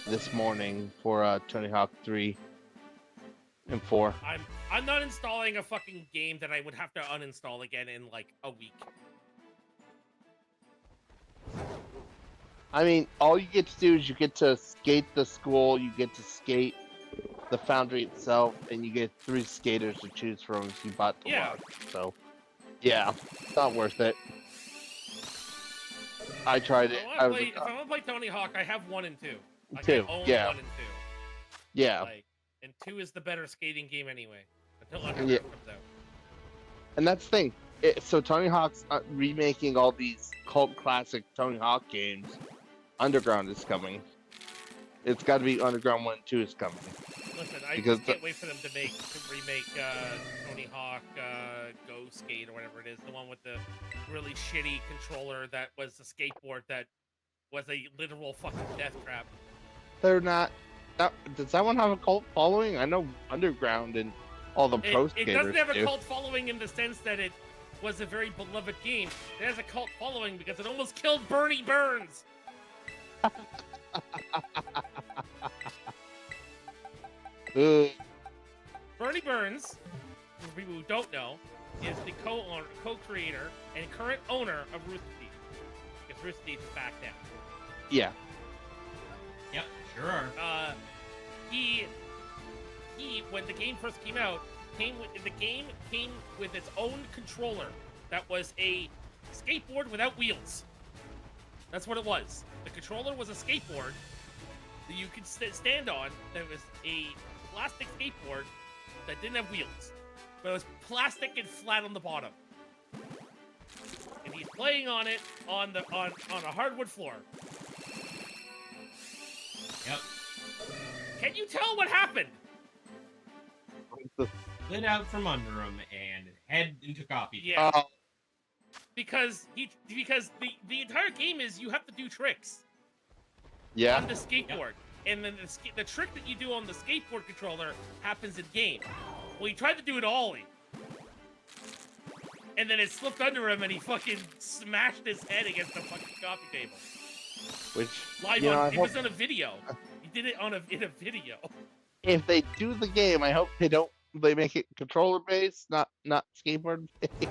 [SPEAKER 2] this morning for Tony Hawk 3 and 4.
[SPEAKER 3] I'm not installing a fucking game that I would have to uninstall again in like a week.
[SPEAKER 2] I mean, all you get to do is you get to skate the school, you get to skate the Foundry itself, and you get 3 skaters to choose from if you bought the
[SPEAKER 3] Yeah.
[SPEAKER 2] lot. So, yeah, it's not worth it. I tried it.
[SPEAKER 3] If I want to play Tony Hawk, I have 1 and 2. Like,
[SPEAKER 2] Two,
[SPEAKER 3] I own
[SPEAKER 2] yeah.
[SPEAKER 3] 1 and 2.
[SPEAKER 2] Yeah,
[SPEAKER 3] Like, and 2 is the better skating game anyway. Until
[SPEAKER 2] Yeah.
[SPEAKER 3] Underground comes out.
[SPEAKER 2] and that's the thing. So Tony Hawk's remaking all these cult classic Tony Hawk games. Underground is coming. it's got to be Underground 1 and 2 is coming.
[SPEAKER 3] Listen, I
[SPEAKER 2] Because
[SPEAKER 3] just can't wait for them to remake Tony Hawk Go Skate or whatever it is, the one with the really shitty controller that was a skateboard that was a literal fucking death trap.
[SPEAKER 2] They're not. Does that one have a cult following? I know Underground and all the pro
[SPEAKER 3] It
[SPEAKER 2] skaters
[SPEAKER 3] doesn't have a
[SPEAKER 2] do.
[SPEAKER 3] cult following in the sense that it was a very beloved game. It has a cult following because it almost killed Bernie Burns. Bernie Burns, for people who don't know, is the co-creator, and current owner of Rooster Teeth. Because Rooster Teeth is back now.
[SPEAKER 2] Yeah.
[SPEAKER 1] Yep, sure are.
[SPEAKER 3] He, when the game first came out, came with its own controller that was a skateboard without wheels. That's what it was. The controller was a skateboard that you could stand on. That was a plastic skateboard that didn't have wheels, but it was plastic and flat on the bottom. And he's playing on it on a hardwood floor.
[SPEAKER 1] Yep.
[SPEAKER 3] Can you tell what happened?
[SPEAKER 1] Slid out from under him and head into coffee.
[SPEAKER 3] Yeah. Because the entire game is you have to do tricks.
[SPEAKER 2] Yeah.
[SPEAKER 3] On the skateboard. And then the trick that you do on the skateboard controller happens in game. Well, he tried to do an ollie. And then it slipped under him and he fucking smashed his head against the fucking coffee table.
[SPEAKER 2] Which
[SPEAKER 3] Live on, it was on a video. He did it in a video.
[SPEAKER 2] If they do the game, I hope they make it controller based, not skateboard based.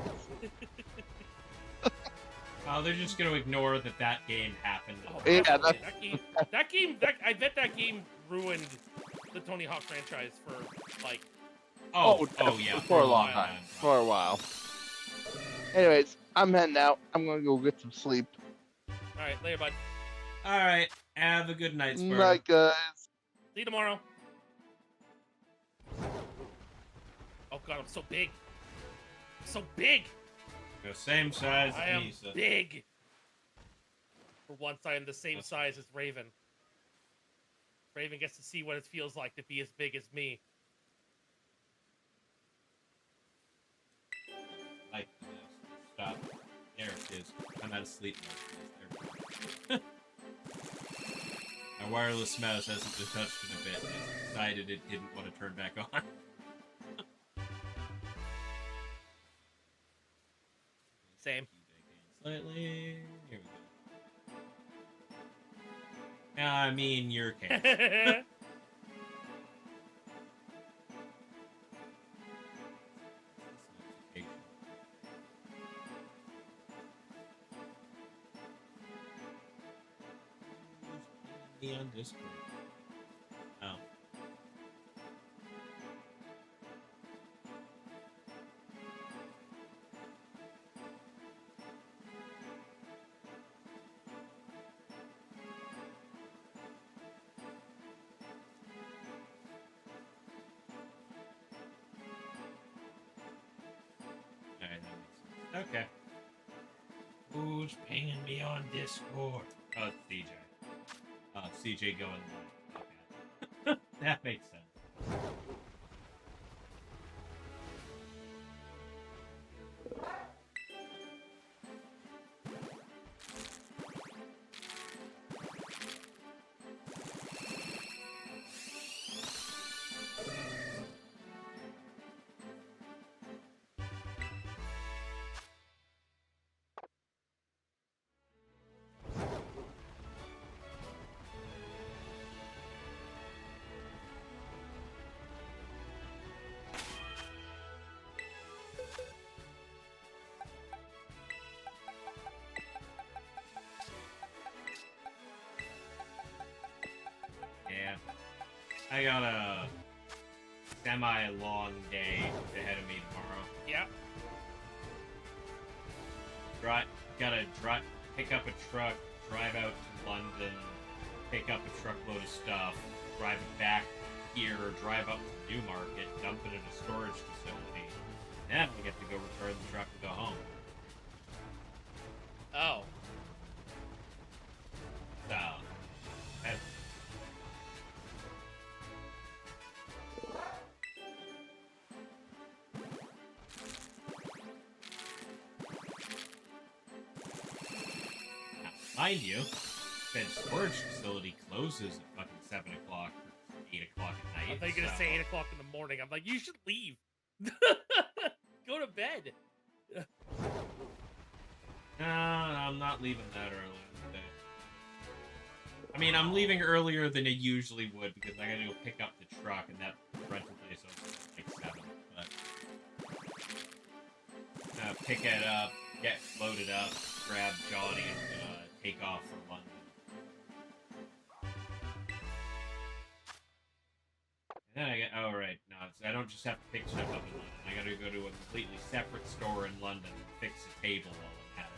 [SPEAKER 1] Oh, they're just gonna ignore that game happened.
[SPEAKER 3] Oh,
[SPEAKER 2] yeah,
[SPEAKER 3] that game. I bet that game ruined the Tony Hawk franchise for like.
[SPEAKER 1] Oh yeah,
[SPEAKER 2] for a long time, for a while. Anyways, I'm heading out. I'm gonna go get some sleep.
[SPEAKER 3] All right, later, bud.
[SPEAKER 1] All right, have a good night, Sparta.
[SPEAKER 2] Night, guys.
[SPEAKER 3] See you tomorrow. Oh god, I'm so big. I'm so big.
[SPEAKER 1] You're the same size
[SPEAKER 3] I
[SPEAKER 1] as
[SPEAKER 3] am
[SPEAKER 1] me, so.
[SPEAKER 3] big. For once, I am the same size as Raven. Raven gets to see what it feels like to be as big as me.
[SPEAKER 1] Like, stop. There it is. I'm out of sleep mode. My wireless mouse hasn't been touched in a bit. It decided it didn't want to turn back on.
[SPEAKER 3] Same.
[SPEAKER 1] Slightly. Here we go. I mean, your case. On Discord. Oh. Alright, that makes sense. Okay. Who's pinging me on Discord? Oh, it's CJ. CJ going live. Okay. That makes sense. Yeah. I got a semi-long day ahead of me tomorrow.
[SPEAKER 3] Yeah.
[SPEAKER 1] Pick up a truck, drive out to London, pick up a truckload of stuff, drive it back here, drive up to Newmarket, dump it in a storage facility. Then I get to go return the truck and go home.
[SPEAKER 3] Oh.
[SPEAKER 1] So, remind you, said storage facility closes at fucking 7 o'clock, 8 o'clock at night.
[SPEAKER 3] I thought you were gonna
[SPEAKER 1] so-
[SPEAKER 3] say 8 o'clock in the morning. I'm like, you should leave. Go to bed.
[SPEAKER 1] No, I'm not leaving that early today. I mean, I'm leaving earlier than I usually would because I gotta go pick up the truck, and that rental place opens at like 7. But pick it up, get loaded up, grab Johnny, and take off for London. And then I get, oh right, no, I don't just have to pick stuff up in London. I gotta go to a completely separate store in London and fix a table while I'm at it.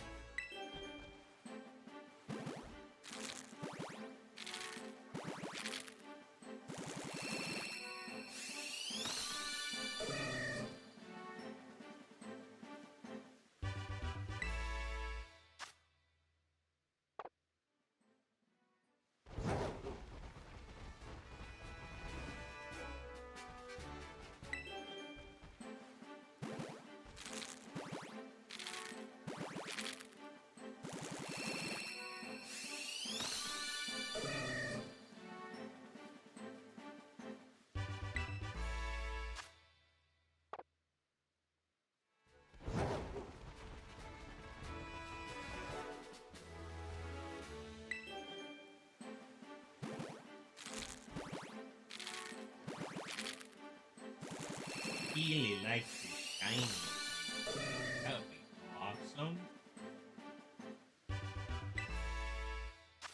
[SPEAKER 1] Really like the shiny. That would be awesome.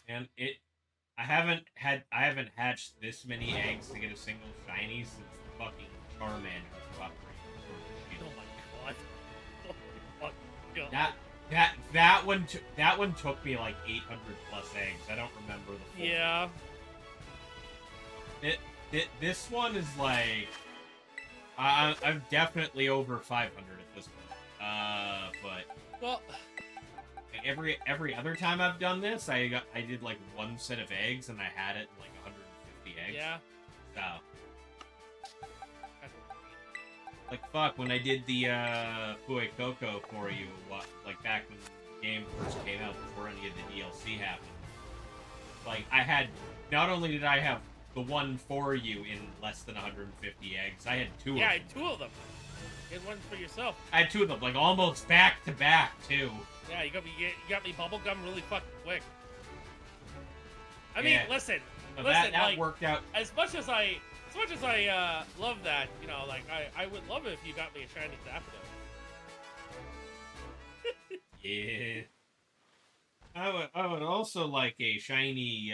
[SPEAKER 1] And I haven't hatched this many eggs to get a single shiny since the fucking Charmander upgrade.
[SPEAKER 3] Oh my god. Oh my god.
[SPEAKER 1] That one took me like 800 plus eggs. I don't remember the full.
[SPEAKER 3] Yeah.
[SPEAKER 1] This one is like I'm definitely over 500 at this point. But
[SPEAKER 3] Well,
[SPEAKER 1] every other time I've done this, I did like one set of eggs and I had it in like 150 eggs.
[SPEAKER 3] yeah.
[SPEAKER 1] So like fuck when I did the Fue Coco for you, like back when the game first came out before any of the DLC happened. Like I had, not only did I have the one for you in less than 150 eggs, I had two of them.
[SPEAKER 3] Yeah, I had 2 of them. You had one for yourself.
[SPEAKER 1] I had 2 of them, like almost back to back too.
[SPEAKER 3] Yeah, you got me bubblegum really fucking quick. I mean,
[SPEAKER 1] Yeah.
[SPEAKER 3] listen,
[SPEAKER 1] So
[SPEAKER 3] listen,
[SPEAKER 1] that
[SPEAKER 3] like,
[SPEAKER 1] worked out.
[SPEAKER 3] as much as I love that, you know, like I would love it if you got me a shiny Zapdos.
[SPEAKER 1] Yeah. I would also like a shiny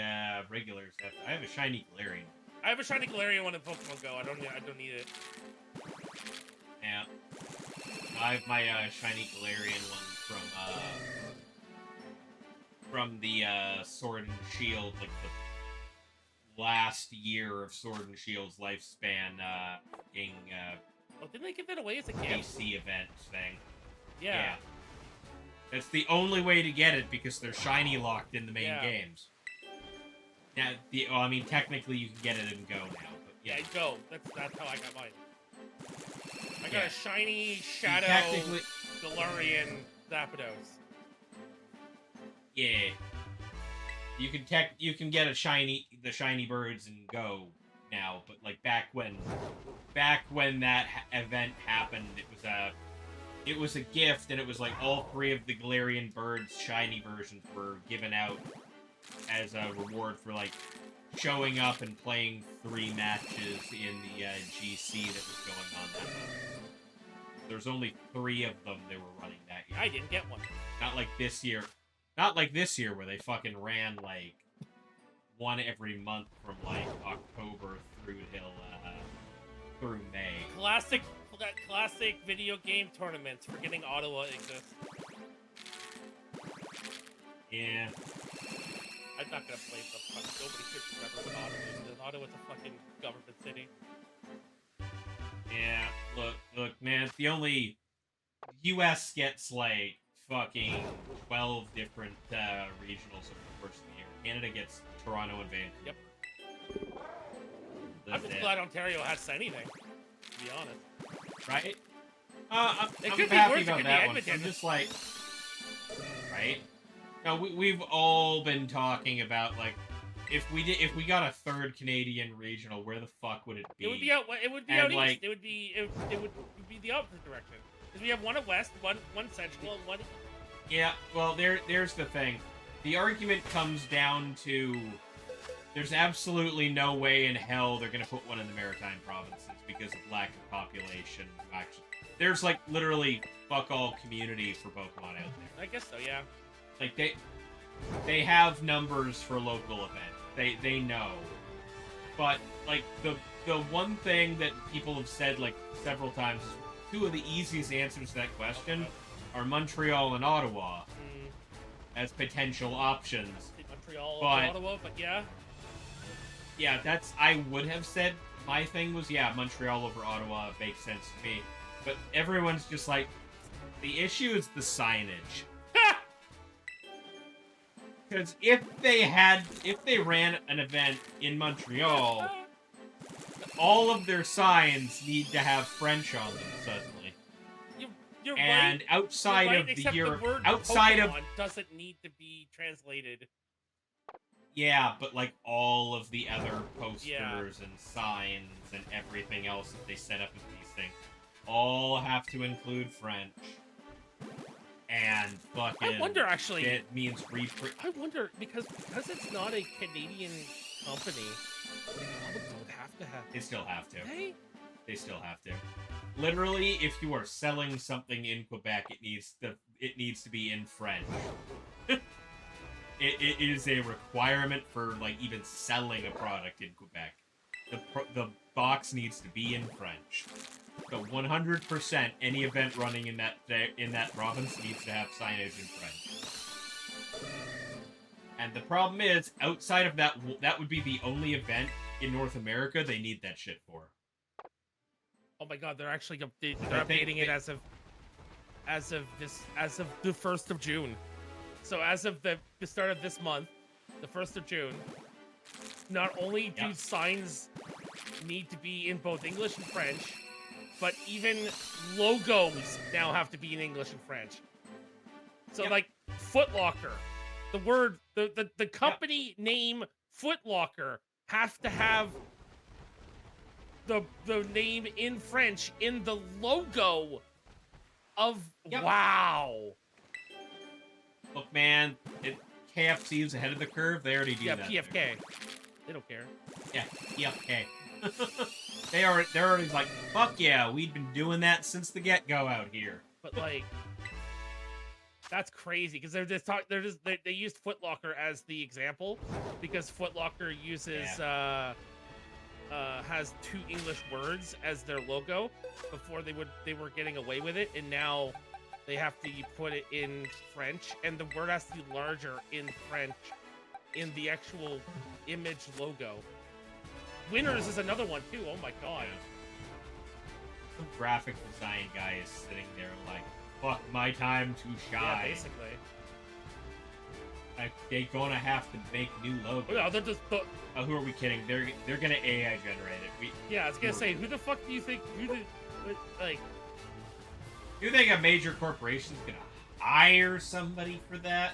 [SPEAKER 1] regular Zapdos. I have a shiny Galarian.
[SPEAKER 3] I have a shiny Galarian one in Pokemon Go. I don't need it.
[SPEAKER 1] Yeah. I have my shiny Galarian one from the Sword and Shield, like the last year of Sword and Shield's lifespan
[SPEAKER 3] Oh, didn't they give that away as a gift?
[SPEAKER 1] PC event thing.
[SPEAKER 3] Yeah.
[SPEAKER 1] That's the only way to get it because they're shiny locked in the main
[SPEAKER 3] Yeah.
[SPEAKER 1] games. Now, I mean, technically you can get it in Go now, but
[SPEAKER 3] Yeah,
[SPEAKER 1] yeah.
[SPEAKER 3] Go. That's how I got mine. I got
[SPEAKER 1] Yeah.
[SPEAKER 3] a shiny Shadow
[SPEAKER 1] Technically,
[SPEAKER 3] Galarian Zapdos.
[SPEAKER 1] yeah. You can get the shiny birds in Go now, but like back when that event happened, it was a gift, and it was like all 3 of the Galarian birds shiny versions were given out as a reward for like showing up and playing 3 matches in the GC that was going on that month. There's only 3 of them they were running that year.
[SPEAKER 3] I didn't get one.
[SPEAKER 1] Not like this year. Not like this year where they fucking ran like one every month from like October through May.
[SPEAKER 3] Classic video game tournaments. Forgetting Ottawa exists.
[SPEAKER 1] Yeah.
[SPEAKER 3] I'm not gonna blame them. Nobody should remember what Ottawa is. Ottawa's a fucking government city.
[SPEAKER 1] Yeah. Look, man, the only US gets like fucking 12 different regionals over the course of the year. Canada gets Toronto and Vancouver.
[SPEAKER 3] Yep.
[SPEAKER 1] That's
[SPEAKER 3] I'm just
[SPEAKER 1] it.
[SPEAKER 3] glad Ontario has anything, to be honest.
[SPEAKER 1] Right? I'm
[SPEAKER 3] It could be
[SPEAKER 1] happy
[SPEAKER 3] worse, it
[SPEAKER 1] about
[SPEAKER 3] could be
[SPEAKER 1] that one.
[SPEAKER 3] Edmonton.
[SPEAKER 1] I'm just like, right? Now we've all been talking about like if we got a third Canadian regional, where the fuck would it be?
[SPEAKER 3] It would be out. It would be
[SPEAKER 1] And,
[SPEAKER 3] out
[SPEAKER 1] like-
[SPEAKER 3] east. It would be the opposite direction. Because we have one at west, one central, and one.
[SPEAKER 1] Yeah, well, there's the thing. The argument comes down to there's absolutely no way in hell they're gonna put one in the Maritime provinces because of lack of population. Actually, there's like literally fuck all community for Pokemon out there.
[SPEAKER 3] I guess so. Yeah.
[SPEAKER 1] Like they have numbers for local events. They know. But like the one thing that people have said like several times is two of the easiest answers to that question are Montreal and Ottawa as potential options.
[SPEAKER 3] Montreal
[SPEAKER 1] But-
[SPEAKER 3] or Ottawa, but yeah.
[SPEAKER 1] Yeah, that's I would have said my thing was Montreal over Ottawa makes sense to me. But everyone's just like the issue is the signage. Because if they ran an event in Montreal, all of their signs need to have French on them suddenly.
[SPEAKER 3] You're
[SPEAKER 1] And
[SPEAKER 3] right.
[SPEAKER 1] outside
[SPEAKER 3] You're right,
[SPEAKER 1] of the
[SPEAKER 3] except
[SPEAKER 1] Europe,
[SPEAKER 3] the word
[SPEAKER 1] outside of
[SPEAKER 3] Pokemon doesn't need to be translated.
[SPEAKER 1] yeah, but like all of the other posters
[SPEAKER 3] Yeah.
[SPEAKER 1] and signs and everything else that they set up with these things all have to include French. And fucking
[SPEAKER 3] I wonder actually.
[SPEAKER 1] it means reprint.
[SPEAKER 3] I wonder because it's not a Canadian company. They probably don't have to have.
[SPEAKER 1] They still have to.
[SPEAKER 3] Hey,
[SPEAKER 1] They still have to. Literally, if you are selling something in Quebec, it needs to be in French. It is a requirement for like even selling a product in Quebec. The box needs to be in French. So 100%, any event running in that province needs to have signage in French. And the problem is, outside of that, that would be the only event in North America they need that shit for.
[SPEAKER 3] oh my God, they're actually they're
[SPEAKER 1] I think
[SPEAKER 3] updating it as of the 1st of June. So as of the start of this month, the 1st of June, not only do
[SPEAKER 1] Yeah.
[SPEAKER 3] signs need to be in both English and French, but even logos now have to be in English and French. So
[SPEAKER 1] Yep.
[SPEAKER 3] like Foot Locker, the word the company name Foot Locker have to have the name in French in the logo of
[SPEAKER 1] Yep.
[SPEAKER 3] wow.
[SPEAKER 1] Look, man, KFC is ahead of the curve. They already do
[SPEAKER 3] Yeah,
[SPEAKER 1] that.
[SPEAKER 3] PFK. They don't care.
[SPEAKER 1] Yeah, PFK. They're already like, fuck yeah, we've been doing that since the get-go out here.
[SPEAKER 3] But like, that's crazy because they used Foot Locker as the example because Foot Locker uses has two English words as their logo. Before they were getting away with it, and now they have to put it in French, and the word has to be larger in French in the actual image logo. Winners is another one too. Oh my God.
[SPEAKER 1] Some graphic design guy is sitting there like, fuck my time to
[SPEAKER 3] Yeah,
[SPEAKER 1] shine.
[SPEAKER 3] basically.
[SPEAKER 1] Like, they're gonna have to make new logos.
[SPEAKER 3] Oh, yeah, they're just.
[SPEAKER 1] Oh, who are we kidding? They're gonna AI generate it.
[SPEAKER 3] Yeah, I was gonna say, who the fuck do you think? Like,
[SPEAKER 1] Do you think a major corporation's gonna hire somebody for that?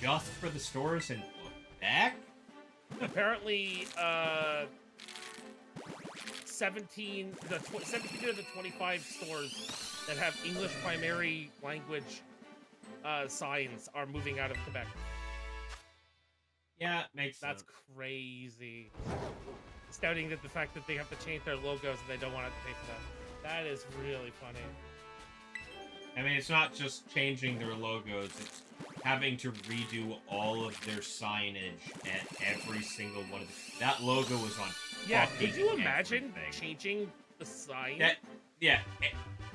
[SPEAKER 1] Just for the stores in Quebec?
[SPEAKER 3] apparently, 17 of the 25 stores that have English primary language signs are moving out of Quebec.
[SPEAKER 1] Yeah, makes
[SPEAKER 3] That's
[SPEAKER 1] sense.
[SPEAKER 3] crazy. Scouting that the fact that they have to change their logos and they don't want to pay for that. That is really funny.
[SPEAKER 1] I mean, it's not just changing their logos, it's having to redo all of their signage at every single one of them. That logo was on
[SPEAKER 3] Yeah,
[SPEAKER 1] fucking
[SPEAKER 3] could you imagine
[SPEAKER 1] everything.
[SPEAKER 3] changing the sign?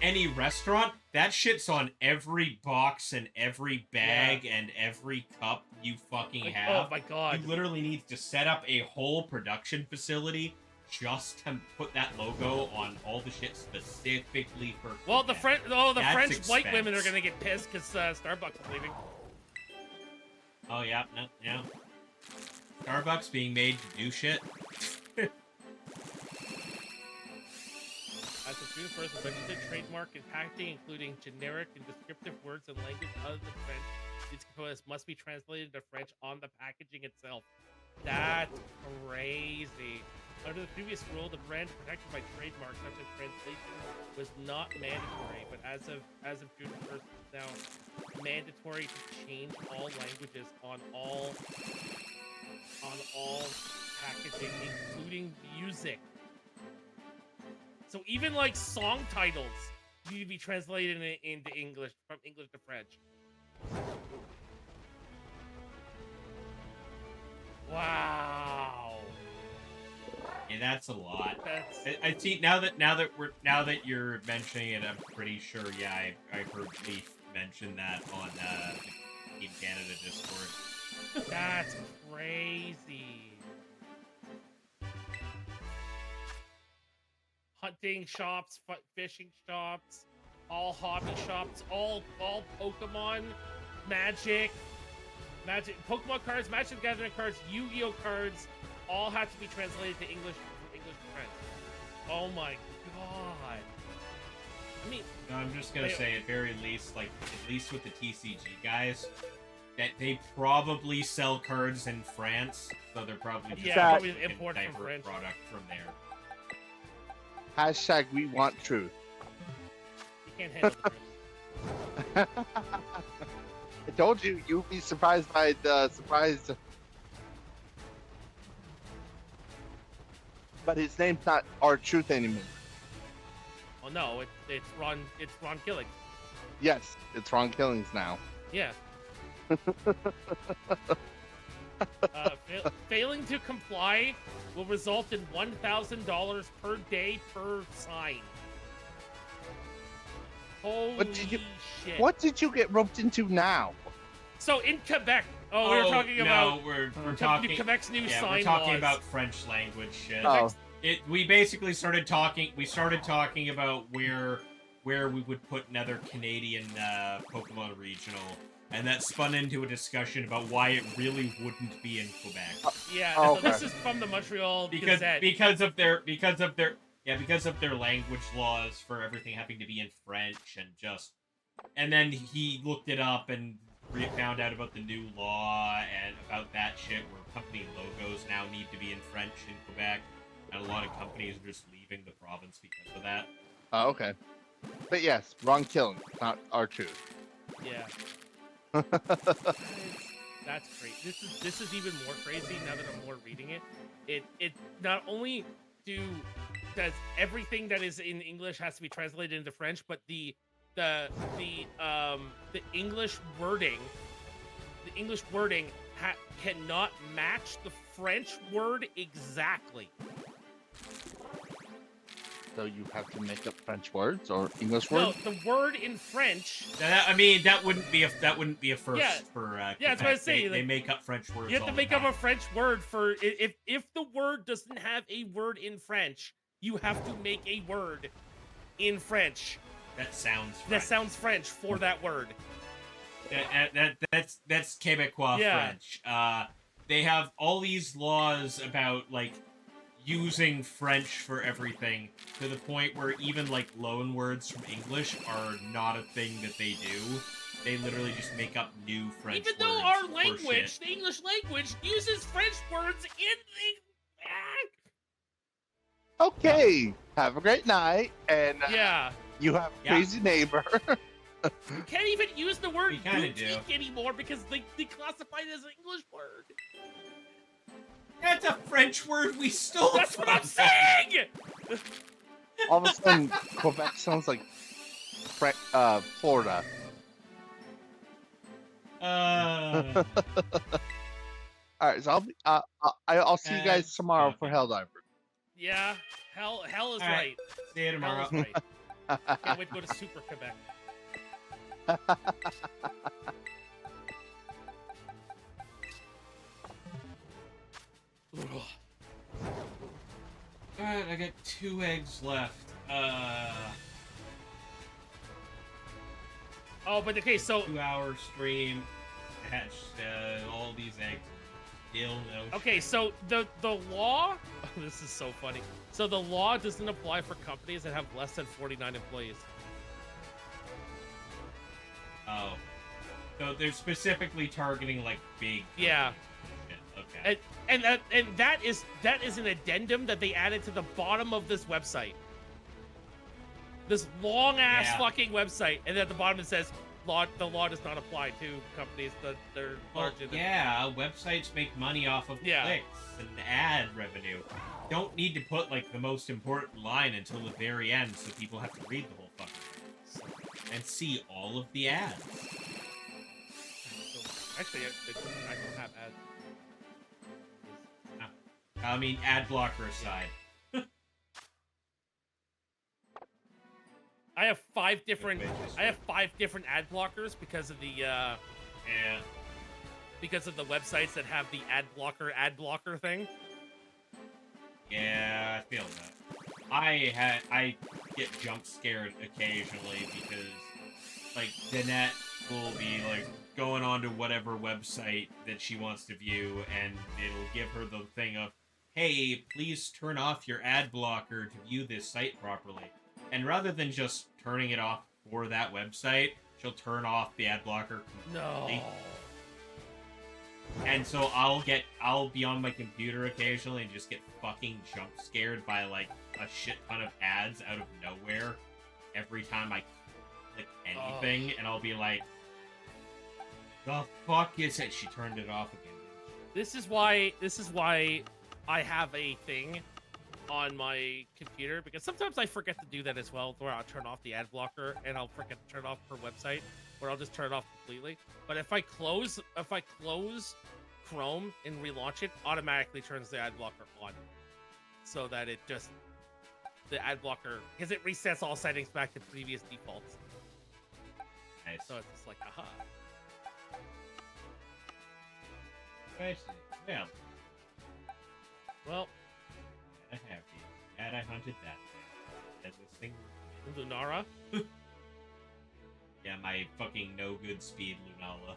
[SPEAKER 1] Any restaurant, that shit's on every box and every bag and every cup you fucking
[SPEAKER 3] Like,
[SPEAKER 1] have.
[SPEAKER 3] oh my God.
[SPEAKER 1] You literally need to set up a whole production facility just to put that logo on all the shit specifically for.
[SPEAKER 3] Well, the
[SPEAKER 1] Quebec.
[SPEAKER 3] French
[SPEAKER 1] That's
[SPEAKER 3] white women are
[SPEAKER 1] expense.
[SPEAKER 3] gonna get pissed because Starbucks is leaving.
[SPEAKER 1] Oh yeah, no, yeah. Starbucks being made to do shit.
[SPEAKER 3] As of June 1st, a registered trademark in packaging, including generic and descriptive words and language other than French, these components must be translated into French on the packaging itself. That's crazy. Under the previous rule, the brand protected by trademarks such as translation was not mandatory, but as of June 1st, it's now mandatory to change all languages on all packaging, including music. So even like song titles need to be translated into English, from English to French. Wow.
[SPEAKER 1] Yeah, that's a lot.
[SPEAKER 3] That's...
[SPEAKER 1] I see now that you're mentioning it, I'm pretty sure. Yeah, I've heard Leaf mention that on the Team Canada Discord.
[SPEAKER 3] That's crazy. Hunting shops, fishing shops, all hobby shops, all Pokemon, Magic, Pokemon cards, Magic the Gathering cards, Yu-Gi-Oh cards, all have to be translated to English from English to French. Oh my god. I mean,
[SPEAKER 1] no, I'm just gonna say at very least, like at least with the TCG guys, that they probably sell cards in France, so they're probably just
[SPEAKER 3] probably import from French
[SPEAKER 1] product from there.
[SPEAKER 2] Hashtag we want truth.
[SPEAKER 3] You can't handle the truth.
[SPEAKER 2] I told you, you'd be surprised by the surprise. But his name's not our truth anymore.
[SPEAKER 3] Oh no, it's Ron Killing.
[SPEAKER 2] Yes, it's Ron Killings now.
[SPEAKER 3] Yeah. Failing to comply will result in $1,000 per day per sign. Holy shit!
[SPEAKER 2] What did you get roped into now?
[SPEAKER 3] So in Quebec, we're talking about
[SPEAKER 1] we're talking
[SPEAKER 3] Quebec's new sign
[SPEAKER 1] we're talking
[SPEAKER 3] laws.
[SPEAKER 1] about French language shit.
[SPEAKER 2] Oh.
[SPEAKER 1] We basically started talking. We started talking about where we would put another Canadian Pokemon regional, and that spun into a discussion about why it really wouldn't be in Quebec.
[SPEAKER 3] Yeah,
[SPEAKER 2] Oh,
[SPEAKER 3] so this is from the Montreal Gazette.
[SPEAKER 1] because of their language laws for everything having to be in French and then he looked it up and found out about the new law and about that shit where company logos now need to be in French in Quebec, and a lot of companies are just leaving the province because of that.
[SPEAKER 2] Oh, okay. But yes, Ron Killing, not our truth.
[SPEAKER 3] Yeah. That's great. This is even more crazy now that I'm more reading it. It not only does everything that is in English has to be translated into French, but the English wording cannot match the French word exactly.
[SPEAKER 2] So you have to make up French words or English words?
[SPEAKER 3] No, the word in French.
[SPEAKER 1] That wouldn't be a first for.
[SPEAKER 3] Yeah, that's what I say.
[SPEAKER 1] They make up French words.
[SPEAKER 3] You have to make up a French word for if the word doesn't have a word in French, you have to make a word in French.
[SPEAKER 1] That sounds French.
[SPEAKER 3] That sounds French for that word.
[SPEAKER 1] That's Quebecois French. They have all these laws about like using French for everything to the point where even like loan words from English are not a thing that they do. They literally just make up new French words.
[SPEAKER 3] Even though our language, the English language, uses French words in the...
[SPEAKER 2] Okay, have a great night, and you have a crazy neighbor.
[SPEAKER 3] You can't even use the word boutique anymore because they classify it as an English word.
[SPEAKER 1] That's a French word we stole.
[SPEAKER 3] That's what I'm saying.
[SPEAKER 2] All of a sudden, Quebec sounds like Florida.
[SPEAKER 3] Uh...
[SPEAKER 2] All right, so I'll see you guys tomorrow for Helldiver.
[SPEAKER 3] Yeah, hell is
[SPEAKER 1] all
[SPEAKER 3] right.
[SPEAKER 1] See you tomorrow.
[SPEAKER 3] Hell is right. Can't wait to go to Super Quebec.
[SPEAKER 1] Alright, I got 2 eggs left.
[SPEAKER 3] Oh, but okay, so
[SPEAKER 1] 2-hour stream. Hatched all these eggs. Still no.
[SPEAKER 3] Okay, so the law. Oh, this is so funny. So the law doesn't apply for companies that have less than 49 employees.
[SPEAKER 1] Oh. So they're specifically targeting like big.
[SPEAKER 3] Yeah.
[SPEAKER 1] Companies. Okay.
[SPEAKER 3] And that is an addendum that they added to the bottom of this website. This long ass fucking website, and at the bottom it says the law does not apply to companies that they're larger than.
[SPEAKER 1] Yeah, websites make money off of clicks and ad revenue. Don't need to put like the most important line until the very end, so people have to read the whole fucking thing and see all of the ads.
[SPEAKER 3] Actually, I don't have ads.
[SPEAKER 1] I mean, ad blocker aside.
[SPEAKER 3] I have 5 different ad blockers because of the because of the websites that have the ad blocker thing.
[SPEAKER 1] Yeah, I feel that. I get jump scared occasionally because like Danette will be like going on to whatever website that she wants to view, and it'll give her the thing of, hey, please turn off your ad blocker to view this site properly. And rather than just turning it off for that website, she'll turn off the ad blocker completely.
[SPEAKER 3] No.
[SPEAKER 1] And so I'll be on my computer occasionally and just get fucking jump scared by like a shit ton of ads out of nowhere every time I click anything, and I'll be like, the fuck is it? She turned it off again.
[SPEAKER 3] This is why I have a thing on my computer, because sometimes I forget to do that as well, where I'll turn off the ad blocker and I'll forget to turn it off per website, or I'll just turn it off completely. But if I close Chrome and relaunch it, automatically turns the ad blocker on, so that it just the ad blocker, because it resets all settings back to previous defaults.
[SPEAKER 1] Nice.
[SPEAKER 3] So it's just like, aha.
[SPEAKER 1] Yeah.
[SPEAKER 3] Well,
[SPEAKER 1] I have the ad I hunted that thing. As a thing.
[SPEAKER 3] Lunara.
[SPEAKER 1] Yeah, my fucking no good speed Lunala.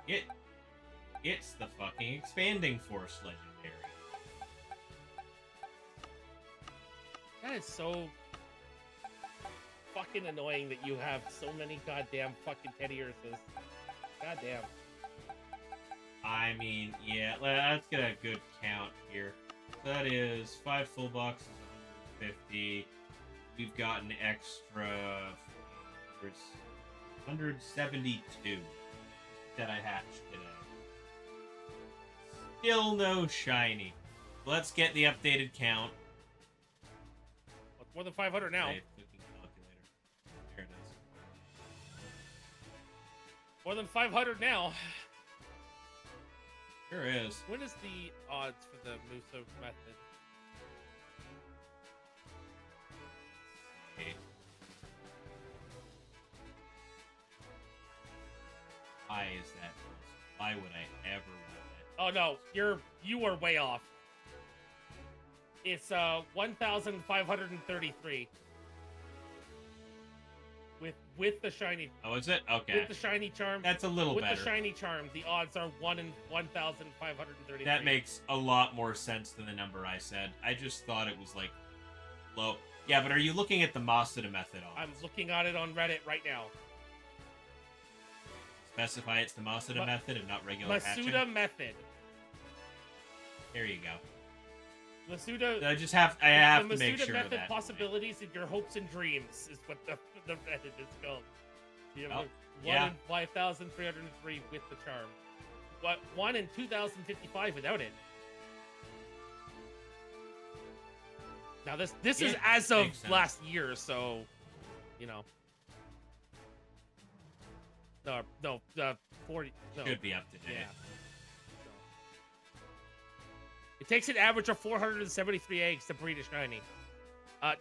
[SPEAKER 3] Yep.
[SPEAKER 1] It's the fucking expanding force legendary.
[SPEAKER 3] That is so fucking annoying that you have so many goddamn fucking Teddiursas. Goddamn.
[SPEAKER 1] I mean, yeah, let's get a good count here. That is 5 full boxes, 150. We've got an extra 172 that I hatched today. Still no shiny. Let's get the updated count.
[SPEAKER 3] What's more than 500 now?
[SPEAKER 1] There it is.
[SPEAKER 3] More than 500 now.
[SPEAKER 1] Sure is.
[SPEAKER 3] What is the odds for the Muso method?
[SPEAKER 1] Okay. Why is that? Why would I ever want that?
[SPEAKER 3] Oh no, you are way off. It's 1,533. With the shiny.
[SPEAKER 1] Oh, is it? Okay.
[SPEAKER 3] With the shiny charm.
[SPEAKER 1] That's a little better.
[SPEAKER 3] With the shiny charm, the odds are 1 in 1,533.
[SPEAKER 1] That makes a lot more sense than the number I said. I just thought it was like low. Yeah, but are you looking at the Masuda method on?
[SPEAKER 3] I'm looking at it on Reddit right now.
[SPEAKER 1] Specify it's the Masuda method and not regular hatching.
[SPEAKER 3] Masuda method.
[SPEAKER 1] There you go.
[SPEAKER 3] Masuda.
[SPEAKER 1] I have to make sure of that.
[SPEAKER 3] The Masuda method possibilities of your hopes and dreams is what the method is called. You have 1 in 5,303 with the charm. What 1 in 2,055 without it. Now this is as of last year, so you know. No, 40. No.
[SPEAKER 1] Should be up to date.
[SPEAKER 3] Yeah. It takes an average of 473 eggs to breed a shiny.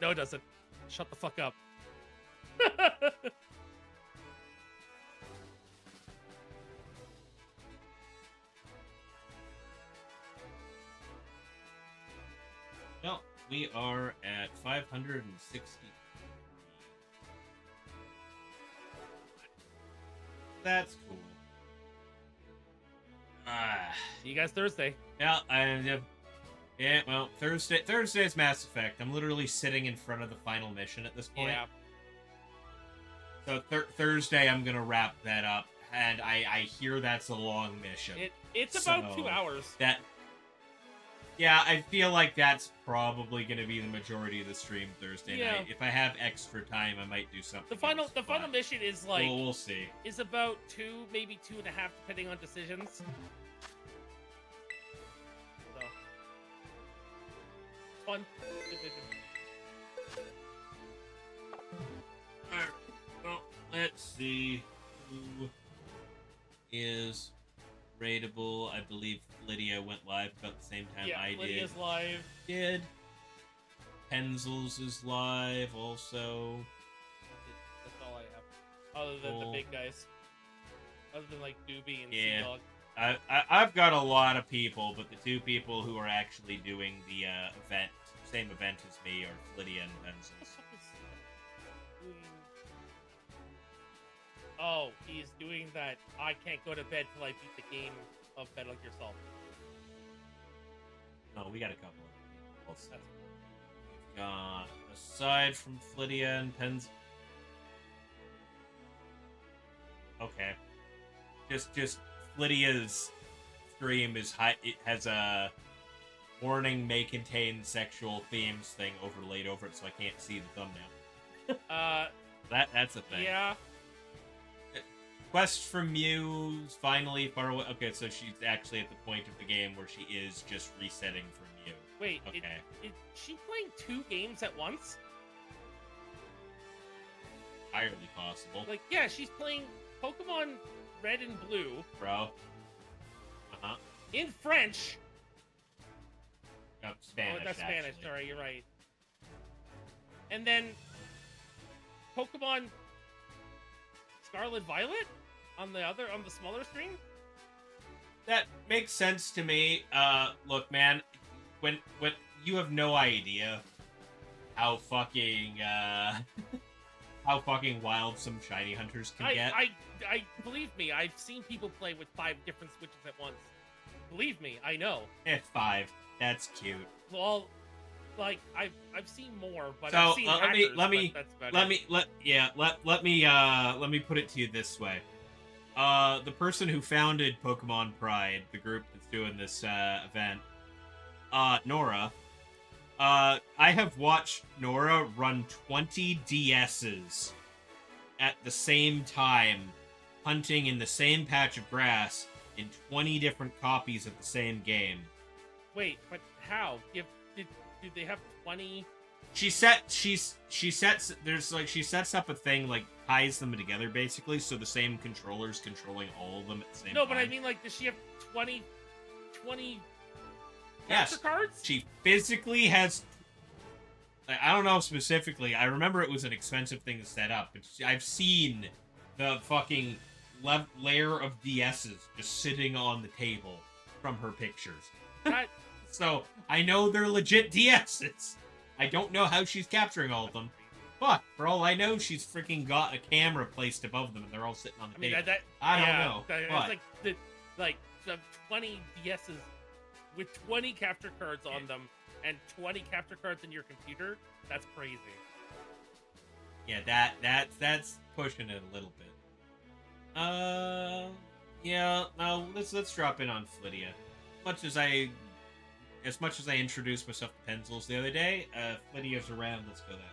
[SPEAKER 3] No, it doesn't. Shut the fuck up.
[SPEAKER 1] Well, we are at 560. That's cool.
[SPEAKER 3] See you guys Thursday.
[SPEAKER 1] Yeah, yeah, well, Thursday's Mass Effect. I'm literally sitting in front of the final mission at this point.
[SPEAKER 3] Yeah.
[SPEAKER 1] So Thursday, I'm gonna wrap that up, and I hear that's a long mission.
[SPEAKER 3] It's about 2 hours.
[SPEAKER 1] Yeah, I feel like that's probably gonna be the majority of the stream Thursday night. If I have extra time, I might do something.
[SPEAKER 3] The final mission is like
[SPEAKER 1] we'll see.
[SPEAKER 3] Is about 2, maybe 2.5, depending on decisions. So fun. Good mission.
[SPEAKER 1] Alright, well, let's see who is rateable. I believe Lydia went live about the same time I did.
[SPEAKER 3] Lydia's live.
[SPEAKER 1] Did. Penzels is live also.
[SPEAKER 3] That's all I have. Other than the big guys. Other than like Doobie and
[SPEAKER 1] Yeah.
[SPEAKER 3] Sea-Dog.
[SPEAKER 1] I've got a lot of people, but the two people who are actually doing the same event as me are Lydia and Penzels.
[SPEAKER 3] Oh, he's doing that. I can't go to bed till I beat the game of Metal Gear Solid.
[SPEAKER 1] Oh, we got a couple of people. We've got, aside from Lydia and Penzels. Okay. Just Lydia's stream is high. It has a warning may contain sexual themes thing overlaid over it, so I can't see the thumbnail. That's a thing.
[SPEAKER 3] Yeah.
[SPEAKER 1] Quest from Mew's finally far away. Okay, so she's actually at the point of the game where she is just resetting from Mew.
[SPEAKER 3] Wait,
[SPEAKER 1] okay.
[SPEAKER 3] Is she playing 2 games at once?
[SPEAKER 1] Entirely possible.
[SPEAKER 3] Like, yeah, she's playing Pokemon Red and Blue.
[SPEAKER 1] Bro.
[SPEAKER 3] In French.
[SPEAKER 1] Oh, Spanish.
[SPEAKER 3] Oh, that's
[SPEAKER 1] actually.
[SPEAKER 3] Spanish. Sorry, you're right. And then Pokemon Scarlet Violet on the smaller screen.
[SPEAKER 1] That makes sense to me. Look, man, when you have no idea how fucking wild some shiny hunters can get.
[SPEAKER 3] I believe me. I've seen people play with 5 different switches at once. Believe me, I know.
[SPEAKER 1] 5. That's cute.
[SPEAKER 3] Well, like I've seen more, but
[SPEAKER 1] so
[SPEAKER 3] I've seen hackers,
[SPEAKER 1] let me put it to you this way. The person who founded Pokemon Pride, the group that's doing this event, Nora. I have watched Nora run 20 DSs at the same time, hunting in the same patch of grass in 20 different copies of the same game.
[SPEAKER 3] Wait, but how? Did they have 20?
[SPEAKER 1] She sets up a thing, like ties them together basically, so the same controller's controlling all of them at the same time.
[SPEAKER 3] No, but I mean, like, does she have 20
[SPEAKER 1] yes,
[SPEAKER 3] cards?
[SPEAKER 1] She physically has. I don't know specifically. I remember it was an expensive thing to set up, but I've seen the fucking layer of DSs just sitting on the table from her pictures. So I know they're legit DSs. I don't know how she's capturing all of them, but for all I know, she's freaking got a camera placed above them, and they're all sitting on the table. I don't know.
[SPEAKER 3] It's like 20 DSs with 20 capture cards on them and 20 capture cards in your computer. That's crazy.
[SPEAKER 1] Yeah, that's pushing it a little bit. Yeah. Now let's drop in on Lydia. As much as I introduced myself to Penzels the other day, Lydia's around. Let's go that way.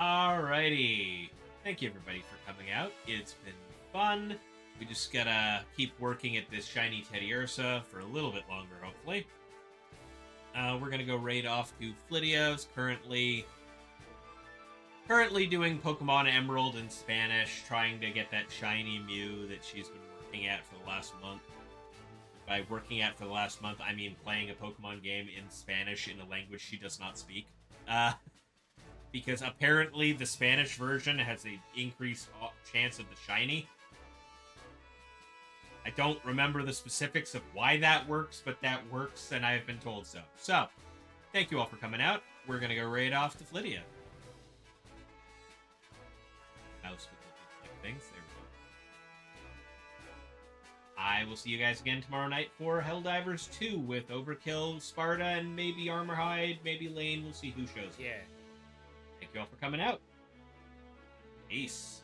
[SPEAKER 1] Alrighty. Thank you everybody for coming out. It's been fun. We just gotta keep working at this shiny Teddiursa for a little bit longer, hopefully. We're gonna go raid off to Lydia, who's currently doing Pokemon Emerald in Spanish, trying to get that shiny Mew that she's been working at for the last month. By working at for the last month, I mean playing a Pokemon game in Spanish in a language she does not speak. Because apparently the Spanish version has an increased chance of the shiny. I don't remember the specifics of why that works, but that works, and I have been told so. So, thank you all for coming out. We're going to go right off to Flydia. Mouse with the click things. There we go. I will see you guys again tomorrow night for Helldivers 2 with Overkill, Sparta, and maybe Armorhide, maybe Lane. We'll see who shows up.
[SPEAKER 3] Yeah.
[SPEAKER 1] Thank you all for coming out. Peace.